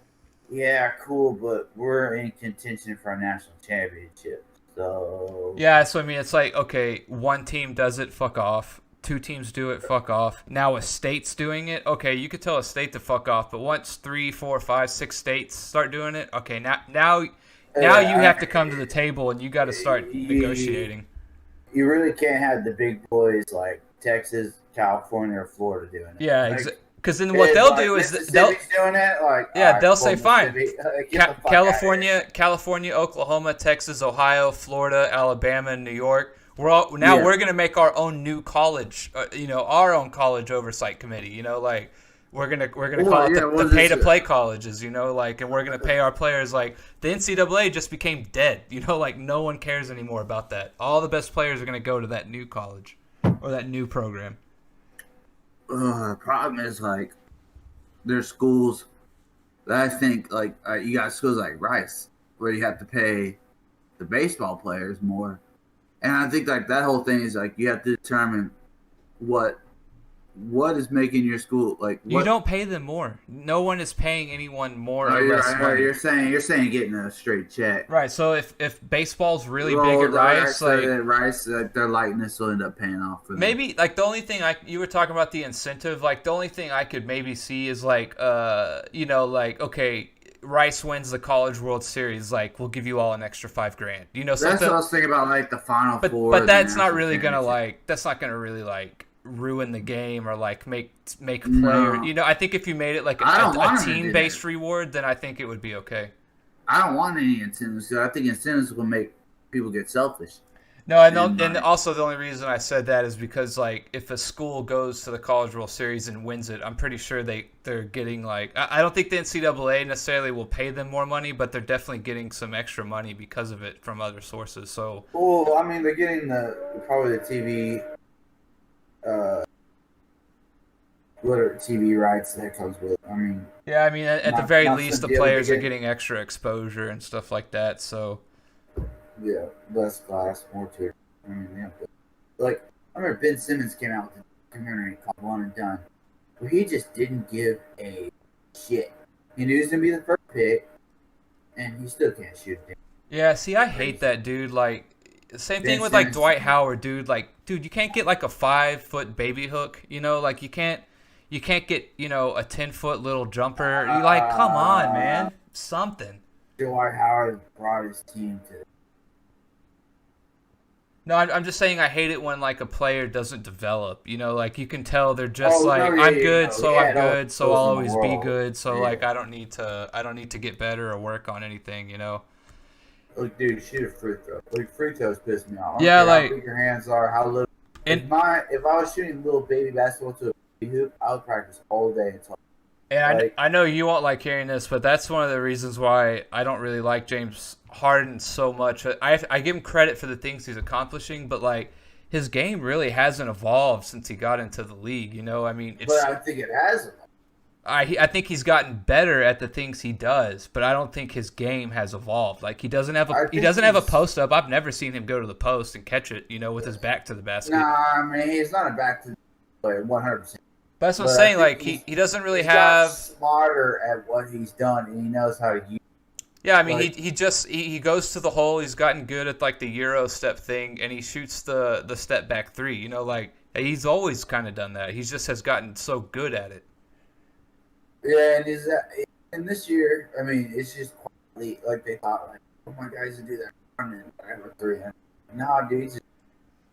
yeah, cool, but we're in contention for a national championship. So Yeah, so I mean, it's like, okay, one team does it, fuck off. Two teams do it, fuck off. Now a state's doing it. Okay, you could tell a state to fuck off, but once 3, 4, 5, 6 states start doing it, okay, now you have to come to the table and you got to start negotiating. You really can't have the big boys like Texas, California, or Florida doing it. Yeah, Like, because then what they'll like do is they'll Mississippi's doing it. Like Yeah, all right, they'll cool, say, fine. Mississippi, get the fuck California, Oklahoma, Texas, Ohio, Florida, Alabama, and New York. We're gonna make our own new college, our own college oversight committee. You know, like we're gonna call it the pay to play colleges. You know, like, and we're gonna pay our players. Like the NCAA just became dead. You know, like no one cares anymore about that. All the best players are gonna go to that new college or that new program. The problem is like there's schools that I think like you got schools like Rice where you have to pay the baseball players more, and I think like that whole thing is like you have to determine what is making your school like. You don't pay them more. No one is paying anyone more or you're, less money. you're saying getting a straight check. Right. So if baseball's really big at Rice, like Rice, like their likeness will end up paying off for them. maybe like the only thing you were talking about the incentive, like the only thing I could maybe see is like like okay, Rice wins the College World Series, like we'll give you all an extra $5,000. You know, something. That's what I was thinking about, like the Final Four. But that's not really gonna like ruin the game or like make player. You know, I think if you made it like a team-based reward, then I think it would be okay. I don't want any incentives. I think incentives will make people get selfish. No, and also the only reason I said that is because like if a school goes to the College World Series and wins it, I'm pretty sure they're getting like I don't think the NCAA necessarily will pay them more money, but they're definitely getting some extra money because of it from other sources. So well, I mean they're getting probably the TV. What TV rights that comes with it. I mean, yeah, I mean at the very least the players are getting extra exposure and stuff like that. So yeah, less class, more to it. I mean, yeah, like I remember Ben Simmons came out with a documentary called One and Done, where he just didn't give a shit. He knew he was gonna be the first pick, and he still can't shoot it. Yeah, see, I hate that dude. Like. Same thing with like Dwight Howard, dude. Like, dude, you can't get like a 5-foot baby hook. You know, like you can't get a 10-foot little jumper. You like, come on, man, something. Dwight Howard brought his team to. No, I'm just saying I hate it when like a player doesn't develop. You know, like you can tell they're just I'm good, so I'm good, so I'll always be good. So like I don't need to get better or work on anything. You know. Like, dude, shoot a free throw. Like, free throws piss me off. Yeah, how big your hands are, how little. And if I was shooting little baby basketball to a baby hoop, I would practice all day until And Like, I know you won't like hearing this, but that's one of the reasons why I don't really like James Harden so much. I give him credit for the things he's accomplishing, but like his game really hasn't evolved since he got into the league. You know, I mean, but I think it has. I think he's gotten better at the things he does, but I don't think his game has evolved. Like he doesn't have a post up. I've never seen him go to the post and catch it, you know, with his back to the basket. Nah, I mean he's not a back to the player 100%. But that's what I'm saying. Like he doesn't really He's have got smarter at what he's done, and he knows how to use. Yeah, I mean, Like- he goes to the hole. He's gotten good at like the Euro step thing, and he shoots the step back three. You know, like he's always kind of done that. He just has gotten so good at it. Yeah, and this year, I mean, it's just quietly like they thought, like, oh my guys to do that running, I have a 300. Nah, dude,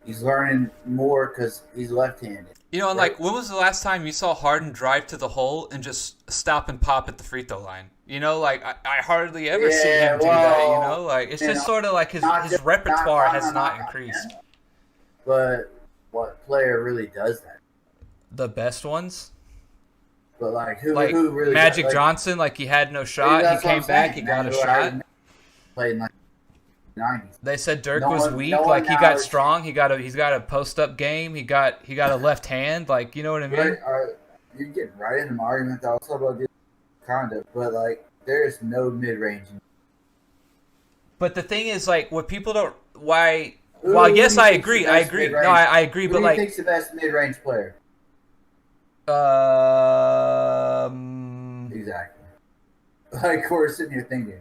he's learning more because he's left-handed. You know, and like, when was the last time you saw Harden drive to the hole and just stop and pop at the free throw line? You know, like I hardly ever see him do that. You know, like it's just sort of like his repertoire has not increased. But what player really does that? The best ones, But like who really Magic like, Johnson, like he had no shot, that's he what came I'm back, saying, he got man. a shot. Played in like the 90s. They said Dirk No was one- weak, no one like he now got is- strong, he's got a post up game, he got a left hand, like you know what I mean? Right, you're getting right into my argument that I was talking about this conduct, but like there is no mid range. But the thing is, like, what people don't why. Who Well, do yes, you I think's agree. the I best agree. mid-range? No, I agree. Who But do you like, think's the best mid range player? Exactly. Like we're sitting here thinking.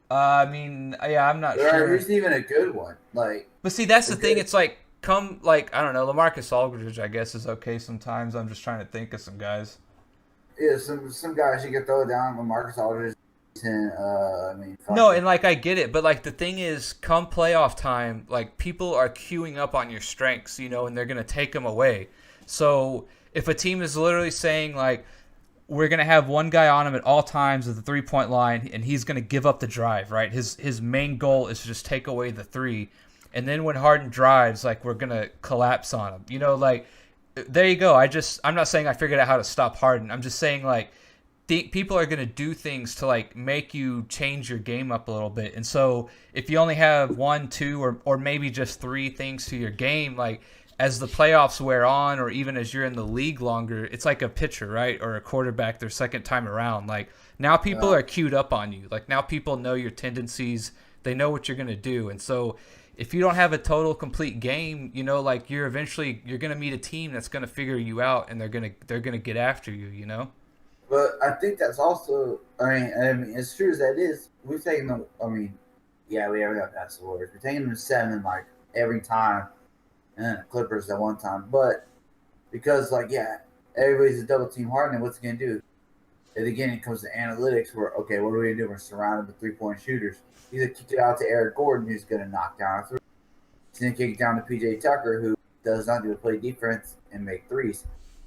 I mean, yeah, I'm not Right, sure. who's even a good one? Like, But see, that's the thing. Okay. It's like, I don't know, LaMarcus Aldridge, I guess, is okay sometimes. I'm just trying to think of some guys. yeah, some guys you could throw down. Marcus Aldridge. I mean, fuck No, it. and like I get it, but like the thing is, come playoff time, like people are queuing up on your strengths, you know, and they're gonna take them away. So if a team is literally saying like, we're gonna have one guy on him at all times at the 3-point line, and he's gonna give up the drive, right? His main goal is to just take away the three, and then when Harden drives, like we're gonna collapse on him, you know, like there you go. I'm not saying I figured out how to stop Harden. I'm just saying like. People are going to do things to like make you change your game up a little bit. And so if you only have 1, 2, or maybe just 3 things to your game, like as the playoffs wear on, or even as you're in the league longer, it's like a pitcher, right? Or a quarterback their second time around. Like now people are queued up on you. Like now people know your tendencies. They know what you're going to do. And so if you don't have a total complete game, you know, like you're going to meet a team that's going to figure you out, and they're going to get after you, you know? But I think that's also. I mean, as true as that is, we've taken them. I mean, yeah, we haven't got past the Warriors. We're taking them to 7 like every time, and then the Clippers at one time. But because like everybody's a double team Harden, what's he gonna do? And again, it comes to analytics. Where okay, what are we gonna do? We're surrounded with 3-point shooters. He's gonna kick it out to Eric Gordon, who's gonna knock down a 3. He's gonna kick it down to PJ Tucker, who does not do to play defense and make threes.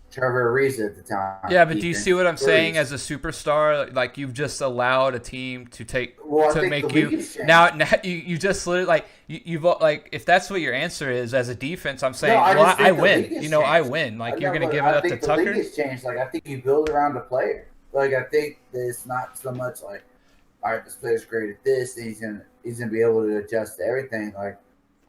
Trevor Ariza at the time. Yeah, but do you see what I'm saying? As a superstar, like you've just allowed a team to make you now you just literally like you've like if that's what your answer is as a defense, I'm saying I win. You know, I win. Like you're gonna give it up to Tucker. I think the league has changed. Like I think you build around the player. Like I think that it's not so much like, all right, this player's great at this, and he's gonna be able to adjust to everything. Like.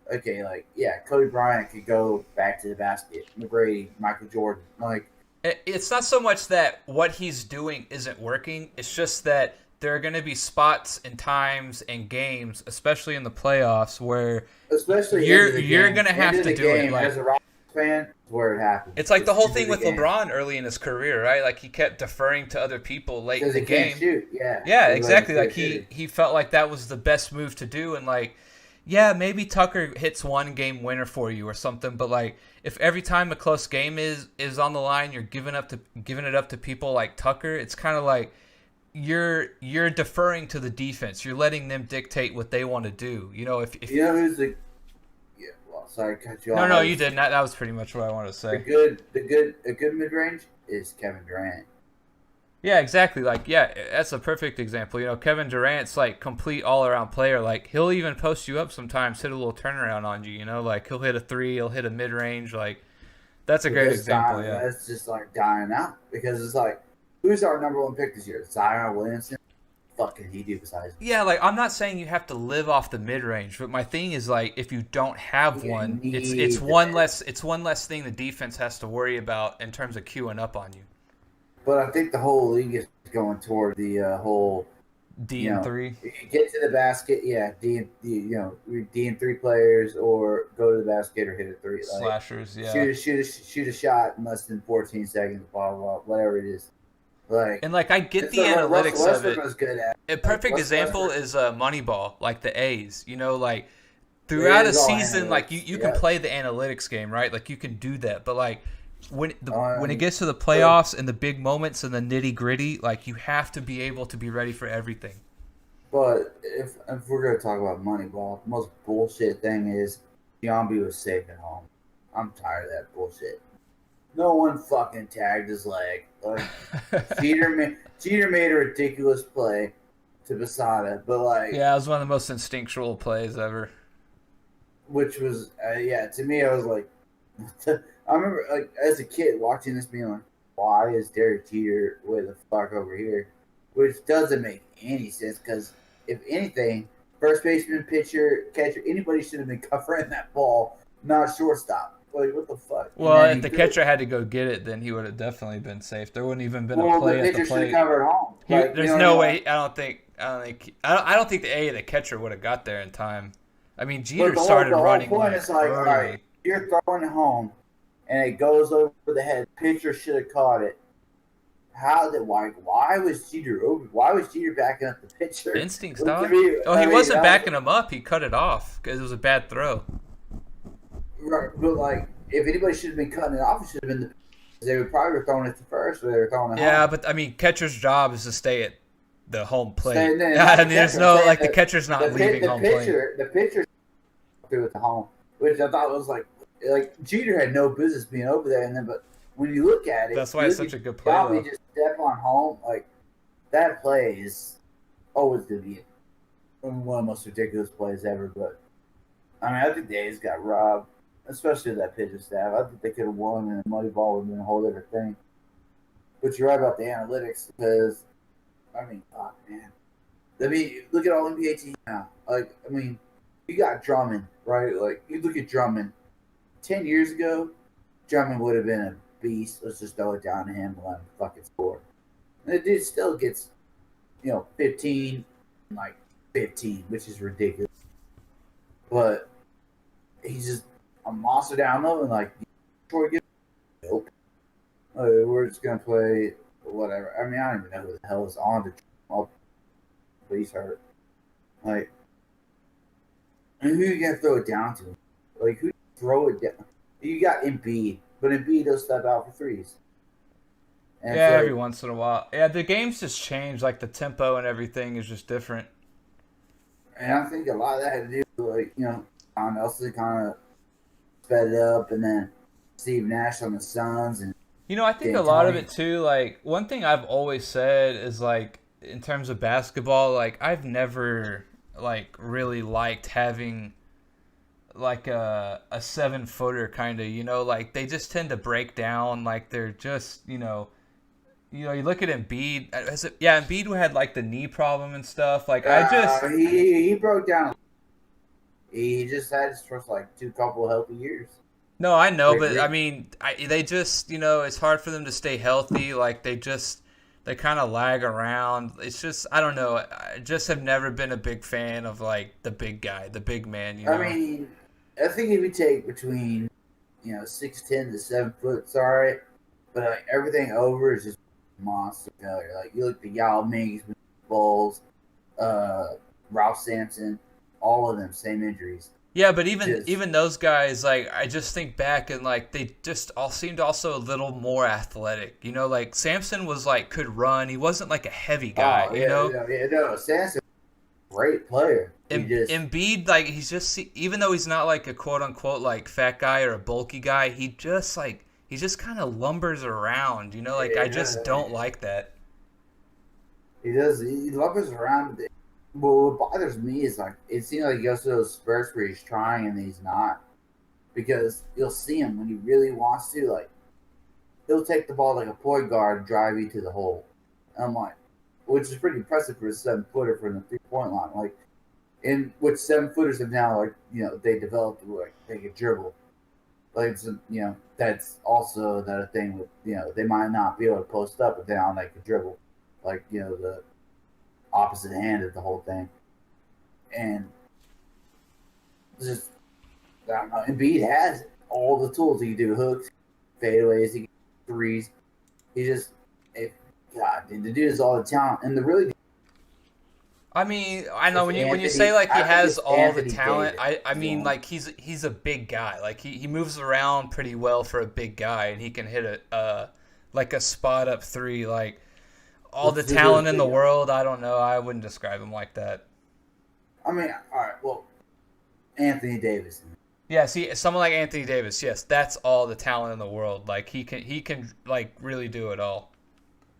Okay, like, yeah, Kobe Bryant could go back to the basket. McGrady, Michael Jordan. Like, it's not so much that what he's doing isn't working. It's just that there are going to be spots and times and games, especially in the playoffs, where you're going to have to do it. Like, as a Rockets fan, where it happens. It's like the whole thing with LeBron early in his career, right? Like he kept deferring to other people late in the game. Can't shoot. Yeah, exactly. Like he felt like that was the best move to do, and like. Yeah, maybe Tucker hits one game winner for you or something, but like if every time a close game is on the line, you're giving it up to people like Tucker, it's kind of like you're deferring to the defense. You're letting them dictate what they want to do. You know, if you know who's the sorry, cut you off. No, you didn't. That was pretty much what I wanted to say. A good mid range is Kevin Durant. Yeah, exactly. Like, yeah, that's a perfect example. You know, Kevin Durant's like complete all-around player. Like, he'll even post you up sometimes, hit a little turnaround on you. You know, like he'll hit a 3, he'll hit a mid-range. Like, that's a great example. Yeah, that's just like dying out because it's like Who's our number one pick this year? Zion Williamson. Fucking he do besides. Yeah, like I'm not saying you have to live off the mid range, but my thing is like if you don't have one, it's one less thing the defense has to worry about in terms of queuing up on you. But I think the whole league is going toward the whole D and 3. Get to the basket, yeah. D and 3 players, or go to the basket or hit a three. Like, Slashers, yeah. Shoot a shot in less than 14 seconds. Blah blah blah. Whatever it is. Like, and like I get the analytics of it. A perfect example is Moneyball, like the A's. You know, like throughout a season, like you can play the analytics game, right? Like you can do that, but like when it gets to the playoffs and the big moments and the nitty gritty, like you have to be able to be ready for everything. But if we're gonna talk about Moneyball, the most bullshit thing is Giambi was safe at home. I'm tired of that bullshit. No one fucking tagged his leg. Like, Jeter made a ridiculous play to Posada, but like, yeah, it was one of the most instinctual plays ever. Which was, to me, I was like, I remember like as a kid watching this, being like, why is Derek Jeter way the fuck over here? Which doesn't make any sense because if anything, first baseman, pitcher, catcher, anybody should have been covering that ball, not shortstop. Like, what the fuck? Well, if the catcher had to go get it, then he would have definitely been safe. There wouldn't even been a play at the plate. Covered home. Like, there's no way. I don't think the catcher would have got there in time. I mean, Jeter started running. The whole point is like, all right, you're throwing it home, and it goes over the head. Pitcher should have caught it. Why was Jeter over? Why was Jeter backing up the pitcher? Instincts, dog. He wasn't backing him up. He cut it off because it was a bad throw. Right, but like, if anybody should have been cutting it off, it should have been they would probably have thrown it to first, or they were throwing it home. But I mean, catcher's job is to stay at the home plate. I mean, there's no like the catcher's not leaving home plate. The pitcher threw it to home, which I thought was like Jeter had no business being over there. And then, but when you look at it, that's why it's such a good play. Probably just step on home like that play is always going to be one of the most ridiculous plays ever. But I mean, I think the A's got robbed. Especially that pitching staff. I think they could have won, and the Moneyball would have been a whole other thing. But you're right about the analytics because, I mean, fuck, man. I mean, look at all NBA teams now. Like, I mean, you got Drummond, right? Like, you look at Drummond. 10 years ago, Drummond would have been a beast. Let's just throw it down to him and let him fucking score. And the dude still gets, 15, which is ridiculous. But he's just a monster down low, and like, nope. We're just gonna play whatever. I mean, I don't even know who the hell is on to but he's hurt. Like, and who you gonna throw it down to? Like, who throw it down? You got Embiid, but Embiid will step out for threes. And every once in a while. Yeah, the game's just changed. Like the tempo and everything is just different. And I think a lot of that had to do with Don Nelson kind of sped it up, and then Steve Nash on the Suns, and I think a lot of it too. Like, one thing I've always said is like, in terms of basketball, like I've never like really liked having like a 7-footer kind of, like they just tend to break down. Like they're just, you look at Embiid. Embiid had like the knee problem and stuff. Like he broke down. He just had his first couple healthy years. No, I know, but I mean, they just, it's hard for them to stay healthy. Like they kind of lag around. It's just, I don't know. I just have never been a big fan of like the big guy, the big man. I mean, I think if you take between 6'10" to 7 foot, it's all right. But like everything over is just monster failure. Like you look at Yao Ming's, Bulls, Ralph Sampson. All of them, same injuries. Yeah, but even those guys, like I just think back and like they just all seemed also a little more athletic. Like Samson was like could run. He wasn't like a heavy guy. Samson, great player. Embiid, like he's just even though he's not like a quote unquote like fat guy or a bulky guy, he just kind of lumbers around. I just don't like that. He does. He lumbers around. Well, what bothers me is like it seems like he goes to those spurts where he's trying and he's not, because you'll see him when he really wants to. Like he'll take the ball like a point guard and drive you to the hole. I'm like, which is pretty impressive for a 7-footer from the 3-point line. Like, in which 7-footers have now, like, they developed like they can dribble. Like, it's, that's also another thing with, they might not be able to post up, but down they can dribble. Like, the opposite hand of the whole thing. And just, I don't know, Embiid has all the tools. He can do hooks, fadeaways, he can do threes. He just, God, the dude is all the talent. And the really, I mean, I know when you say like he has all the talent, I mean like he's a big guy. Like he moves around pretty well for a big guy, and he can hit a like a spot up three. Like all the talent in the world, I don't know. I wouldn't describe him like that. I mean, all right, well, Anthony Davis. Yeah, see, someone like Anthony Davis, yes, that's all the talent in the world. Like he can like really do it all.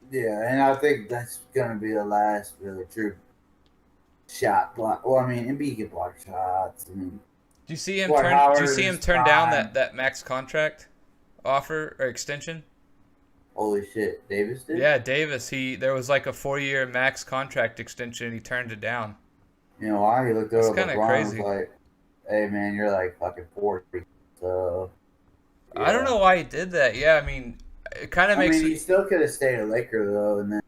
Yeah, and I think that's gonna be the last really true shot block. Well, I mean, Embiid can block shots. I mean, Do you see him turn down that max contract offer or extension? Holy shit, Davis did? Yeah, Davis. There was like a 4-year max contract extension. He turned it down. You know why? He looked over That's kinda LeBron and was crazy. like, "Hey man, you're like fucking 40." So yeah. I don't know why he did that. Yeah, I mean, it kind of makes. He still could have stayed a Laker though, and then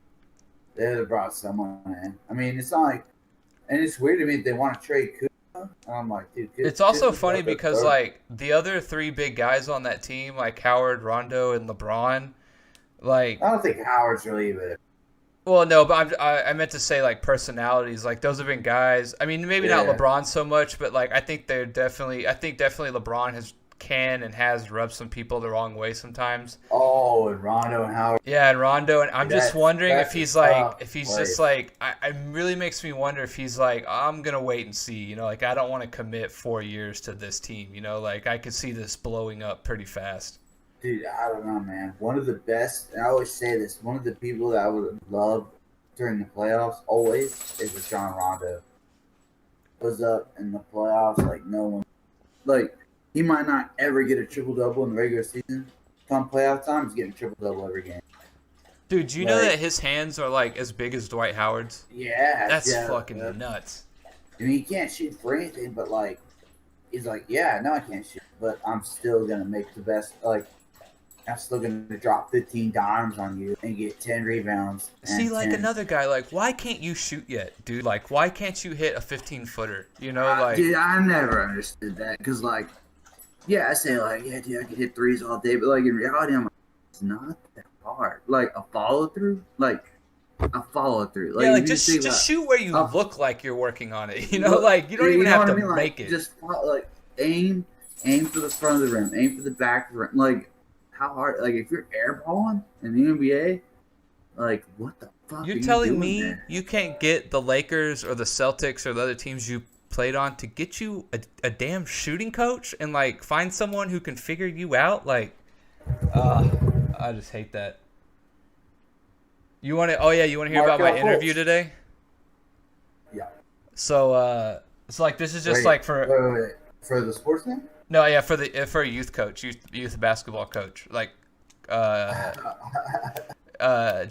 they would have brought someone in. I mean, it's not like, and it's weird to me that they want to trade Kuzma. And I'm like, dude. It's also funny because like the other 3 big guys on that team, like Howard, Rondo, and LeBron, like. I don't think Howard's really even. Well, no, but I meant to say like personalities. Like those have been guys. I mean, maybe not LeBron so much, but like I think definitely LeBron can and has rubbed some people the wrong way sometimes. Oh, and Rondo and Howard. Yeah, and Rondo, and I'm just wondering if he's like, just like, I really makes me wonder if he's like, I'm gonna wait and see. Like I don't want to commit 4 years to this team. Like I could see this blowing up pretty fast. Dude, I don't know, man. One of the best, and I always say this, one of the people that I would love during the playoffs always is Rajon Rondo. Was up in the playoffs like no one. Like, he might not ever get a triple-double in the regular season. Come playoff time, he's getting a triple-double every game. Dude, do you know that his hands are like as big as Dwight Howard's? Yeah. That's fucking nuts. I mean, he can't shoot for anything, but like, he's like, yeah, no, I can't shoot, but I'm still going to make the best, like, I'm still going to drop 15 dimes on you and get 10 rebounds. See, like 10. Another guy, like, why can't you shoot yet, dude? Like, why can't you hit a 15-footer? Like... Dude, I never understood that. Because, like, yeah, I say, like, yeah, dude, I can hit threes all day. But, like, in reality, I'm like, it's not that hard. Like, a follow-through? Like, a follow-through. Like, yeah, like, just shoot where you look like you're working on it. Like, you don't even have to make it. Just, like, aim for the front of the rim. Aim for the back of the rim. Like, how hard? Like, if you're airballing in the NBA, like, what the fuck? You're telling me you can't get the Lakers or the Celtics or the other teams you played on to get you a damn shooting coach and like find someone who can figure you out? Like, I just hate that. You want to? Oh yeah, you want to hear about my interview today? Yeah. So like this is just like for wait. For the sports thing. No, yeah, for a youth coach, youth basketball coach, like,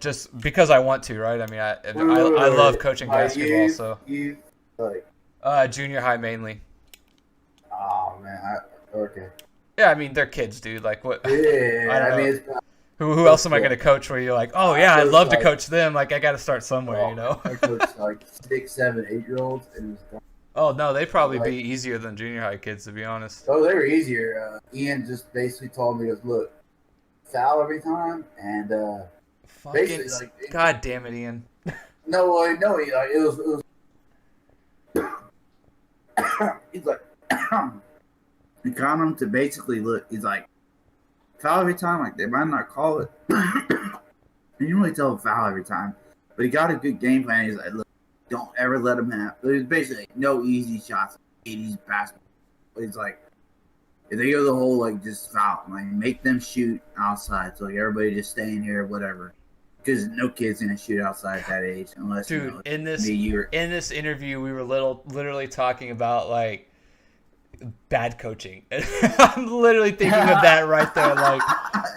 just because I want to, right? I mean, I love coaching basketball, so. Junior high mainly. Oh man, okay. Yeah, I mean they're kids, dude. Like what? Yeah, I don't know. Who else am I gonna coach? Where you're like, oh yeah, I'd love to coach them. Like I got to start somewhere, I coached like 6, 7, 8-year-olds, and it was. Oh, no, they'd probably be easier than junior high kids, to be honest. Oh, they were easier. Ian just basically told me, he goes, look, foul every time, and basically, like, God damn it, Ian. No, it was he's like, he got him to basically look, he's like, foul every time, like, they might not call it. And you really tell him foul every time. But he got a good game plan, he's like, look, don't ever let him have. It was basically like, no easy shots, 80s basketball. But it's like, if they go the whole, like, just foul, like, make them shoot outside. So, like, everybody just stay in here, whatever. Because no kid's going to shoot outside at that age. Unless, dude, in this interview, we were literally talking about, like, bad coaching. I'm literally thinking of that right there. Like,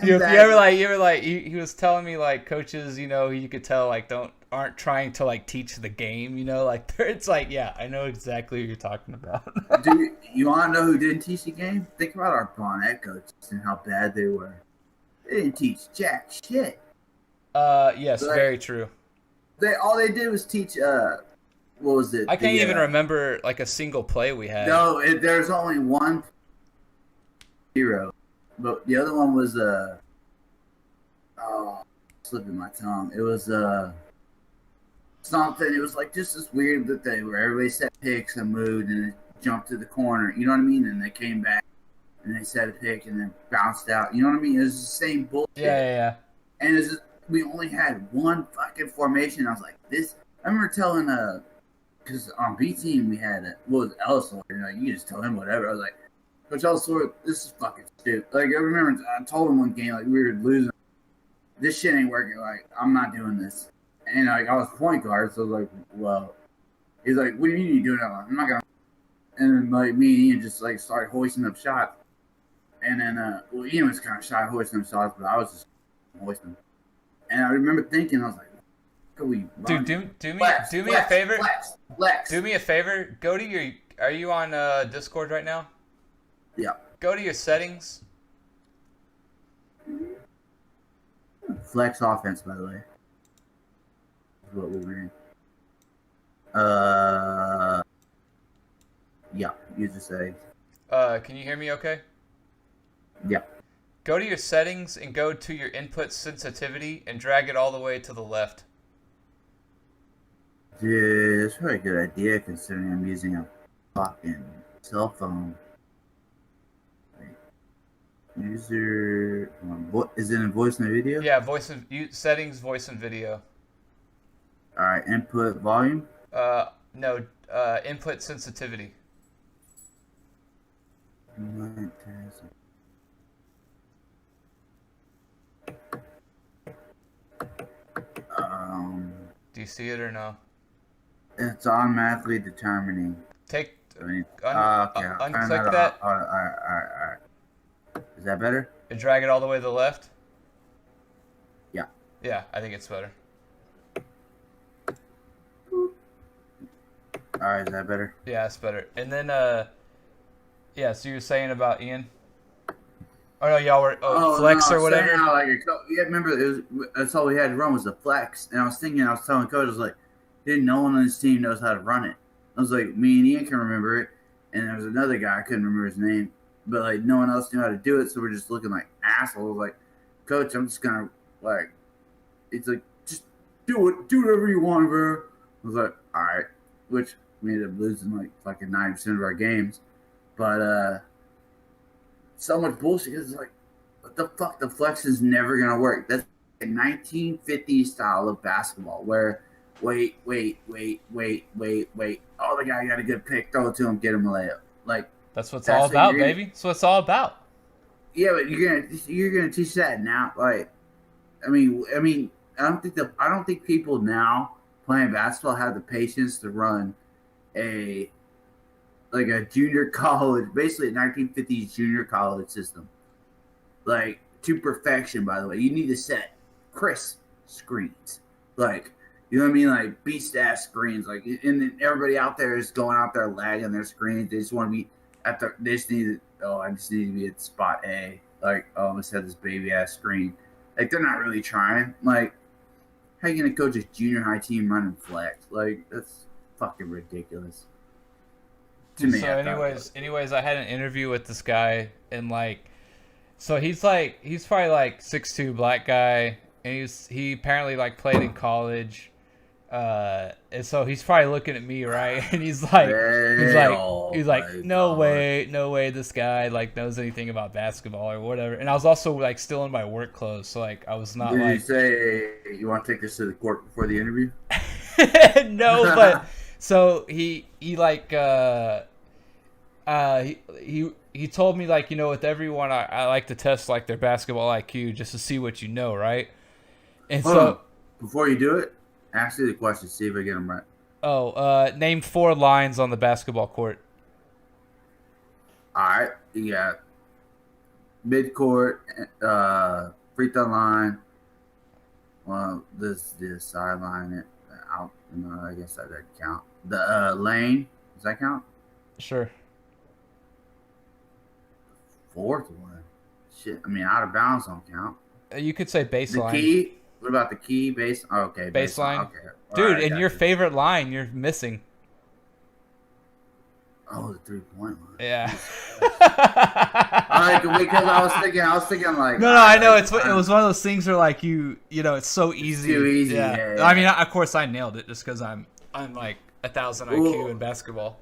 if you ever like, he was telling me like coaches, you could tell like aren't trying to like teach the game, like it's like, yeah, I know exactly what you're talking about. Dude, you want to know who didn't teach the game? Think about our Bonnet coaches and how bad they were. They didn't teach jack shit. Yes, like, very true. All they did was teach. What was it? I can't even remember like a single play we had. No, there's only one hero, but the other one was slipping my tongue. It was something. It was like just this weird thing where everybody set picks and moved and it jumped to the corner. You know what I mean? And they came back and they set a pick and then bounced out. You know what I mean? It was the same bullshit. Yeah. And it's just, we only had one fucking formation. I was like, this. I remember telling because on B team we had Ellsworth. Like, you just tell him whatever. I was like, Coach Ellsworth, this is fucking stupid. Like, I remember I told him one game like we were losing. This shit ain't working. Like, I'm not doing this. And like I was point guard, so I was like, well, he's like, what do you mean you doing that? I'm not gonna. And then like me and Ian just like started hoisting up shots. And then Ian was kind of shy hoisting up shots, but I was just hoisting. And I remember thinking, I was like, could we run? Dude, do me a favor. Flex. Do me a favor. Go to your. Are you on Discord right now? Yeah. Go to your settings. Flex offense, by the way. Is what we ran. Yeah. User settings. Can you hear me? Okay. Yeah. Go to your settings and go to your input sensitivity and drag it all the way to the left. Dude, that's probably a good idea considering I'm using a fucking cell phone. User, is it in voice and video? Yeah, settings, voice and video. All right, input volume. No, input sensitivity. Do you see it or no? It's automatically determining. Take. Okay. Unclick that. All right. Is that better? And drag it all the way to the left. Yeah. Yeah, I think it's better. All right, is that better? Yeah, it's better. And then, yeah. So you were saying about Ian? Oh no, y'all were flex or whatever. How, like, yeah, remember that's all we had to run was the flex, and I was telling coach, I was like, dude, no one on this team knows how to run it. I was like, me and Ian can remember it, and there was another guy I couldn't remember his name, but like no one else knew how to do it, so we're just looking like assholes. Like, coach, I'm just gonna like, it's like just do whatever you want, bro. I was like, all right, which we ended up losing like fucking 90% of our games, but so much bullshit. It's like, what the fuck? The flex is never gonna work. That's a 1950s style of basketball where wait. Oh, the guy got a good pick. Throw it to him. Get him a layup. Like that's what it's all about, baby. That's what it's all about. Yeah, but you're gonna teach that now. Like, I mean, I don't think people now playing basketball have the patience to run a junior college, basically a 1950s junior college system, like to perfection. By the way, you need to set crisp screens, like, you know what I mean, like beast ass screens, like, and then everybody out there is going out there lagging their screens. They just want to be at the. They just need. I just need to be at spot A. Like, oh, I'm gonna set this baby ass screen. Like, they're not really trying. Like, how you gonna coach a junior high team running flex? Like, that's fucking ridiculous. So anyways, I had an interview with this guy, and like, so he's probably like 6'2" black guy, and he apparently like played in college, and so he's probably looking at me, right? And he's like, no way, this guy like knows anything about basketball or whatever. And I was also like still in my work clothes, so like I was not. Did you say you want to take this to the court before the interview? No, but. So he told me, like, with everyone I like to test like their basketball IQ just to see what you know, right? And before you do it, ask me the question, see if I get them right. Name 4 lines on the basketball court. All right, you got midcourt, free throw line. Well, this sideline. It out. No, I guess that doesn't count. The lane. Does that count? Sure. Fourth one. Shit. I mean, out of bounds don't count. You could say baseline. The key. What about the key base? Oh, okay. Baseline. Okay. Dude, Right, and your you. favorite line, you're missing. Oh, the 3-point line. Yeah. All right, because I was thinking like. No, I know it was one of those things where like it's so easy. Too easy. Yeah. Yeah. I mean, of course I nailed it just because I'm like 1,000 IQ in basketball.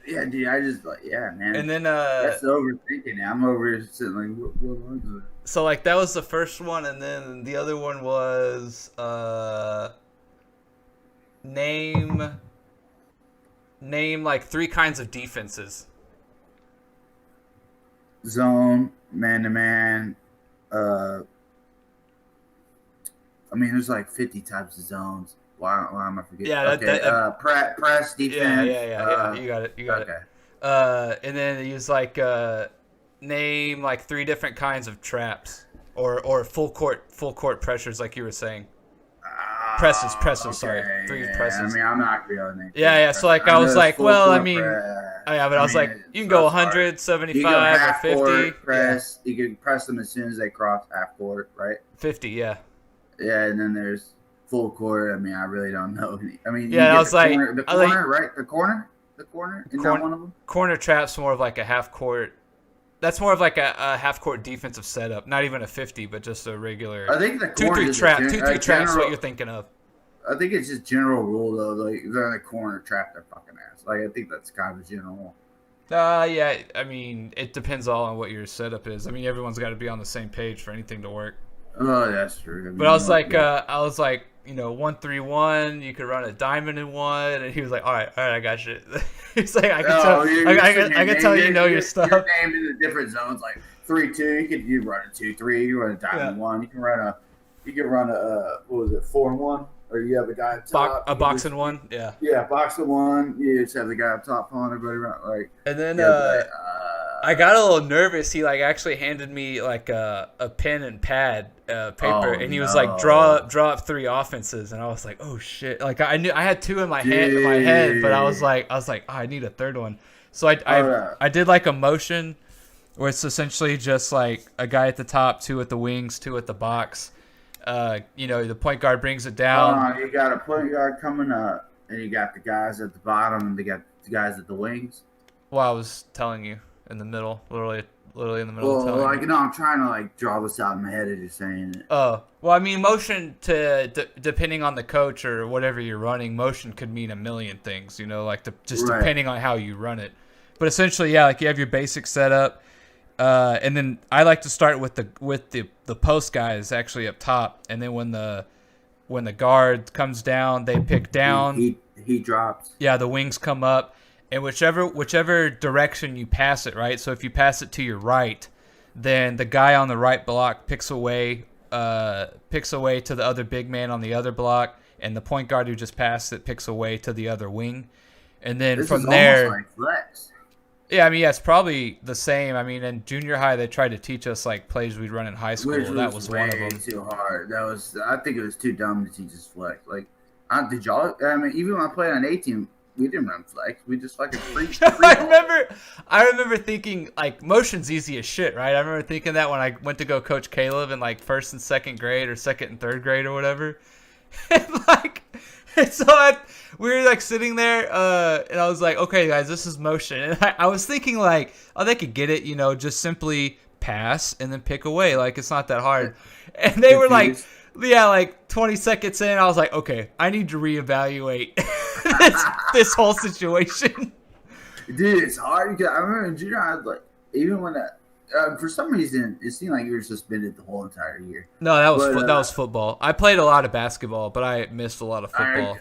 Yeah, dude. I just man. And then that's overthinking it. I'm over here sitting like, what was it? so like that was the first one, and then the other one was name like 3 kinds of defenses. Zone, man to man. I mean, there's like 50 types of zones. Why am I forgetting? Yeah, press defense. Yeah. You got it. Okay. And then use like name like 3 different kinds of traps or full court pressures, like you were saying. Presses. Okay. Sorry, 3 presses. I mean, I'm not going to. Yeah. So like I was like, well, I mean, but I was like, you can go 100, 75, or 50. Court, press. You can press them as soon as they cross half court, right? 50. Yeah. Yeah, and then there's full court. I mean, I really don't know. I mean, Yeah, you I was like, the corner, right? The corner. Isn't that one of them? Corner trap's more of like a half court. That's more of like a half court defensive setup. Not even a 50, but just a regular. I think the 2-3 trap. 2-3 traps is what you're thinking of. I think it's just general rule though. Like if they're in the corner, trap their fucking ass. Like I think that's kind of a general. Yeah. I mean, it depends all on what your setup is. I mean, everyone's got to be on the same page for anything to work. Oh, that's true. I mean, But I was like, 1-3-1. You could run a diamond in one, and he was like, all right, I got you. He's like, I can tell you know your stuff. You're named in the different zones, like 3-2. You run a 2-3. You run a diamond one. You can run a what was it, 4-1, or you have the guy up top. A box and one, yeah. Yeah, box and one. You just have the guy up top pulling everybody around, like. And then I got a little nervous. He like actually handed me like a pen and pad paper, and he was like, draw up 3 offenses, and I was like, oh shit! Like I knew I had 2 in my head, but I was like, oh, I need a third one. So I did like a motion where it's essentially just like a guy at the top, 2 at the wings, 2 at the box. The point guard brings it down. You got a point guard coming up, and you got the guys at the bottom, and they got the guys at the wings. Well, I was telling you in the middle, literally in the middle. Well, like I'm trying to like draw this out in my head as you're saying it. Oh, well, I mean, motion depending on the coach or whatever you're running, motion could mean a million things. Depending on how you run it. But essentially, yeah, like you have your basic setup. And then I like to start with the post guys actually up top, and then when the guard comes down, they pick down. He drops. Yeah, the wings come up, and whichever direction you pass it, right? So if you pass it to your right, then the guy on the right block picks away to the other big man on the other block, and the point guard who just passed it picks away to the other wing, and then This from is there. almost like flex. Yeah, I mean, yeah, it's probably the same. I mean, in junior high, they tried to teach us like plays we'd run in high school. Which That was one of them. Too hard. I think it was too dumb to teach us flex. Like, did y'all? I mean, even when I played on A team, we didn't run flex. We just fucking preached. I remember thinking like motion's easy as shit, right? I remember thinking that when I went to go coach Caleb in like 1st and 2nd grade or 2nd and 3rd grade or whatever, and so we were like sitting there, and I was like, okay, guys, this is motion. And I was thinking like, oh, they could get it, just simply pass and then pick away. Like, it's not that hard. And they were like, yeah, like 20 seconds in, I was like, okay, I need to reevaluate this whole situation. Dude, it's hard. I remember in junior high, like, even when for some reason, it seemed like you were suspended the whole entire year. No, that was football. I played a lot of basketball, but I missed a lot of football.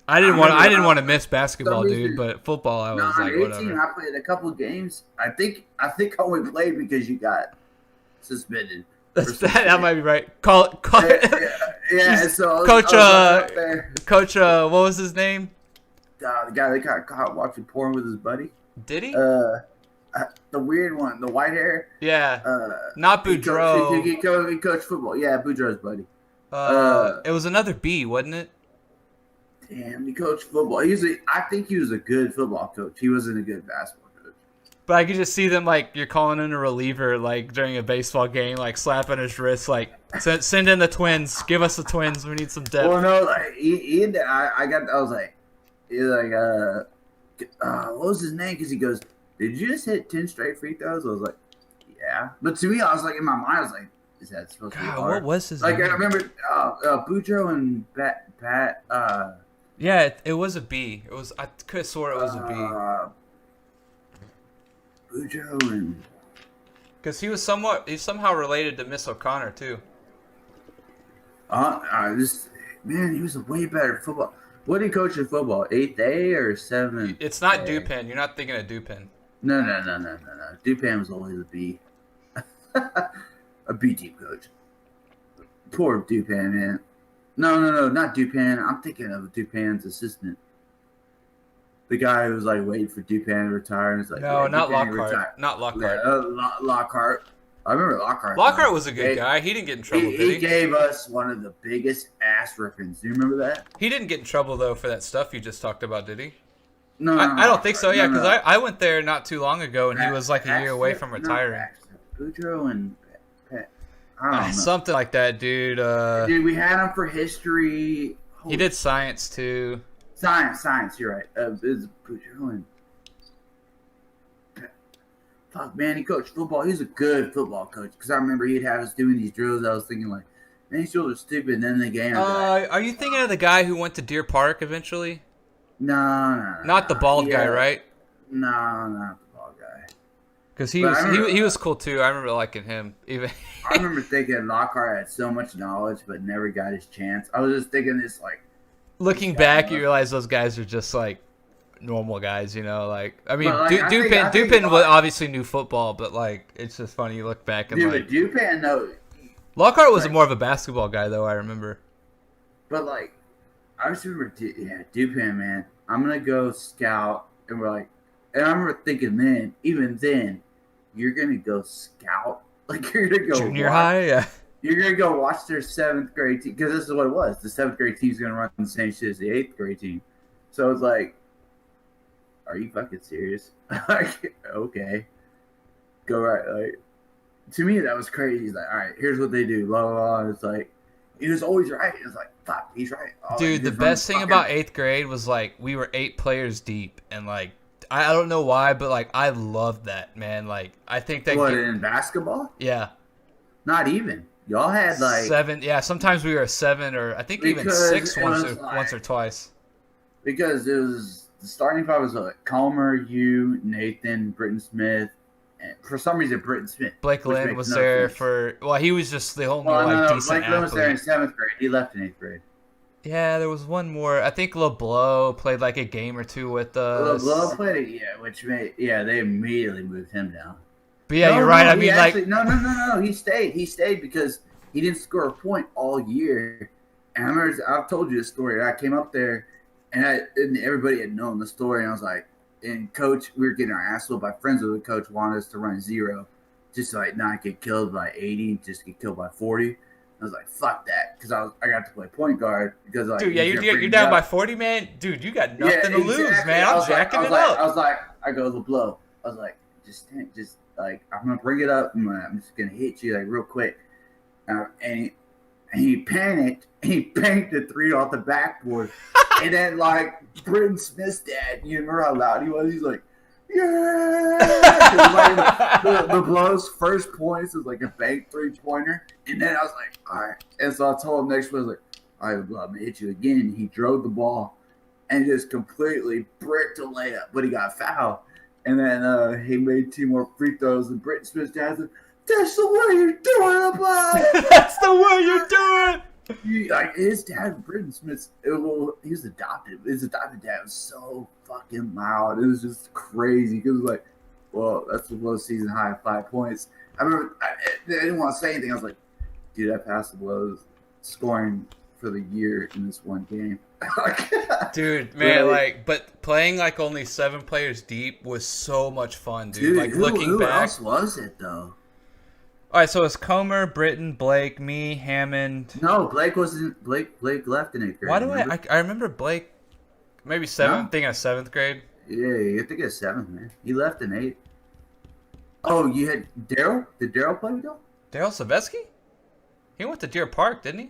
I didn't want to miss basketball, dude. But football, I was like, whatever. I played a couple of games. I think I only played because you got suspended. That might be right. Yeah. So Coach, what was his name? The guy that got caught watching porn with his buddy. Did he? The weird one, the white hair. Yeah. Not Boudreaux. He coached football. Yeah, Boudreaux's buddy. It was another B, wasn't it? Damn, he coached football. I think he was a good football coach. He wasn't a good basketball coach. But I could just see them like you're calling in a reliever like during a baseball game, like slapping his wrist, like send in the Twins, give us the Twins. We need some depth. Well, no, like I was like, what was his name? Because he goes, "Did you just hit 10 straight free throws?" I was like, "Yeah." But to me, I was like, in my mind, I was like, "Is that supposed to be hard?" What was his name? name? I remember Boudreaux and Pat. Yeah, it was a B. It was. I could have swore it was a B. Boudreaux and. Because he's somehow related to Miss O'Connor too. Man, he was a way better football. What did he coach in football? 8th A or 7th? It's not Dupin. You're not thinking of Dupin. No. Dupin was always a B. A B team coach. Poor Dupin, man. No, not Dupin. I'm thinking of Dupin's assistant. The guy who was like waiting for Dupin to retire. And like, no, yeah, not Dupin Lockhart. Not Lockhart. Yeah, Lockhart. I remember Lockhart. Lockhart was a good guy. He didn't get in trouble, did he? He gave us one of the biggest ass rippings. Do you remember that? He didn't get in trouble, though, for that stuff you just talked about, did he? No, I don't think so, yeah, because I went there not too long ago, and he was like a year away from retiring. Boudreaux and Pat. I don't know. Something like that, dude. Dude, we had him for history. He did science, too. Science, you're right. It was Boudreaux and fuck, man, he coached football. He's a good football coach. Because I remember he'd have us doing these drills. I was thinking, like, man, these drills are stupid. And then the game. Are you thinking of the guy who went to Deer Park eventually? No. Not the bald guy, right? No, not the bald guy. Because he was cool, too. I remember liking him. Even I remember thinking Lockhart had so much knowledge, but never got his chance. I was just thinking this, like. Looking back, you realize those guys are just, like, normal guys, you know, like I mean, Dupin obviously knew football, but like it's just funny you look back and like Dupin, no. Lockhart was more of a basketball guy, though. I remember. But like, I just remember, Dupin, man. I'm gonna go scout, and we're like, and I remember thinking even then, you're gonna go scout, like you're gonna go junior high, yeah. You're gonna go watch their 7th grade team because this is what it was. The 7th grade team's gonna run the same shit as the 8th grade team, so it's like. Are you fucking serious? Like, okay. Go right. Like, to me, that was crazy. He's like, all right, here's what they do. Blah, blah, blah. And it's like, he was always right. It's like, fuck, he's right. Dude, the best thing about 8th grade was, like, we were 8 players deep. And, like, I don't know why, but, like, I loved that, man. Like, I think that. What, in basketball? Yeah. Not even. Y'all had, like. 7. Yeah, sometimes we were 7 or I think even 6 once or twice. Because it was. The starting five was like Calmer, you, Nathan, Britton Smith, and for some reason Britton Smith. Blake Lynn was there for. Well, he was just the only decent Blake Lynn was there in athlete. 7th grade. He left in 8th grade. Yeah, there was one more. I think LeBlanc played like a game or two with us. LeBlanc played it, they immediately moved him down. But yeah, you're right. I mean, no. He stayed because he didn't score a point all year. And I remember I've told you this story. I came up there. And everybody had known the story, and I was like, and coach, we were getting our ass whooped by friends with the coach, wanted us to run 0, just to like not get killed by 80, just get killed by 40. I was like, fuck that, because I got to play point guard because like, dude, yeah, you're down by 40, man. Dude, you got nothing to lose, man. I'm jacking it up. I was like, I go LeBlanc. I was like, just like I'm gonna bring it up. I'm just gonna hit you like real quick, and he panicked. He banked a 3 off the backboard. And then, like, Britton Smith's dad, you remember how loud he was? He's like, yeah! Like, the Blow's first points was like a bank 3-pointer. And then I was like, all right. And so I told him next play, I was like, all right, I'm going to hit you again. And he drove the ball and just completely bricked a layup. But he got fouled. And then he made 2 more free throws. And Britton Smith's dad said, that's the way you're doing it, bud! That's the way you're doing it! Like his dad, Britton Smith, he was adopted. His adopted dad was so fucking loud. It was just crazy. Because it was like, well, that's the low season high of 5 points. I remember I didn't want to say anything. I was like, dude, I passed the blows, scoring for the year in this one game. Dude, man, Right. but playing like only 7 players deep was so much fun, dude. Dude, Like who, looking who back. else was it though? All right, so it's Comer, Britton, Blake, me, Hammond. No, Blake wasn't. Blake left in 8th grade. Why do remember? I remember Blake? Maybe 7th. No? Thinking of 7th grade. Yeah, you have to get 7th, man. He left in 8th. Oh, you had Daryl? Did Daryl play with you? Daryl Savesky? He went to Deer Park, didn't he?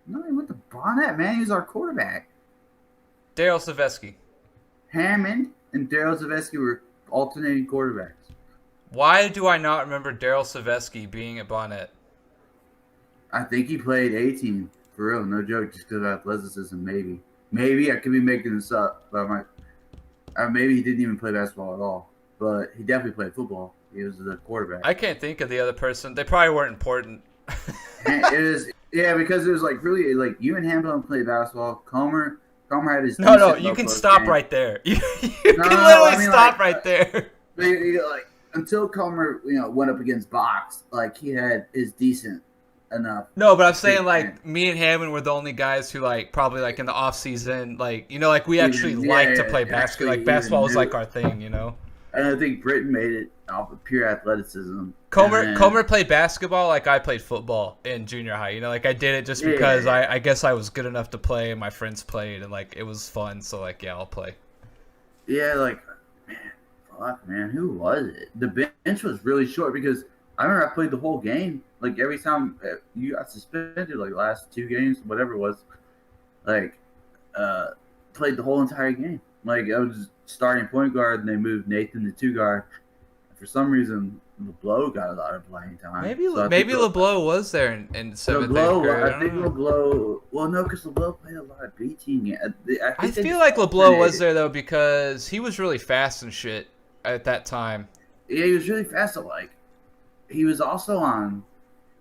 No, he went to Bonnet, man. He was our quarterback. Daryl Savesky. Hammond and Daryl Zavesky were alternating quarterbacks. Why do I not remember Daryl Savesky being at Bonnet? I think he played 18 for real, no joke, just because of athleticism. Maybe I could be making this up, but maybe he didn't even play basketball at all. But he definitely played football. He was the quarterback. I can't think of the other person. They probably weren't important. Because it was like really like you and Hamilton played basketball. Comer had his No, decent you can low-post stop game. right there. You No, can no, literally I mean, stop like, right there. Like until Comer, went up against Box, like he had his decent enough. No, but I'm saying Yeah. like me and Hammond were the only guys who like probably like in the off season like we actually liked to play basketball. Like actually basketball was even like knew. our thing, And I think Britain made it off of pure athleticism. Comer played basketball like I played football in junior high. Like I did it just because Yeah. I guess I was good enough to play and my friends played and like it was fun. So like yeah, I'll play. Yeah, like man, who was it? The bench was really short because I remember I played the whole game. Like every time you got suspended, like last 2 games, whatever it was, like played the whole entire game. Like I was starting point guard, and they moved Nathan to 2 guard. For some reason, LeBeau got a lot of playing time. Maybe So I maybe think LeBeau was there in 7th, 8th LeBeau, grade. I think LeBeau. Well, no, because LeBeau played a lot of B team. I feel like LeBeau was there though because he was really fast and shit at that time. Yeah, he was really fast. Like he was also on.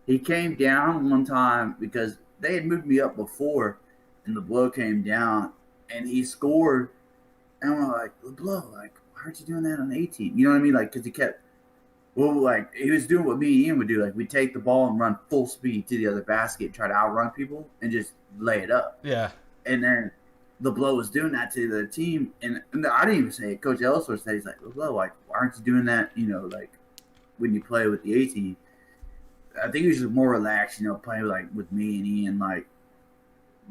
He came down one time because they had moved me up before, and LeBeau came down and he scored. And we're like, LeBeau, like, why aren't you doing that on 18? You know what I mean? Like, because he kept, like, he was doing what me and Ian would do. Like, we'd take the ball and run full speed to the other basket, try to outrun people, and just lay it up. Yeah. And then LeBeau was doing that to the team. And I didn't even say it. Coach Ellsworth said, he's like, LeBeau, like, why aren't you doing that, like, when you play with the 18? I think he was just more relaxed, playing with me and Ian, like,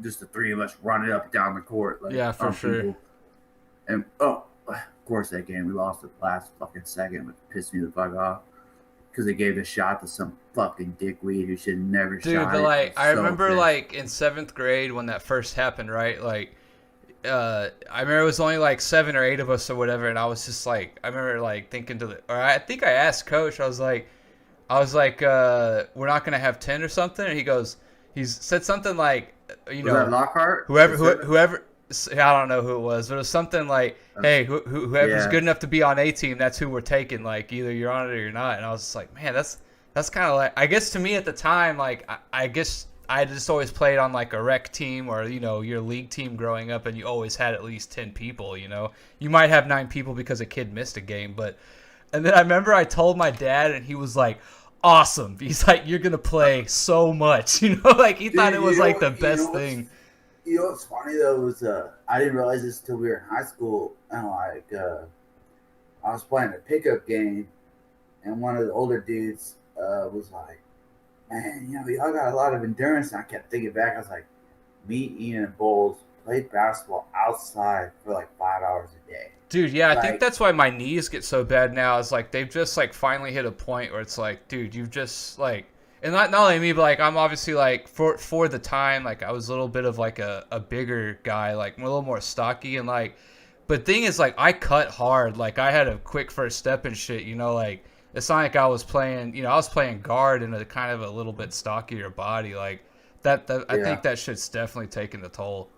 just the 3 of us running up and down the court. Like, Yeah, for sure. people. And, of course, that game, we lost the last fucking second, which pissed me the fuck off. Because they gave the shot to some fucking dickweed who should never shot. Dude, but it. like, I So remember pissed. like in 7th grade when that first happened, right? Like, I remember it was only like 7 or 8 of us or whatever, and I was just like, I remember like thinking I think I asked Coach, I was like, we're not gonna have 10 or something, and he said something like, Was that Lockhart? whoever. I don't know who it was, but it was something like, "Hey, whoever's Yeah. good enough to be on A team, that's who we're taking. Like, either you're on it or you're not." And I was just like, "Man, that's kind of like." I guess to me at the time, like, I guess I just always played on like a rec team or your league team growing up, and you always had at least 10 people. You might have 9 people because a kid missed a game, but. And then I remember I told my dad, and he was like, "Awesome!" He's like, "You're gonna play so much." Like he thought it was like the best thing. You know what's funny though was I didn't realize this until we were in high school. And I was playing a pickup game, and one of the older dudes was like, "Man, y'all got a lot of endurance." And I kept thinking back. I was like, me, Ian, and Bowles played basketball outside for like 5 hours a day. Dude, yeah, I think Like- that's why my knees get so bad now. Is like they've just like finally hit a point where it's like, dude, you've just like. And not only me, but like I'm obviously like for the time, like I was a little bit of like a bigger guy, like a little more stocky and like. But thing is, like I cut hard, like I had a quick first step and shit, like it's not like I was playing, I was playing guard in a kind of a little bit stockier body, like that. I Yeah. think that shit's definitely taking the toll.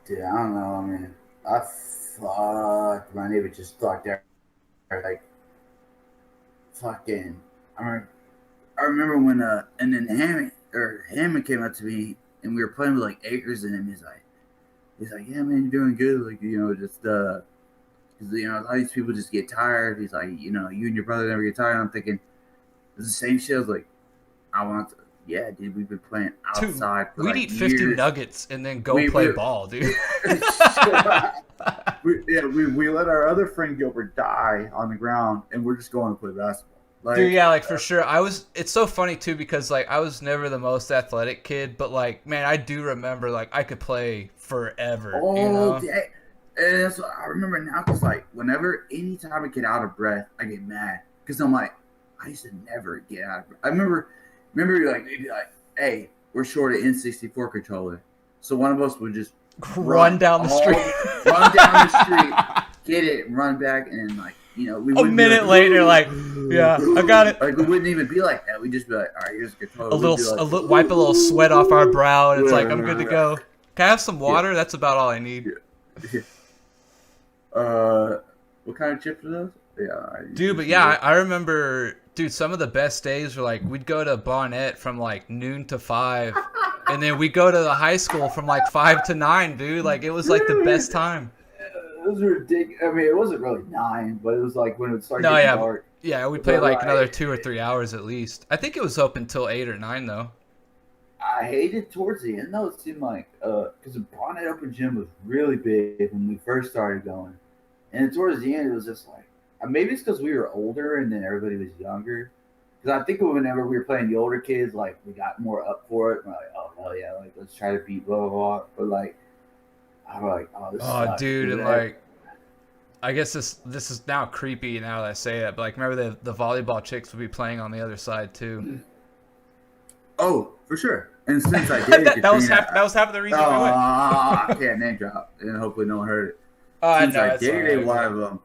Dude, I don't know. I mean, I fucked my neighbor just fucked there. Like, fucking. I remember when and then Hammond came up to me and we were playing with like Akers and him. He's like, "Yeah, man, you're doing good. Like, just a lot of these people just get tired." He's like, "You and your brother never get tired." I'm thinking, it's the same shit. I was like, I want to yeah, dude, we've been playing Dude, outside for we'd like eat 50 years. nuggets and then go We- play we- ball, dude. we let our other friend Gilbert die on the ground, and we're just going to play basketball. Like, Dude, yeah, like for sure. It's so funny too because like I was never the most athletic kid, but like man, I do remember like I could play forever. Oh, you know? yeah. And that's what I remember now because, like, anytime I get out of breath, I get mad because I'm like, I used to never get out of breath. I remember like, they'd be like, hey, we're short an N64 controller. So one of us would just Run down the street. run down the street, get it, and run back, and like, you know, we A wouldn't be minute later, like, yeah, I got it. Like, we wouldn't even be like that. We'd just be like, all right, here's a controller. A We'd be little, like, wipe a little sweat off our brow, and it's like I'm good to Yeah. go. Can I have some water? That's about all I need. what kind of chips are those? Yeah, Dude, but yeah, I remember, dude, some of the best days were like, we'd go to Bonnet from like noon to 5, and then we'd go to the high school from like 5 to 9, dude. Like, it was like the best time. It was ridiculous. I mean, it wasn't really 9, but it was like when it started No, getting yeah. dark. Yeah, we played like Right. another 2 or 3 hours at least. I think it was open till 8 or 9, though. I hated towards the end though. It seemed like because the Bonnet Open Gym was really big when we first started going, and towards the end it was just like maybe it's because we were older and then everybody was younger. Because I think whenever we were playing the older kids, like we got more up for it. We're like, oh hell yeah, like let's try to beat blah blah blah. But like, I'm like, oh this. Oh, sucks, dude, and That- like, I guess this is now creepy now that I say it, but like, remember the volleyball chicks would be playing on the other side too. oh, for sure. And since I did, that was half of the reason we went. I can't name drop, and hopefully no one heard it. Oh, Since I that's dated all one right. of them,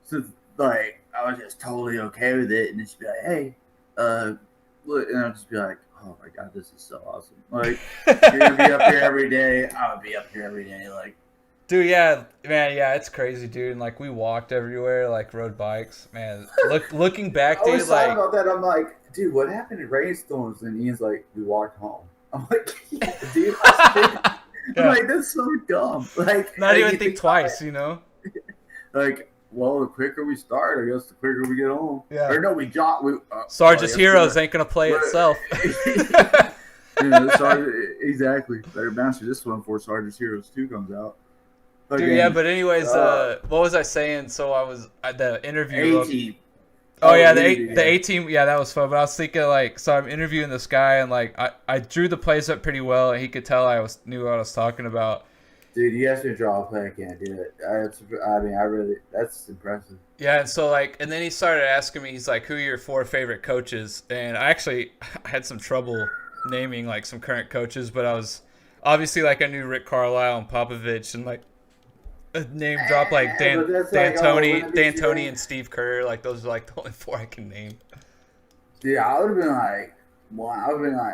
since like I was just totally okay with it, and just be like, hey, look, and I'll just be like, oh my god, this is so awesome. Like, you're gonna be up here every day. I would be up here every day. Like, Dude, yeah, man, yeah, it's crazy, dude. And like, we walked everywhere, like rode bikes, man. Looking back, I always dude, thought like, about that. I'm like, dude, what happened in rainstorms? And Ian's like, we walked home. I'm like, yeah, dude. Yeah. I'm like, that's so dumb. Like, not like, even you think twice, you know? Like, well, the quicker we start, I guess the quicker we get home. Yeah. Or no, we jog. Sarge's Heroes ain't gonna play itself. Exactly. Better bounce this one before Sarge's Heroes 2 comes out. Dude, yeah, but anyways, what was I saying? So I was at the interview. A-team. Oh yeah, the yeah. A team. Yeah, that was fun. But I was thinking like, so I'm interviewing this guy, and like I drew the plays up pretty well, and he could tell knew what I was talking about. Dude, you asked me to draw a play, I can't do it. That's impressive. Yeah, and so like, and then he started asking me, he's like, who are your 4 favorite coaches? And I had some trouble naming like some current coaches, but I was obviously like I knew Rick Carlisle and Popovich, and like a name drop like but that's like, wouldn't it be D'Antoni too- and Steve Kerr. Like those are like the only 4 I can name. Dude, I would have been like,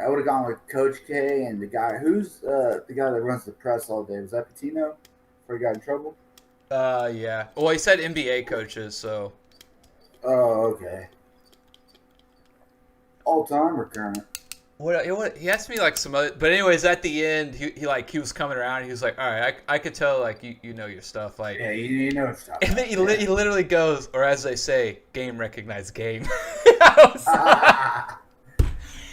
I would have gone with Coach K and the guy who's the guy that runs the press all day. Was that Patino? Before he got in trouble? Yeah. Well, he said NBA coaches, so. Oh, okay. All time or current? What he asked me like some other, but anyways, at the end, he was coming around. He was like, all right, I could tell like you know your stuff, like. Yeah, you know stuff. And then he literally goes, or as they say, game recognized game. I was-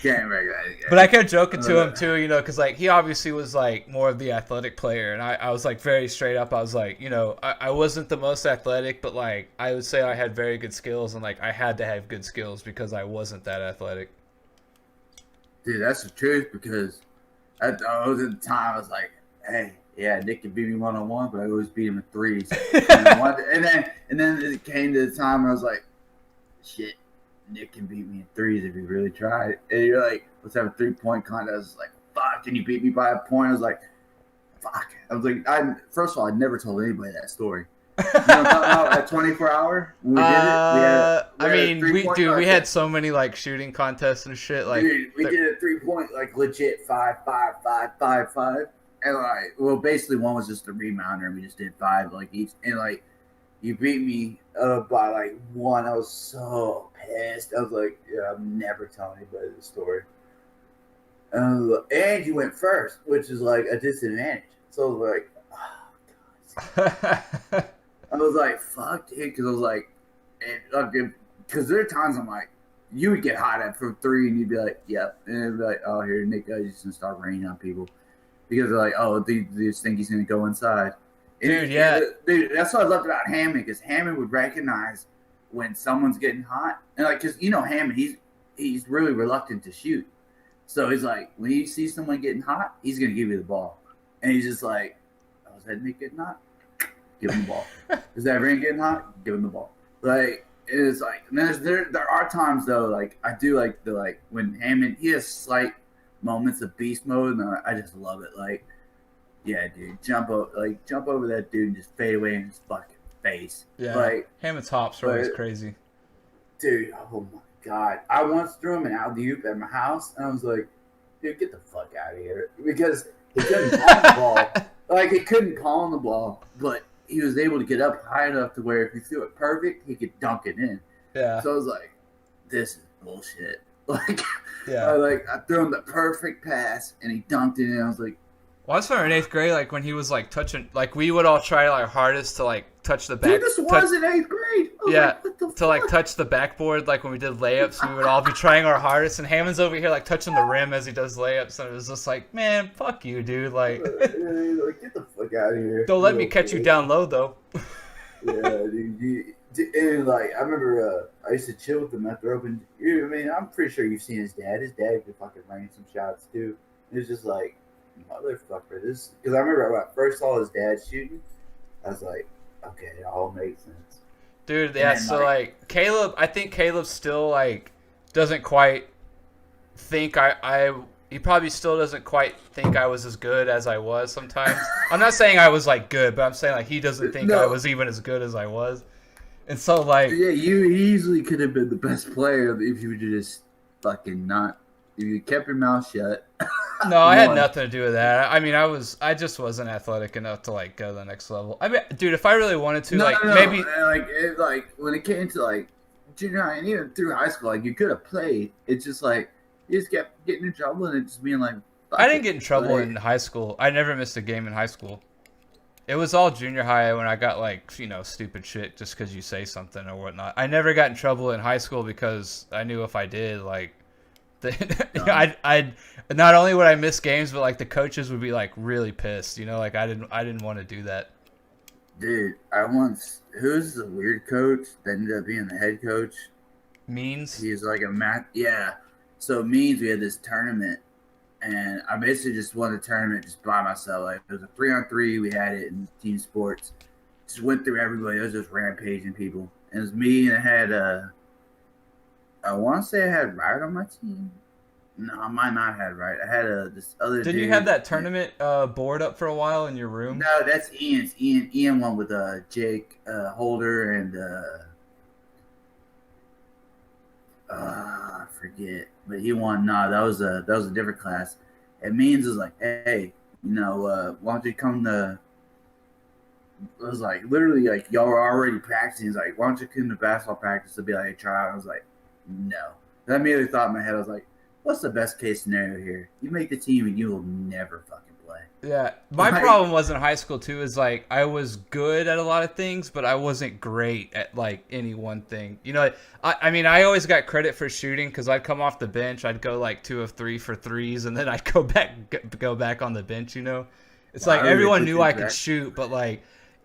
Can't recognize it. But I kept joking to him too, you know, because like he obviously was like more of the athletic player, and I was like very straight up. I was like, you know, I wasn't the most athletic, but like I would say I had very good skills, and like I had to have good skills because I wasn't that athletic. Dude, that's the truth because at the time I was like, hey, yeah, Nick can beat me one-on-one, but I always beat him in threes. and then it came to the time where I was like, shit, Nick can beat me in threes if he really tried. And you're like, let's have a 3-point contest. I was like, fuck, can you beat me by a point? I was like, fuck. I was like, first of all, I never told anybody that story. You know what I'm talking about? That 24-hour? When we did it, we had so many like shooting contests and shit. Like, dude, we did a 3-point, like legit 5, 5, 5, 5, 5. And like, well, basically one was just a rebounder, and we just did 5 like each. And like, you beat me by like 1. I was so pissed. I was like, yeah, I'm never telling anybody this story. And you went first, which is like a disadvantage. So I was like, oh, God. I was like, fuck, dude, because I was like, because there are times I'm like, you would get hot at from 3, and you'd be like, "Yep," and it'd be like, "Oh, here Nick goes, just gonna start raining on people," because they're like, "Oh, they just think he's gonna go inside." Dude, yeah. Dude, that's what I loved about Hammond, because Hammond would recognize when someone's getting hot, and like, because Hammond, he's really reluctant to shoot, so he's like, when he sees someone getting hot, he's gonna give you the ball, and he's just like, "Oh, is that Nick getting hot? Give him the ball. Is that Rain getting hot? Give him the ball." Like, it's like, and there are times though, like I do like when Hammond, he has slight moments of beast mode, and I just love it. Like, yeah, dude, jump over that dude and just fade away in his fucking face. Yeah, like Hammond's hops are always crazy. Dude, oh my god, I once threw him an alley-oop at my house, and I was like, dude, get the fuck out of here, because he couldn't palm the ball. Like, he couldn't palm the ball, but he was able to get up high enough to where if he threw it perfect, he could dunk it in. Yeah. So I was like, this is bullshit. Like, yeah. I threw him the perfect pass, and he dunked it in. I was like, well, I was in 8th grade, like when he was like touching, like we would all try our hardest to like touch the back. dude, this was in 8th grade. Yeah, like, what the to like fuck? touch the backboard, like when we did layups, we would all be trying our hardest, and Hammond's over here like touching the rim as he does layups, and it was just like, man, fuck you, dude. Like, like, get the fuck out of here. don't let me catch you down low, though. Yeah, dude. And like, I remember I used to chill with him after open. I mean, I'm pretty sure you've seen his dad. His dad could fucking rain some shots too. It was just like, motherfucker, this. Because I remember when I first saw his dad shooting, I was like, okay, it all makes sense. Dude, yeah. And so like Caleb, I think Caleb still like doesn't quite think he probably still doesn't quite think I was as good as I was sometimes. I'm not saying I was like good, but I'm saying like he doesn't think I was even as good as I was. And so like, yeah, you easily could have been the best player if you would just fucking not. If you kept your mouth shut. No, I had nothing to do with that. I mean, I just wasn't athletic enough to like go to the next level. I mean, dude, if I really wanted to, maybe like when it came to like junior high and even through high school, like you could have played. It's just like you just kept getting in trouble and it just being like. I didn't get in trouble in high school. I never missed a game in high school. It was all junior high when I got like stupid shit just because you say something or whatnot. I never got in trouble in high school because I knew if I did like. I'd not only would I miss games, but like the coaches would be like really pissed. Like I didn't want to do that. Dude, who's the weird coach that ended up being the head coach? Means. He's like a math. Yeah. So Means, we had this tournament, and I basically just won the tournament just by myself. Like it was a 3-on-3. We had it in team sports. Just went through everybody. It was just rampaging people. And it was me, and I had I want to say I had Riot on my team. No, I might not have Riot. I had this other. Didn't dude. You have that tournament board up for a while in your room? No, that's Ian's. Ian won with Jake Holder and I forget, but he won. No, that was a different class. And Means was like, hey, why don't you come to? It was like literally like y'all were already practicing. He's like, why don't you come to basketball practice to be like a tryout? I was like, no. And I immediately thought in my head, I was like, what's the best case scenario here? You make the team and you will never fucking play. Yeah. My problem was in high school too, is like I was good at a lot of things, but I wasn't great at like any one thing. I mean, I always got credit for shooting because I'd come off the bench, I'd go like 2 of 3 for threes, and then I'd go back on the bench. It's like everyone knew I could shoot, but like.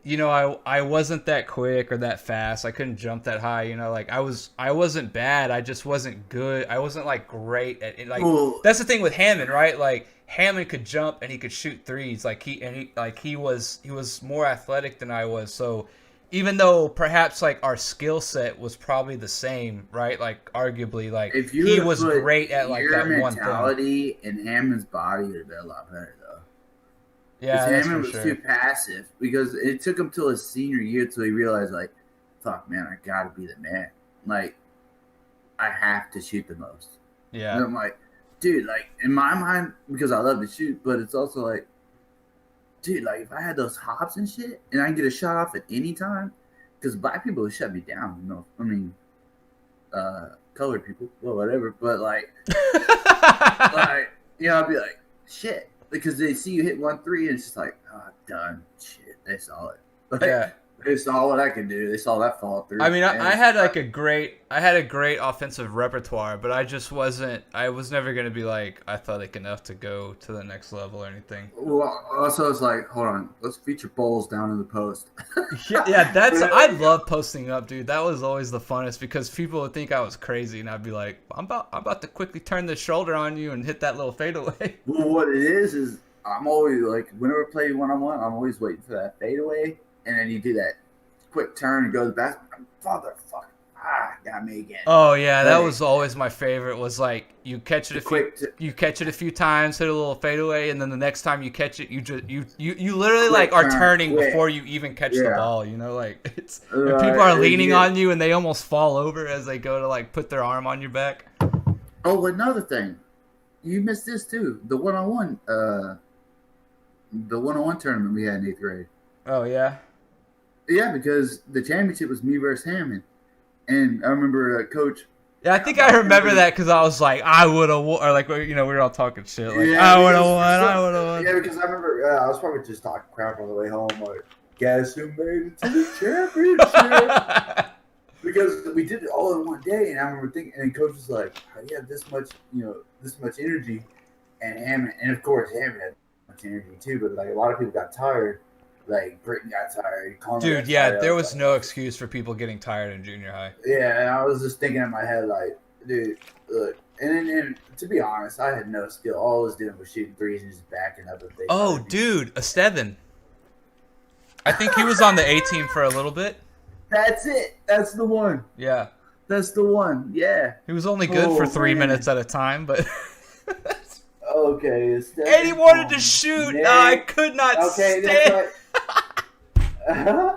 I wasn't that quick or that fast. I couldn't jump that high. Like I wasn't bad. I just wasn't good. I wasn't like great at it. Like that's the thing with Hammond, right? Like Hammond could jump and he could shoot threes. Like he was more athletic than I was. So even though perhaps like our skill set was probably the same, right? Like arguably, like if you he was great at like that one thing. Mentality and Hammond's body would have been a lot better though. Yeah, Hammond was too passive because it took him till his senior year till he realized, like, fuck, man, I gotta be the man. Like, I have to shoot the most. Yeah. And I'm like, dude, like, in my mind, because I love to shoot, but it's also like, dude, like, if I had those hops and shit, and I can get a shot off at any time, because black people would shut me down, I mean, colored people, well, whatever, but, like, I'd be like, shit. Because they see you hit 1-3 and it's just like, oh, done. Shit, they saw it. Like, Yeah. They saw what I could do. They saw that fall through. I mean, And I had like a great offensive repertoire, but I just wasn't. I was never gonna be like athletic enough to go to the next level or anything. well, also it's like, hold on, let's feature bowls down in the post. Yeah, that's. I love posting up, dude. That was always the funnest because people would think I was crazy, and I'd be like, I'm about to quickly turn the shoulder on you and hit that little fadeaway. Well, what it is I'm always like, whenever I play 1-on-1, I'm always waiting for that fadeaway, and then you do that quick turn and go to the basket. Motherfucker, got me again. Oh yeah, that was always my favorite. Was like you catch it You catch it a few times, hit a little fadeaway, and then the next time you catch it, you literally Quick like are turn, turning quick. before you even catch the Yeah. ball. You know, like it's Right, and people are and leaning you- on you and they almost fall over as they go to like put their arm on your back. Oh, another thing, you missed this too. The 1-on-1, tournament we had in 8th grade. Oh yeah. Yeah, because the championship was me versus Hammond, and I remember Coach. Yeah, I think I remember that because I was like, I would have won, or like, you know, we were all talking shit, like, Yeah, I would have because- won, I would have won. Yeah, because I remember I was probably just talking crap on the way home. Like, guess who made it to the championship? Because we did it all in one day, and I remember thinking, and Coach was like, "You have this much, this much energy," and Hammond, and of course Hammond had much energy too. But like a lot of people got tired. Like Britton got tired. Connor Dude, got yeah, tired. there was no excuse for people getting tired in junior high. Yeah, and I was just thinking in my head, like, dude, look. And to be honest, I had no skill. All I was doing was shooting threes and just backing up. If they Oh, dude, Esteban. I think he was on the A team for a little bit. That's it. That's the one. Yeah. That's the one. Yeah. He was only good for 3 man. minutes at a time, but... Okay. and he wanted to shoot. Nick. I could not Okay, stand. that's right.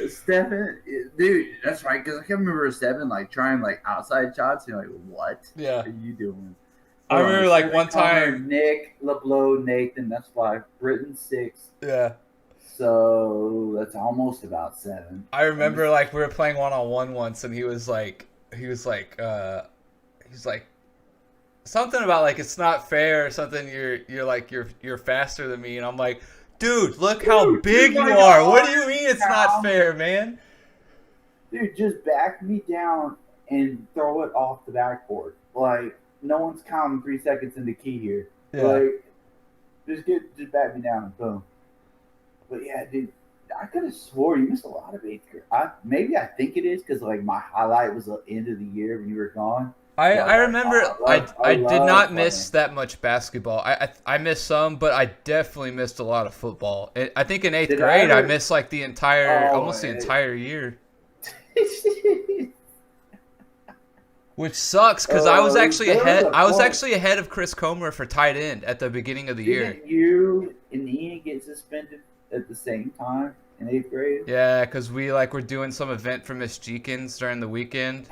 Stephen, dude, that's right. Because I can remember Stephen like trying like outside shots. And you're like, what? Yeah. What are you doing? I remember like Stephen, one Connor, time. Nick, LeBlanc, Nathan. That's 5. Britton 6. Yeah. So that's almost about 7. I remember like we were playing 1-on-1 once, and he was like something about like it's not fair or something. You're faster than me, and I'm like, dude, look how big you are. What do you mean it's not fair, man? Dude, just back me down and throw it off the backboard. Like, no one's counting 3 seconds in the key here. Yeah. Like, just back me down and boom. But yeah, dude, I could have swore you missed a lot of 8th grade. Maybe I think it is because like my highlight was the end of the year when you were gone. I remember I did love not playing. miss that much basketball. I missed some, but I definitely missed a lot of football. I think in 8th Did I grade I ever- missed like the entire almost the man. entire year. Which sucks because I was actually there was ahead. a I was point. actually ahead of Chris Comer for tight end at the beginning of the year. Didn't you and Ian get suspended at the same time in 8th grade? Yeah, because we like were doing some event for Miss Jeekins during the weekend,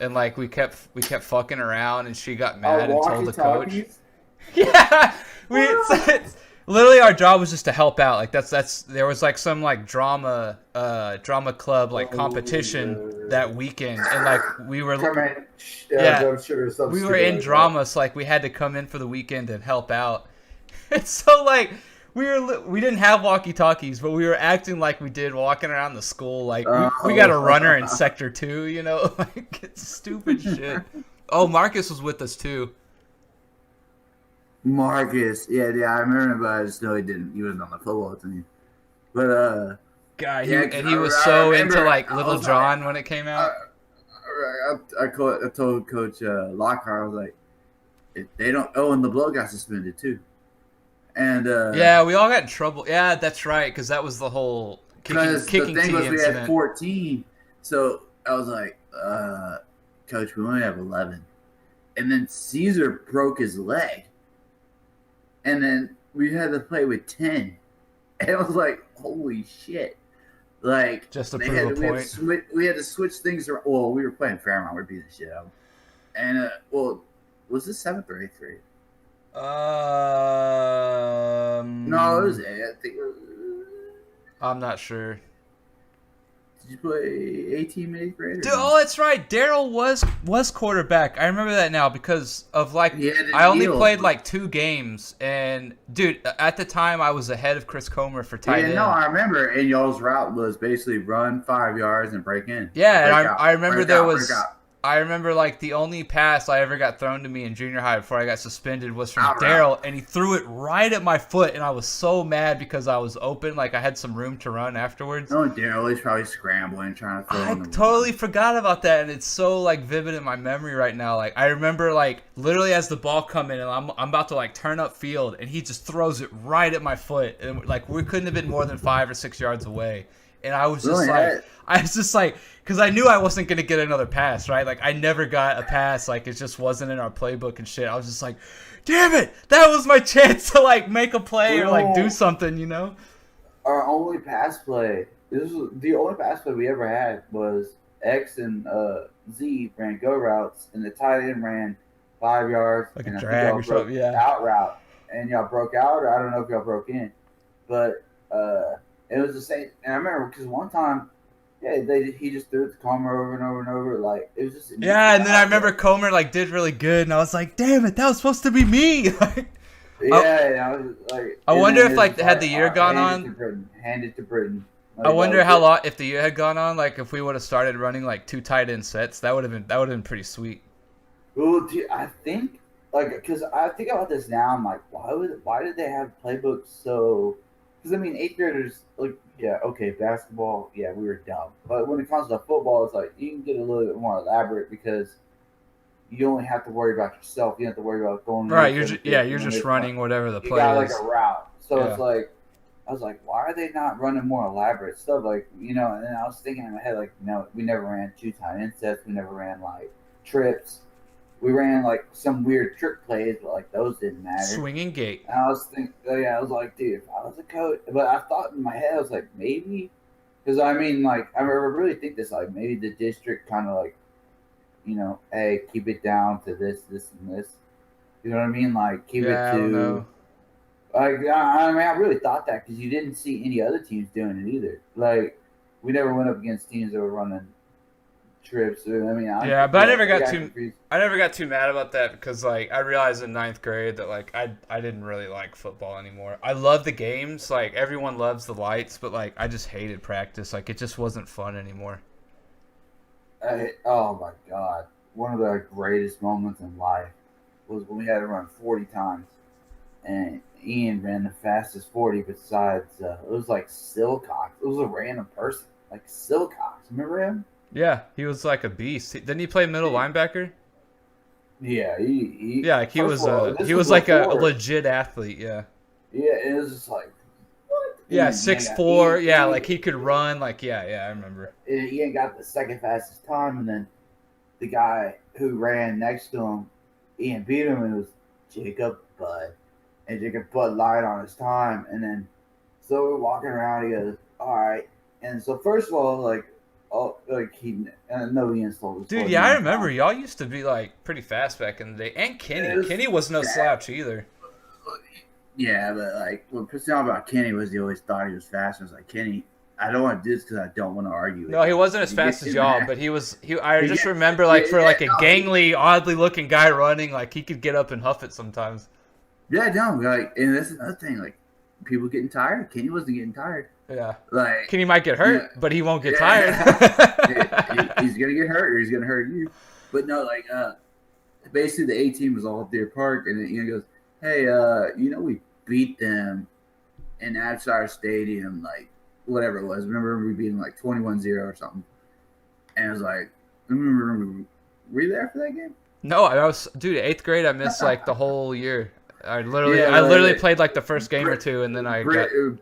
and like we kept fucking around, and she got mad and told the coach. walkie-talkies? Yeah, it's literally our job was just to help out. Like that's there was like some like drama club like competition that weekend, and like we were Come in. Yeah. I'm sure something we were stupid in like drama, so like we had to come in for the weekend and help out. And so like we didn't have walkie talkies, but we were acting like we did, walking around the school like we got a runner in sector 2, you know, like it's stupid shit. Oh, Marcus was with us too. Marcus, yeah, I remember, but I just know he didn't. He wasn't on the football team. But God, Yeah, and he was I so remember- into like I Little was John when it came out. I told Coach Lockhart, I was like, if they don't. Oh, and the blow got suspended too. And Yeah, we all got in trouble. Yeah, that's right, because that was the whole because kicking the thing tee was we had incident. 14, so I was like, Coach, we only have 11. And then Caesar broke his leg, and then we had to play with 10. And I was like, holy shit! Like Just to they prove a point. we had to switch things around. Well, we were playing Fairmont. We were beating the shit out of them. And was this 7th or 8th grade? No, No, it was 8th. I think. I'm not sure. Did you play 18 8th grade? Dude, oh, that's right. Daryl was quarterback. I remember that now because of like I only played like 2 games, and dude, at the time I was ahead of Chris Comer for tight end. No, I remember. And y'all's route was basically run 5 yards and break in. Yeah, and I remember I remember like the only pass I ever got thrown to me in junior high before I got suspended was from Daryl, and he threw it right at my foot, and I was so mad because I was open, like I had some room to run afterwards. Oh, Daryl, he's probably scrambling, trying to throw. I totally forgot about that, and it's so like vivid in my memory right now. Like I remember like literally as the ball come in, and I'm about to like turn up field, and he just throws it right at my foot, and like we couldn't have been more than 5 or 6 yards away. And I was just like, because I knew I wasn't going to get another pass, right? Like, I never got a pass. Like, it just wasn't in our playbook and shit. I was just like, damn it, that was my chance to, like, make a play or, like, do something, you know? Our only pass play, the only pass play we ever had was X and Z ran go routes, and the tight end ran 5 yards. Like and a drag or something, yeah. Out route. And y'all broke out, or I don't know if y'all broke in. But, it was the same, and I remember because one time, he just threw it to Comer over and over and over, like it was just. Yeah, and then I remember Comer like did really good, and I was like, "Damn it, that was supposed to be me!" I was like. I wonder if like had the year gone on. Hand it to Britain. I wonder how long if the year had gone on, like if we would have started running like 2 tight end sets, that would have been pretty sweet. Well, I think because I think about this now, I'm like, why did they have playbooks so? Because, I mean, 8th graders, like, yeah, okay, basketball, yeah, we were dumb. But when it comes to football, it's like you can get a little bit more elaborate because you only have to worry about yourself. You don't have to worry about going. Right, you're just running whatever the play is. You got, like, a route. So it's like, I was like, why are they not running more elaborate stuff? Like, you know, and then I was thinking in my head, like, no, we never ran 2 tight end sets. We never ran, like, trips. We ran, like, some weird trick plays, but, like, those didn't matter. Swinging gate. And I was thinking, I was like, dude, if I was a coach. But I thought in my head, I was like, maybe. Because, I mean, like, I really think this, like, maybe the district kind of, like, you know, hey, keep it down to this, this, and this. You know what I mean? Like, keep it to. I don't know. Like, I mean, I really thought that because you didn't see any other teams doing it either. Like, we never went up against teams that were running trips. I mean, but I never got too mad about that because like I realized in 9th grade that like I didn't really like football anymore. I love the games, like everyone loves the lights, but like I just hated practice. Like it just wasn't fun anymore. Oh my god, one of the greatest moments in life was when we had to run 40 times, and Ian ran the fastest 40 besides it was like Silcox. It was a random person like Silcox. Remember him? Yeah, he was like a beast. Didn't he play middle linebacker? Yeah, he was like a legit athlete. Yeah. Yeah, it was just like what? Yeah, 6'4". Yeah, like he could run. Like I remember. He ain't got the second fastest time, and then the guy who ran next to him, Ian beat him, and it was Jacob Budd, and Jacob Budd lied on his time, and then so we're walking around. He goes, "All right," and so first of all, like. Oh, like nobody installed. Dude, yeah, I remember y'all used to be like pretty fast back in the day, and Kenny was no slouch either. Yeah, but like what pissed me off about Kenny was he always thought he was fast. I was like, Kenny, I don't want to do this because I don't want to argue. No, he wasn't as fast as y'all, but he was. I just remember like for like a gangly, oddly looking guy running, like he could get up and huff it sometimes. Yeah, no, like, and that's another thing, like people getting tired. Kenny wasn't getting tired. Yeah, like Kenny might get hurt, but he won't get tired. He's gonna get hurt, or he's gonna hurt you. But no, like basically the A team was all at their park, and then Ian goes, "Hey, you know we beat them in Abshire Stadium, like whatever it was. Remember we beat them like 21-0 or something." And I was like, "Remember, were you there for that game?" No, I was, dude. 8th grade, I missed like the whole year. I literally played like the first game or two, and then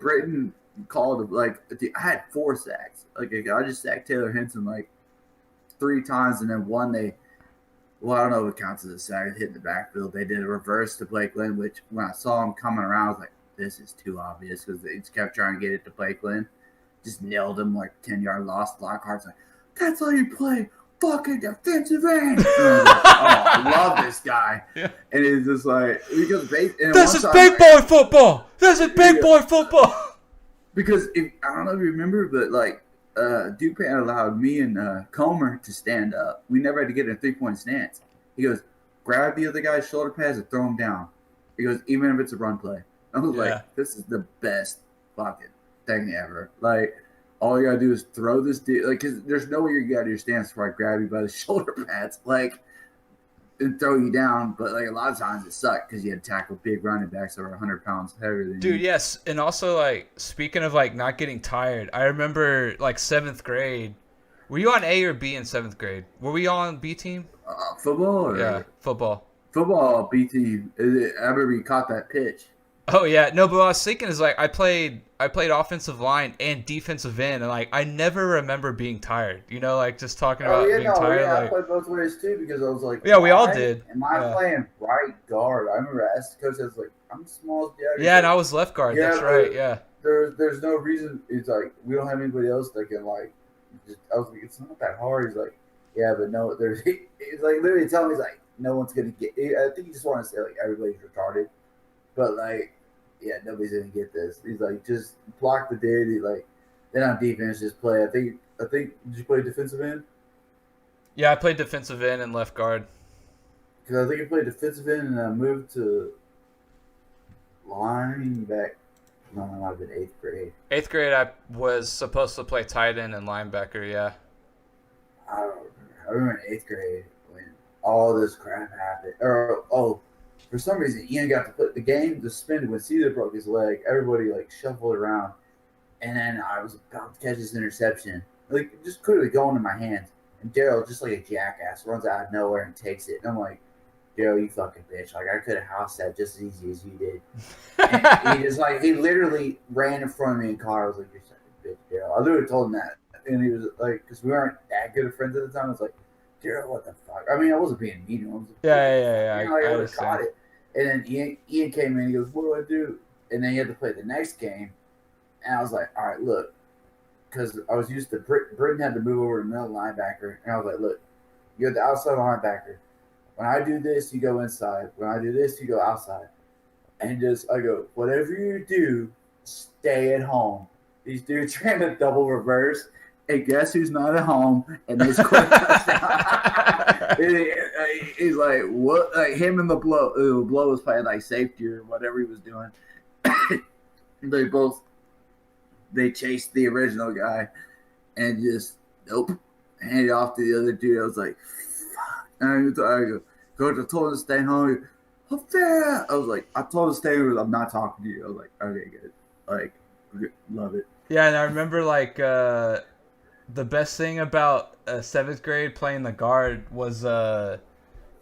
Britain called like I had 4 sacks. Like I just sacked Taylor Henson like 3 times, and then one I don't know if it counts as a sack. It hit the backfield. They did a reverse to Blake Lynn, which when I saw him coming around, I was like, this is too obvious because they just kept trying to get it to Blake Lynn. Just nailed him like 10-yard loss. Lockhart's like, that's how you play fucking defensive end. And I was like, I love this guy. Yeah. And it's just like because this is big boy football. This is big boy football. Because I don't know if you remember, but like Dupan allowed me and Comer to stand up. We never had to get in a 3-point stance. He goes, grab the other guy's shoulder pads and throw him down. He goes, even if it's a run play. I was like, this is the best fucking thing ever. Like, all you gotta do is throw this dude. Like, cause there's no way you get out of your stance before I grab you by the shoulder pads, like, and throw you down. But like a lot of times it sucked because you had to tackle big running backs that were 100 pounds heavier than you. Dude, yes. And also, like, speaking of like not getting tired, I remember like 7th grade. Were you on A or B in 7th grade? Were we on B team? Football? Or Yeah, football. Football, B team. I remember you caught that pitch. Oh yeah, no, but what I was thinking is like I played offensive line and defensive end, and like I never remember being tired. You know, like just talking about being tired. Yeah, like, I played both ways too because I was like, yeah, we all did. Am I playing right guard? I remember I asked the coach, I was like, I'm small as the yeah, and I was left guard. That's right. Yeah. There's no reason. It's like we don't have anybody else that can like. I was like, it's not that hard. He's like, yeah, but no, there's. He's like literally telling me, he's like, no one's gonna get. I think he just wanted to say like everybody's retarded, but like. Yeah, nobody's gonna get this. He's like, just block the dude. He like, then on defense, just play. I think. Did you play defensive end? Yeah, I played defensive end and left guard. Because I think I played defensive end and I moved to linebacker. No, that might have been 8th grade. 8th grade, I was supposed to play tight end and linebacker. Yeah. I don't remember. I remember in 8th grade when all this crap happened. For some reason, Ian got to put the game suspended when Caesar broke his leg. Everybody like shuffled around, and then I was about to catch this interception. Like it just clearly going in my hands, and Daryl, just like a jackass, runs out of nowhere and takes it. And I'm like, Daryl, you fucking bitch! Like I could have housed that just as easy as you did. And he literally ran in front of me and caught. I was like, you're such a bitch, Daryl. I literally told him that, and he was like, because we weren't that good of friends at the time. I was like, Daryl, what the fuck? I mean, I wasn't being mean to him. Yeah. I would have caught it. And then Ian came in and he goes, what do I do? And then he had to play the next game. And I was like, all right, look. Because I was used to Britain had to move over to middle linebacker. And I was like, look, you're the outside linebacker. When I do this, you go inside. When I do this, you go outside. And I go, whatever you do, stay at home. These dudes trying to double reverse. Hey, guess who's not at home? And they scored a touchdown. He's like, what? Like him and the blow was playing like safety or whatever he was doing. They chased the original guy and just handed off to the other dude. I was like, fuck. And I go, coach, I told him to stay home. Oh, yeah. I was like, I told him to stay home. I'm not talking to you. I was like, okay, good. Like, love it. Yeah, and I remember like the best thing about 7th grade playing the guard was the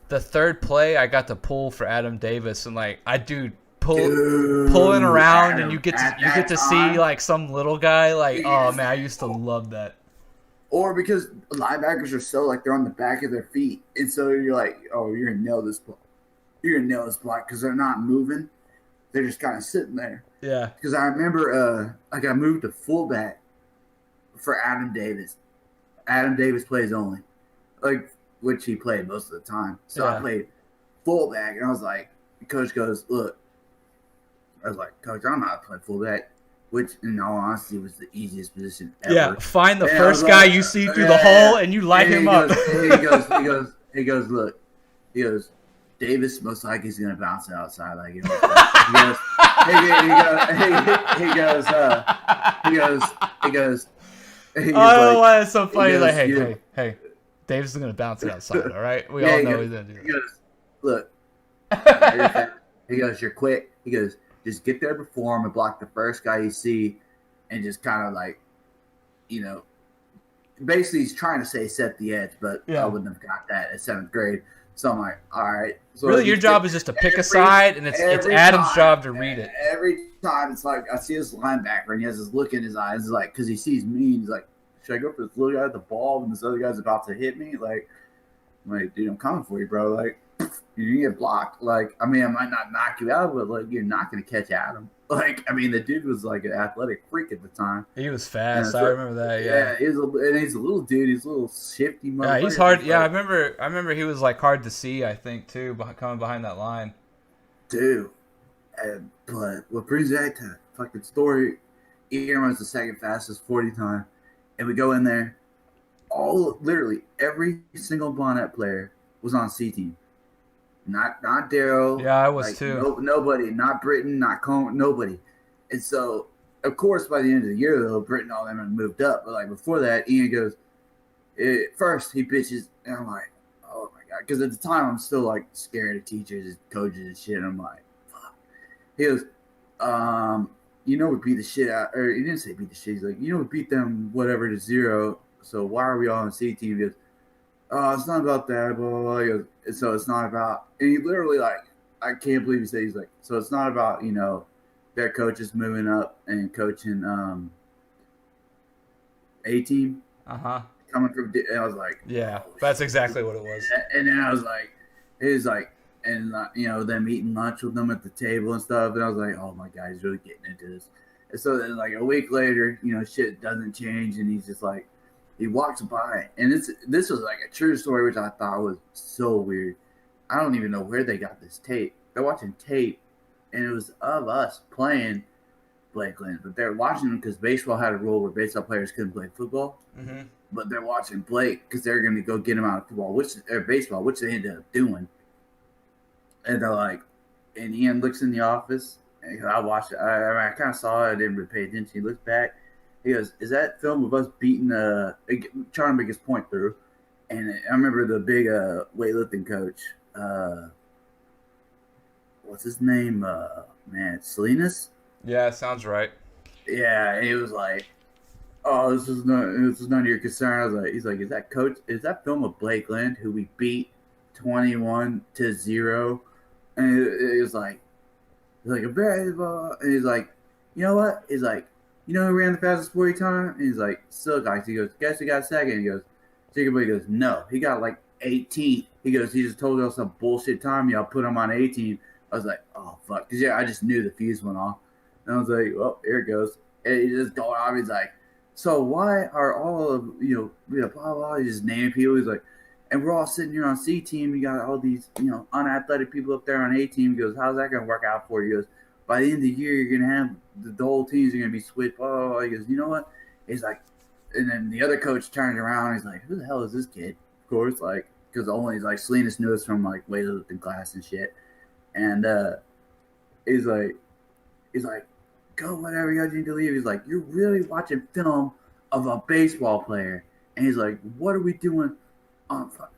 3rd play I got to pull for Adam Davis, and like pulling around, Adam, and you get to see like some little guy like, oh man, I used to love that. Or because linebackers are so like they're on the back of their feet, and so you're like, oh, you're gonna nail this block. You're gonna nail this block because they're not moving. They're just kind of sitting there. Yeah. Because I remember I moved to fullback for Adam Davis. Adam Davis plays only, like, which he played most of the time. So I played fullback, and I was like, the coach goes, look. I was like, coach, I'm not playing fullback, which in all honesty was the easiest position ever. Yeah, find the first guy you see through the hole, and you light him up. He goes, look. He goes, Davis most likely is going to bounce it outside. Like, he goes, oh, that's so funny. He's like, hey, Davis is going to bounce it outside, all right? We all know he's going to do that. He goes, look. He goes, you're quick. He goes, just get there before him and block the first guy you see and just kind of like, basically he's trying to say set the edge, but I wouldn't have got that at 7th grade. So I'm like, all right. So really, your job is just to pick a side, and it's Adam's job to read it. Every time it's like I see this linebacker, and he has this look in his eyes, it's like, because he sees me, and he's like, should I go for this little guy at the ball when this other guy's about to hit me? Like, I'm like, dude, I'm coming for you, bro. Like, you get blocked. Like, I mean, I might not knock you out, but like, you're not going to catch Adam. Like, I mean, the dude was like an athletic freak at the time. He was fast. I remember that. Yeah, he's a little dude. He's a little shifty. Yeah, he's hard. Yeah, I remember he was like hard to see. I think too, coming behind that line. Dude, but what brings that to fucking story? Ian runs the second fastest 40 time, And we go in there. Literally every single Bonnet player was on C team. Not Daryl. Yeah, I was too. Nobody. Not Britton. Not Coleman. Nobody. And so, of course, by the end of the year, though, Britton all them had moved up. But like before that, Ian goes. First, he bitches, and I'm like, oh my god, because at the time I'm still like scared of teachers and coaches and shit. I'm like, fuck. He goes, we beat the shit out, or he didn't say beat the shit. He's like, we beat them whatever to 0. So why are we all on C team? He goes, oh, it's not about that, blah, blah, blah. He goes, so it's not about, and he literally like, I can't believe he said, he's like, so it's not about, their coaches moving up and coaching A team. Coming from, and I was like, yeah, that's exactly what it was. And then I was like, he was like, and them eating lunch with them at the table and stuff. And I was like, oh my god, he's really getting into this. And so then like a week later, shit doesn't change, and he's just like, he walks by, and this was like a true story, which I thought was so weird. I don't even know where they got this tape. They're watching tape, and it was of us playing Blake Lynn, but they're watching them because baseball had a rule where baseball players couldn't play football. Mm-hmm. But they're watching Blake because they're going to go get him out of football, baseball, which they ended up doing. And they're like, and Ian looks in the office, and I watched it. I kind of saw it. I didn't really pay attention. He looks back. He goes, is that film of us beating, trying to make his point through? And I remember the big weightlifting coach. What's his name? Salinas? Yeah, sounds right. Yeah, and he was like, oh, this is none of your concern. I was like, he's like, is that film of Blake Lynn who we beat 21-0? And it was like a baseball. And he's like, you know what? He's like, who ran the fastest 40 time? And he's like, Silk Ice. He goes, guess who got second? He goes, Jacob. He goes, no, he got like 18. He goes, he just told us some bullshit time. Y'all put him on 18. I was like, oh fuck, because I just knew the fuse went off. And I was like, well, here it goes. And he just going off. He's like, so why are all of, blah, blah, blah, he's just naming people. He's like, and we're all sitting here on C team. You got all these, unathletic people up there on A team. He goes, how's that going to work out for you? He goes, by the end of the year, you're going to have the whole teams are going to be switched. Blah, blah, blah. He goes, you know what? He's like, and then the other coach turned around. He's like, who the hell is this kid? Of course, like, because only like Salinas knew us from like weightlifting class and shit. And he's like, go whatever you guys need to leave. He's like, you're really watching film of a baseball player. And he's like, what are we doing?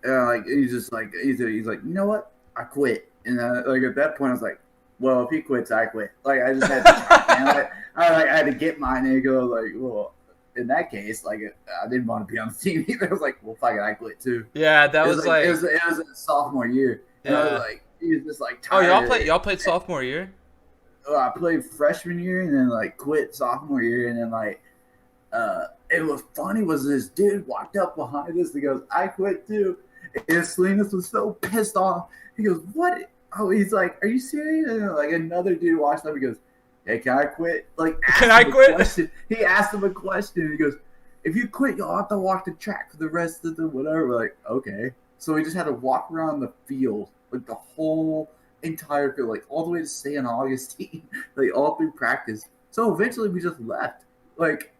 He's like, you know what? I quit. And like at that point, I was like, well, if he quits, I quit. Like I just had to, I had to get mine and go like, well, in that case, like I didn't want to be on the team either. I was like, well, fuck it, I quit too. Yeah, that was like it was a sophomore year. And I was like, he was just like tired. Oh, y'all played sophomore year? I played freshman year and then like quit sophomore year, and then like it was funny was this dude walked up behind us and goes, I quit too. And Salinas was so pissed off. He goes, what? Oh, he's like, are you serious? And like another dude walked up. He goes, hey, can I quit? Like, can I quit? He asked him a question. He goes, if you quit, you'll have to walk the track for the rest of the whatever. We're like, okay. So we just had to walk around the field, like the whole entire field, like all the way to St. Augustine, like all through practice. So eventually we just left. Like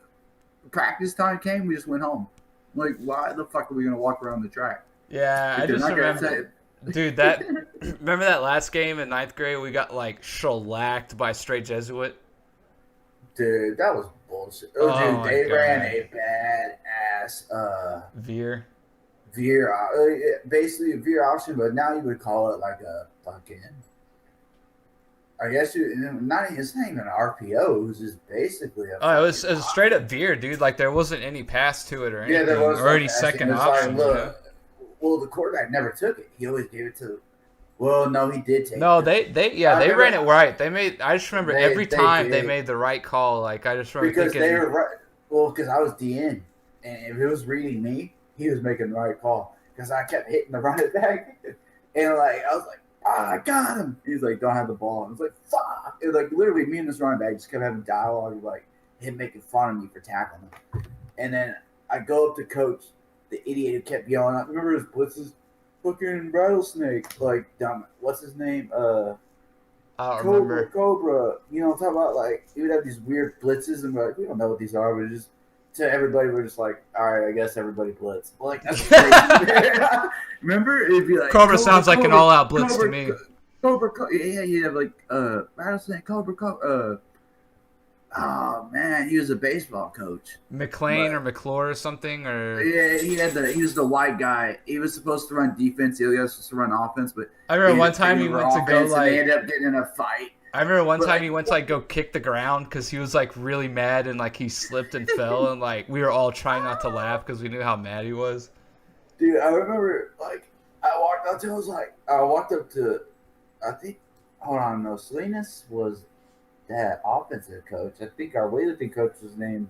practice time came, we just went home. Like, why the fuck are we gonna walk around the track? Yeah, I just remember, dude. Remember that last game in 9th grade? We got like shellacked by straight Jesuit. Dude, that was bullshit. Oh dude, they ran a bad ass veer, basically a veer option, but now you would call it like a fucking. I guess it's not even an RPO. It was just basically it was a straight up veer, dude. Like there wasn't any pass to it or anything, there was or any second option. Like, well, the quarterback never took it. He always gave it to. Well, no, he did take it. No, they ran it right. I just remember every time they made the right call. Like I just remember because they were right. Well, because I was DN, and if it was reading me, he was making the right call because I kept hitting the running back, and like I was like, I got him. He's like, don't have the ball. And I was like, fuck. It was like literally me and this running back just kept having dialogue, like him making fun of me for tackling him. And then I go up to coach, the idiot who kept yelling out, remember his blitzes? Fucking rattlesnake. Like, dumb. What's his name? I don't remember. Cobra. You know, I'm talking about like, he would have these weird blitzes and we're like, we don't know what these are, but just to everybody, we're just like, all right, I guess everybody blitz. Like, that's crazy. Remember? It'd be like Cobra sounds like an all-out blitz to me. Cobra, yeah, you have like Rattlesnake, Cobra. Oh man, he was a baseball coach. McLean or McClure or something, or yeah, he was the white guy. He was supposed to run defense. He was supposed to run offense, but I remember one time he went to go like. They ended up getting in a fight. I remember one time he went to like go kick the ground because he was like really mad and like he slipped and fell and like we were all trying not to laugh because we knew how mad he was. Dude, I remember like I walked up to I think Salinas was that offensive coach. I think our weightlifting coach was named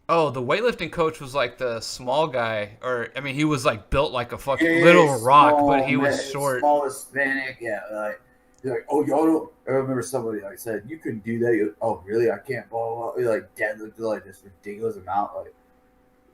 Oh, the weightlifting coach was like the small guy, or I mean, he was like built like a fucking little rock, but he was short. Small Hispanic, yeah. He's like, oh, y'all don't. I remember somebody like said, you couldn't do that. Goes, oh, really? I can't ball. Like deadlift like this ridiculous amount. Like,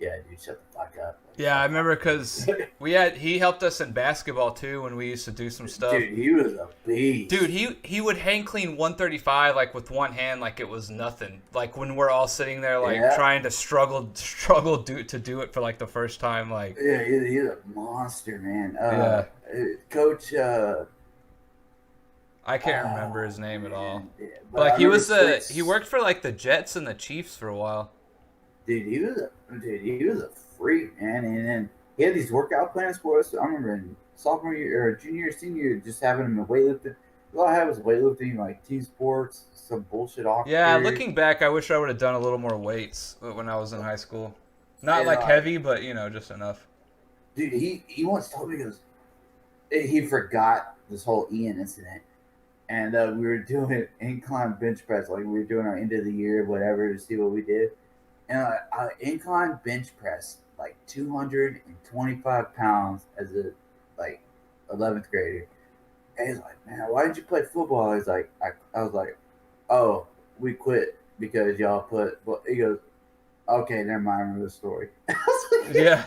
yeah, dude, shut the fuck up. Like, yeah, I remember because he helped us in basketball too when we used to do some stuff. Dude, he was a beast. Dude, he would hang clean 135 like with one hand like it was nothing. Like when we're all sitting there like trying to struggle to do it for like the first time. Like yeah, he's a monster, man. Coach. I can't remember his name at all. Yeah, but like he worked for like the Jets and the Chiefs for a while. Dude, he was a freak, man. And then he had these workout plans for us. I remember in sophomore year or junior or senior year, just having him in weightlifting. All I had was weightlifting, like team sports, some bullshit off. Yeah, looking back, I wish I would have done a little more weights when I was in high school. Not like heavy, but just enough. Dude, he once told me, he forgot this whole Ian incident. And we were doing incline bench press, like we were doing our end of the year, whatever, to see what we did. And incline bench press, like 225 pounds as a 11th grader. And he's like, man, why did you play football? He's like, I was like, oh, we quit because y'all put. Well, he goes, okay, never mind. I remember the story. Yeah.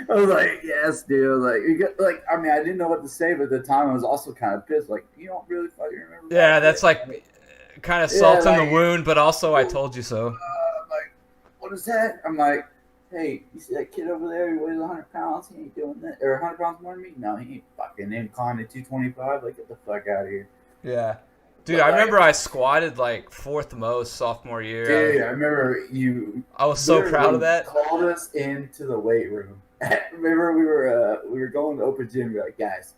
I was like, yes, dude. I mean, I didn't know what to say, but at the time I was also kind of pissed. Like, you don't really fucking remember. Yeah, that's like kind of salt in the wound, but also I told you so. I'm like, what is that? I'm like, hey, you see that kid over there? He weighs 100 pounds. He ain't doing that. Or 100 pounds more than me? No, he ain't fucking inclined to 225. Like, get the fuck out of here. Yeah. Dude, I remember I squatted like fourth most sophomore year. Dude, I remember you. I was so proud of that. Called us into the weight room. Remember we were going to open gym. We're like, guys,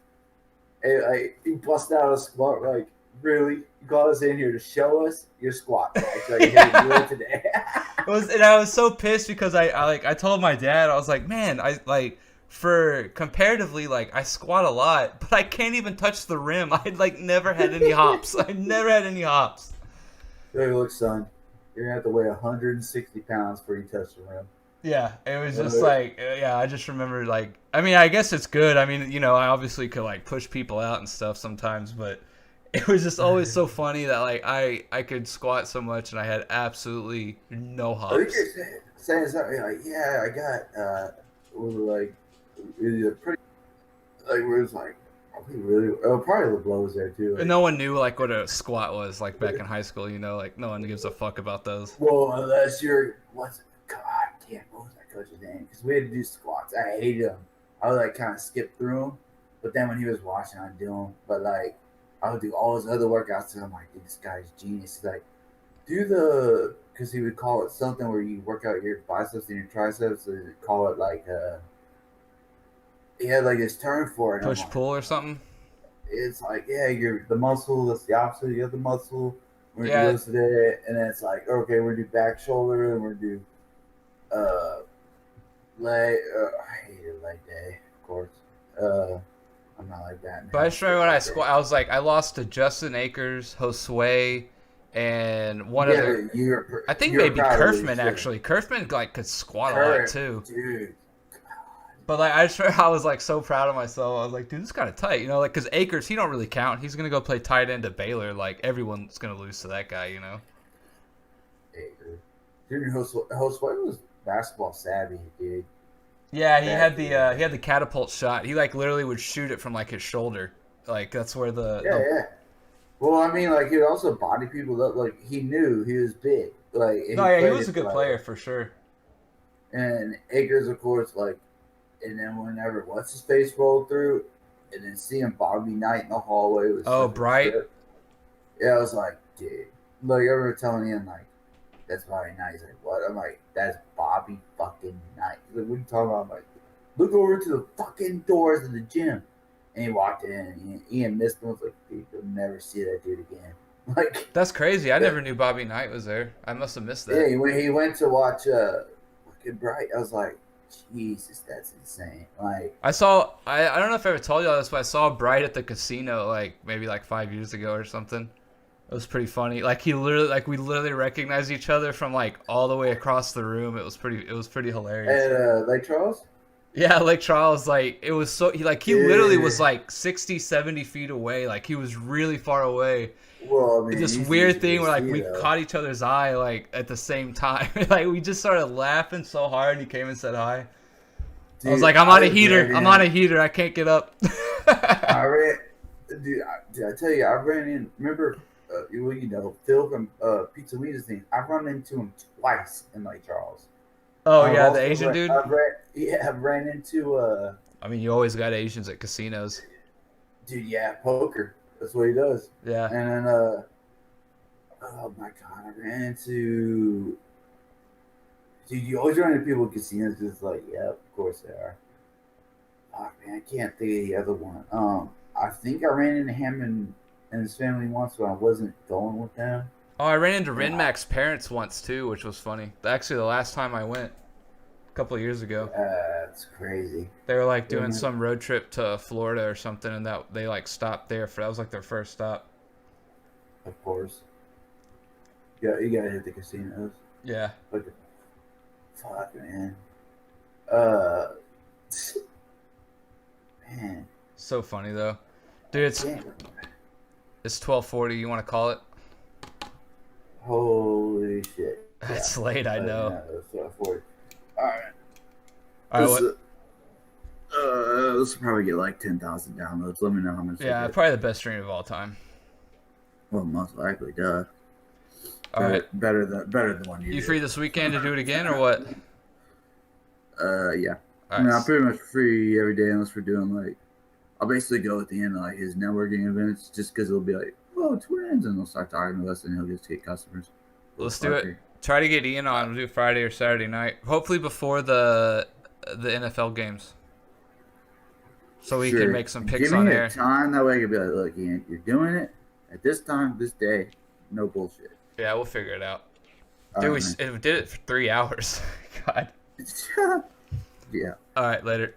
hey, you bust out a squat. We're like, really? You called us in here to show us your squat? Like, here, do it today. And I was so pissed because I told my dad, I was like, man, for comparatively, I squat a lot, but I can't even touch the rim. I never had any hops. I never had any hops. Hey, look, son, you're gonna have to weigh 160 pounds before you touch the rim. Yeah, it was just I just remember I mean, I guess it's good. I mean, I obviously could push people out and stuff sometimes, but it was just always so funny that I could squat so much and I had absolutely no hops. I think you're saying something like, yeah, I got we were pretty where it's really probably LeBlanc was there too. No one knew what a squat was back in high school. No one gives a fuck about those. Well, unless you're God damn, what was that coach's name? Because we had to do squats. I hated them. I would kind of skip through them, but then when he was watching, I'd do them. But I would do all his other workouts, and I'm like, dude, this guy's genius. He's like, because he would call it something where you work out your biceps and your triceps, so he'd call it he had this term for it. Push pull or something. It's you're the muscle. That's the opposite. You have the muscle. We're gonna do this today, and then it's okay, we're gonna do back shoulder, and we're gonna do leg. I hated leg day, of course. I'm not like that. Man. But I just remember when I squat, I was I lost to Justin Akers, Josue, and one other. I think maybe Kerfman actually. Kerfman could squat a lot too. Dude. But I just remember I was so proud of myself. I was like, dude, this is kind of tight, because Akers, he don't really count. He's gonna go play tight end at Baylor. Everyone's gonna lose to that guy, Akers. Dude, Josue was basketball savvy, dude. Yeah, he had the catapult shot. He literally would shoot it from his shoulder. That's where the yeah. Well, I mean, he would also body people up. He knew he was big. Like, No, yeah, he played was a it, good like, player for sure. And Akers, of course, like, and then whenever what's his face rolled through, and then seeing Bobby Knight in the hallway was Oh, such a Bright? trip. Yeah, I was like, dude. Like, I remember telling him, like, that's Bobby Knight. He's like, what? I'm like, that's Bobby fucking Knight. He's like, what are you talking about? I'm like, look over to the fucking doors of the gym. And he walked in, and Ian missed him. I was like, dude, you'll never see that dude again. Like, That's crazy. I never knew Bobby Knight was there. I must have missed yeah, that. he went to watch fucking Bright. I was like, Jesus, that's insane. Like, I don't know if I ever told y'all this, but I saw Bright at the casino like maybe like 5 years ago or something. It was pretty funny. Like we literally recognized each other from like all the way across the room. It was pretty hilarious. at Lake Charles? Yeah, Lake Charles, like it was so he literally was like 60, 70 feet away. Like he was really far away. Well, I mean, This he's weird easy thing to where like see, we though. caught each other's eye like at the same time. Like we just started laughing so hard and he came and said hi. I was Dude, like, I'm on a ran heater. in- I'm on a heater. I can't get up. I ran, dude. I tell you, I ran in. Remember, Phil from Pizza Weezer thing. I run into him twice in Lake Charles. Oh I've yeah, also the Asian dude. I've ran into I mean, you always got Asians at casinos. dude. Yeah, poker. That's what he does. Yeah. And then oh my god, I ran into. Dude, you always run into people at casinos. Just like, yeah, of course they are. Oh man, I can't think of the other one. I think I ran into him and his family once, but I wasn't going with them. Oh, I ran into Renmac's parents once too, which was funny. Actually, the last time I went, a couple of years ago, That's crazy. they were like doing Yeah. some road trip to Florida or something, and that they like stopped there for that was like their first stop. Of course. Yeah, you gotta hit the casinos. Yeah. Like, fuck, man. Man. So funny though, dude. It's Damn. 12:40. You want to call it? Holy shit. It's late, I know. Yeah, that's 40. Alright. All right, what, This will probably get like 10,000 downloads. Let me know how much. yeah, they get. probably the best stream of all time. Well, most likely, duh. All right, Better than one you you did. free this weekend to do it again or what? Yeah. All I mean, right. I'm pretty much free every day unless we're doing like. I'll basically go at the end of like his networking events just because it'll be like, oh, twins, and they'll start talking to us, and he'll just get customers. Let's do it. Try to get Ian on. We'll do Friday or Saturday night. Hopefully before the NFL games, so we can make some picks Give on me air. a time that way I can be like, look, Ian, you're doing it at this time, this day, no bullshit. Yeah, we'll figure it out. All Dude, right, we did it for 3 hours. God. man. Yeah. All right, later.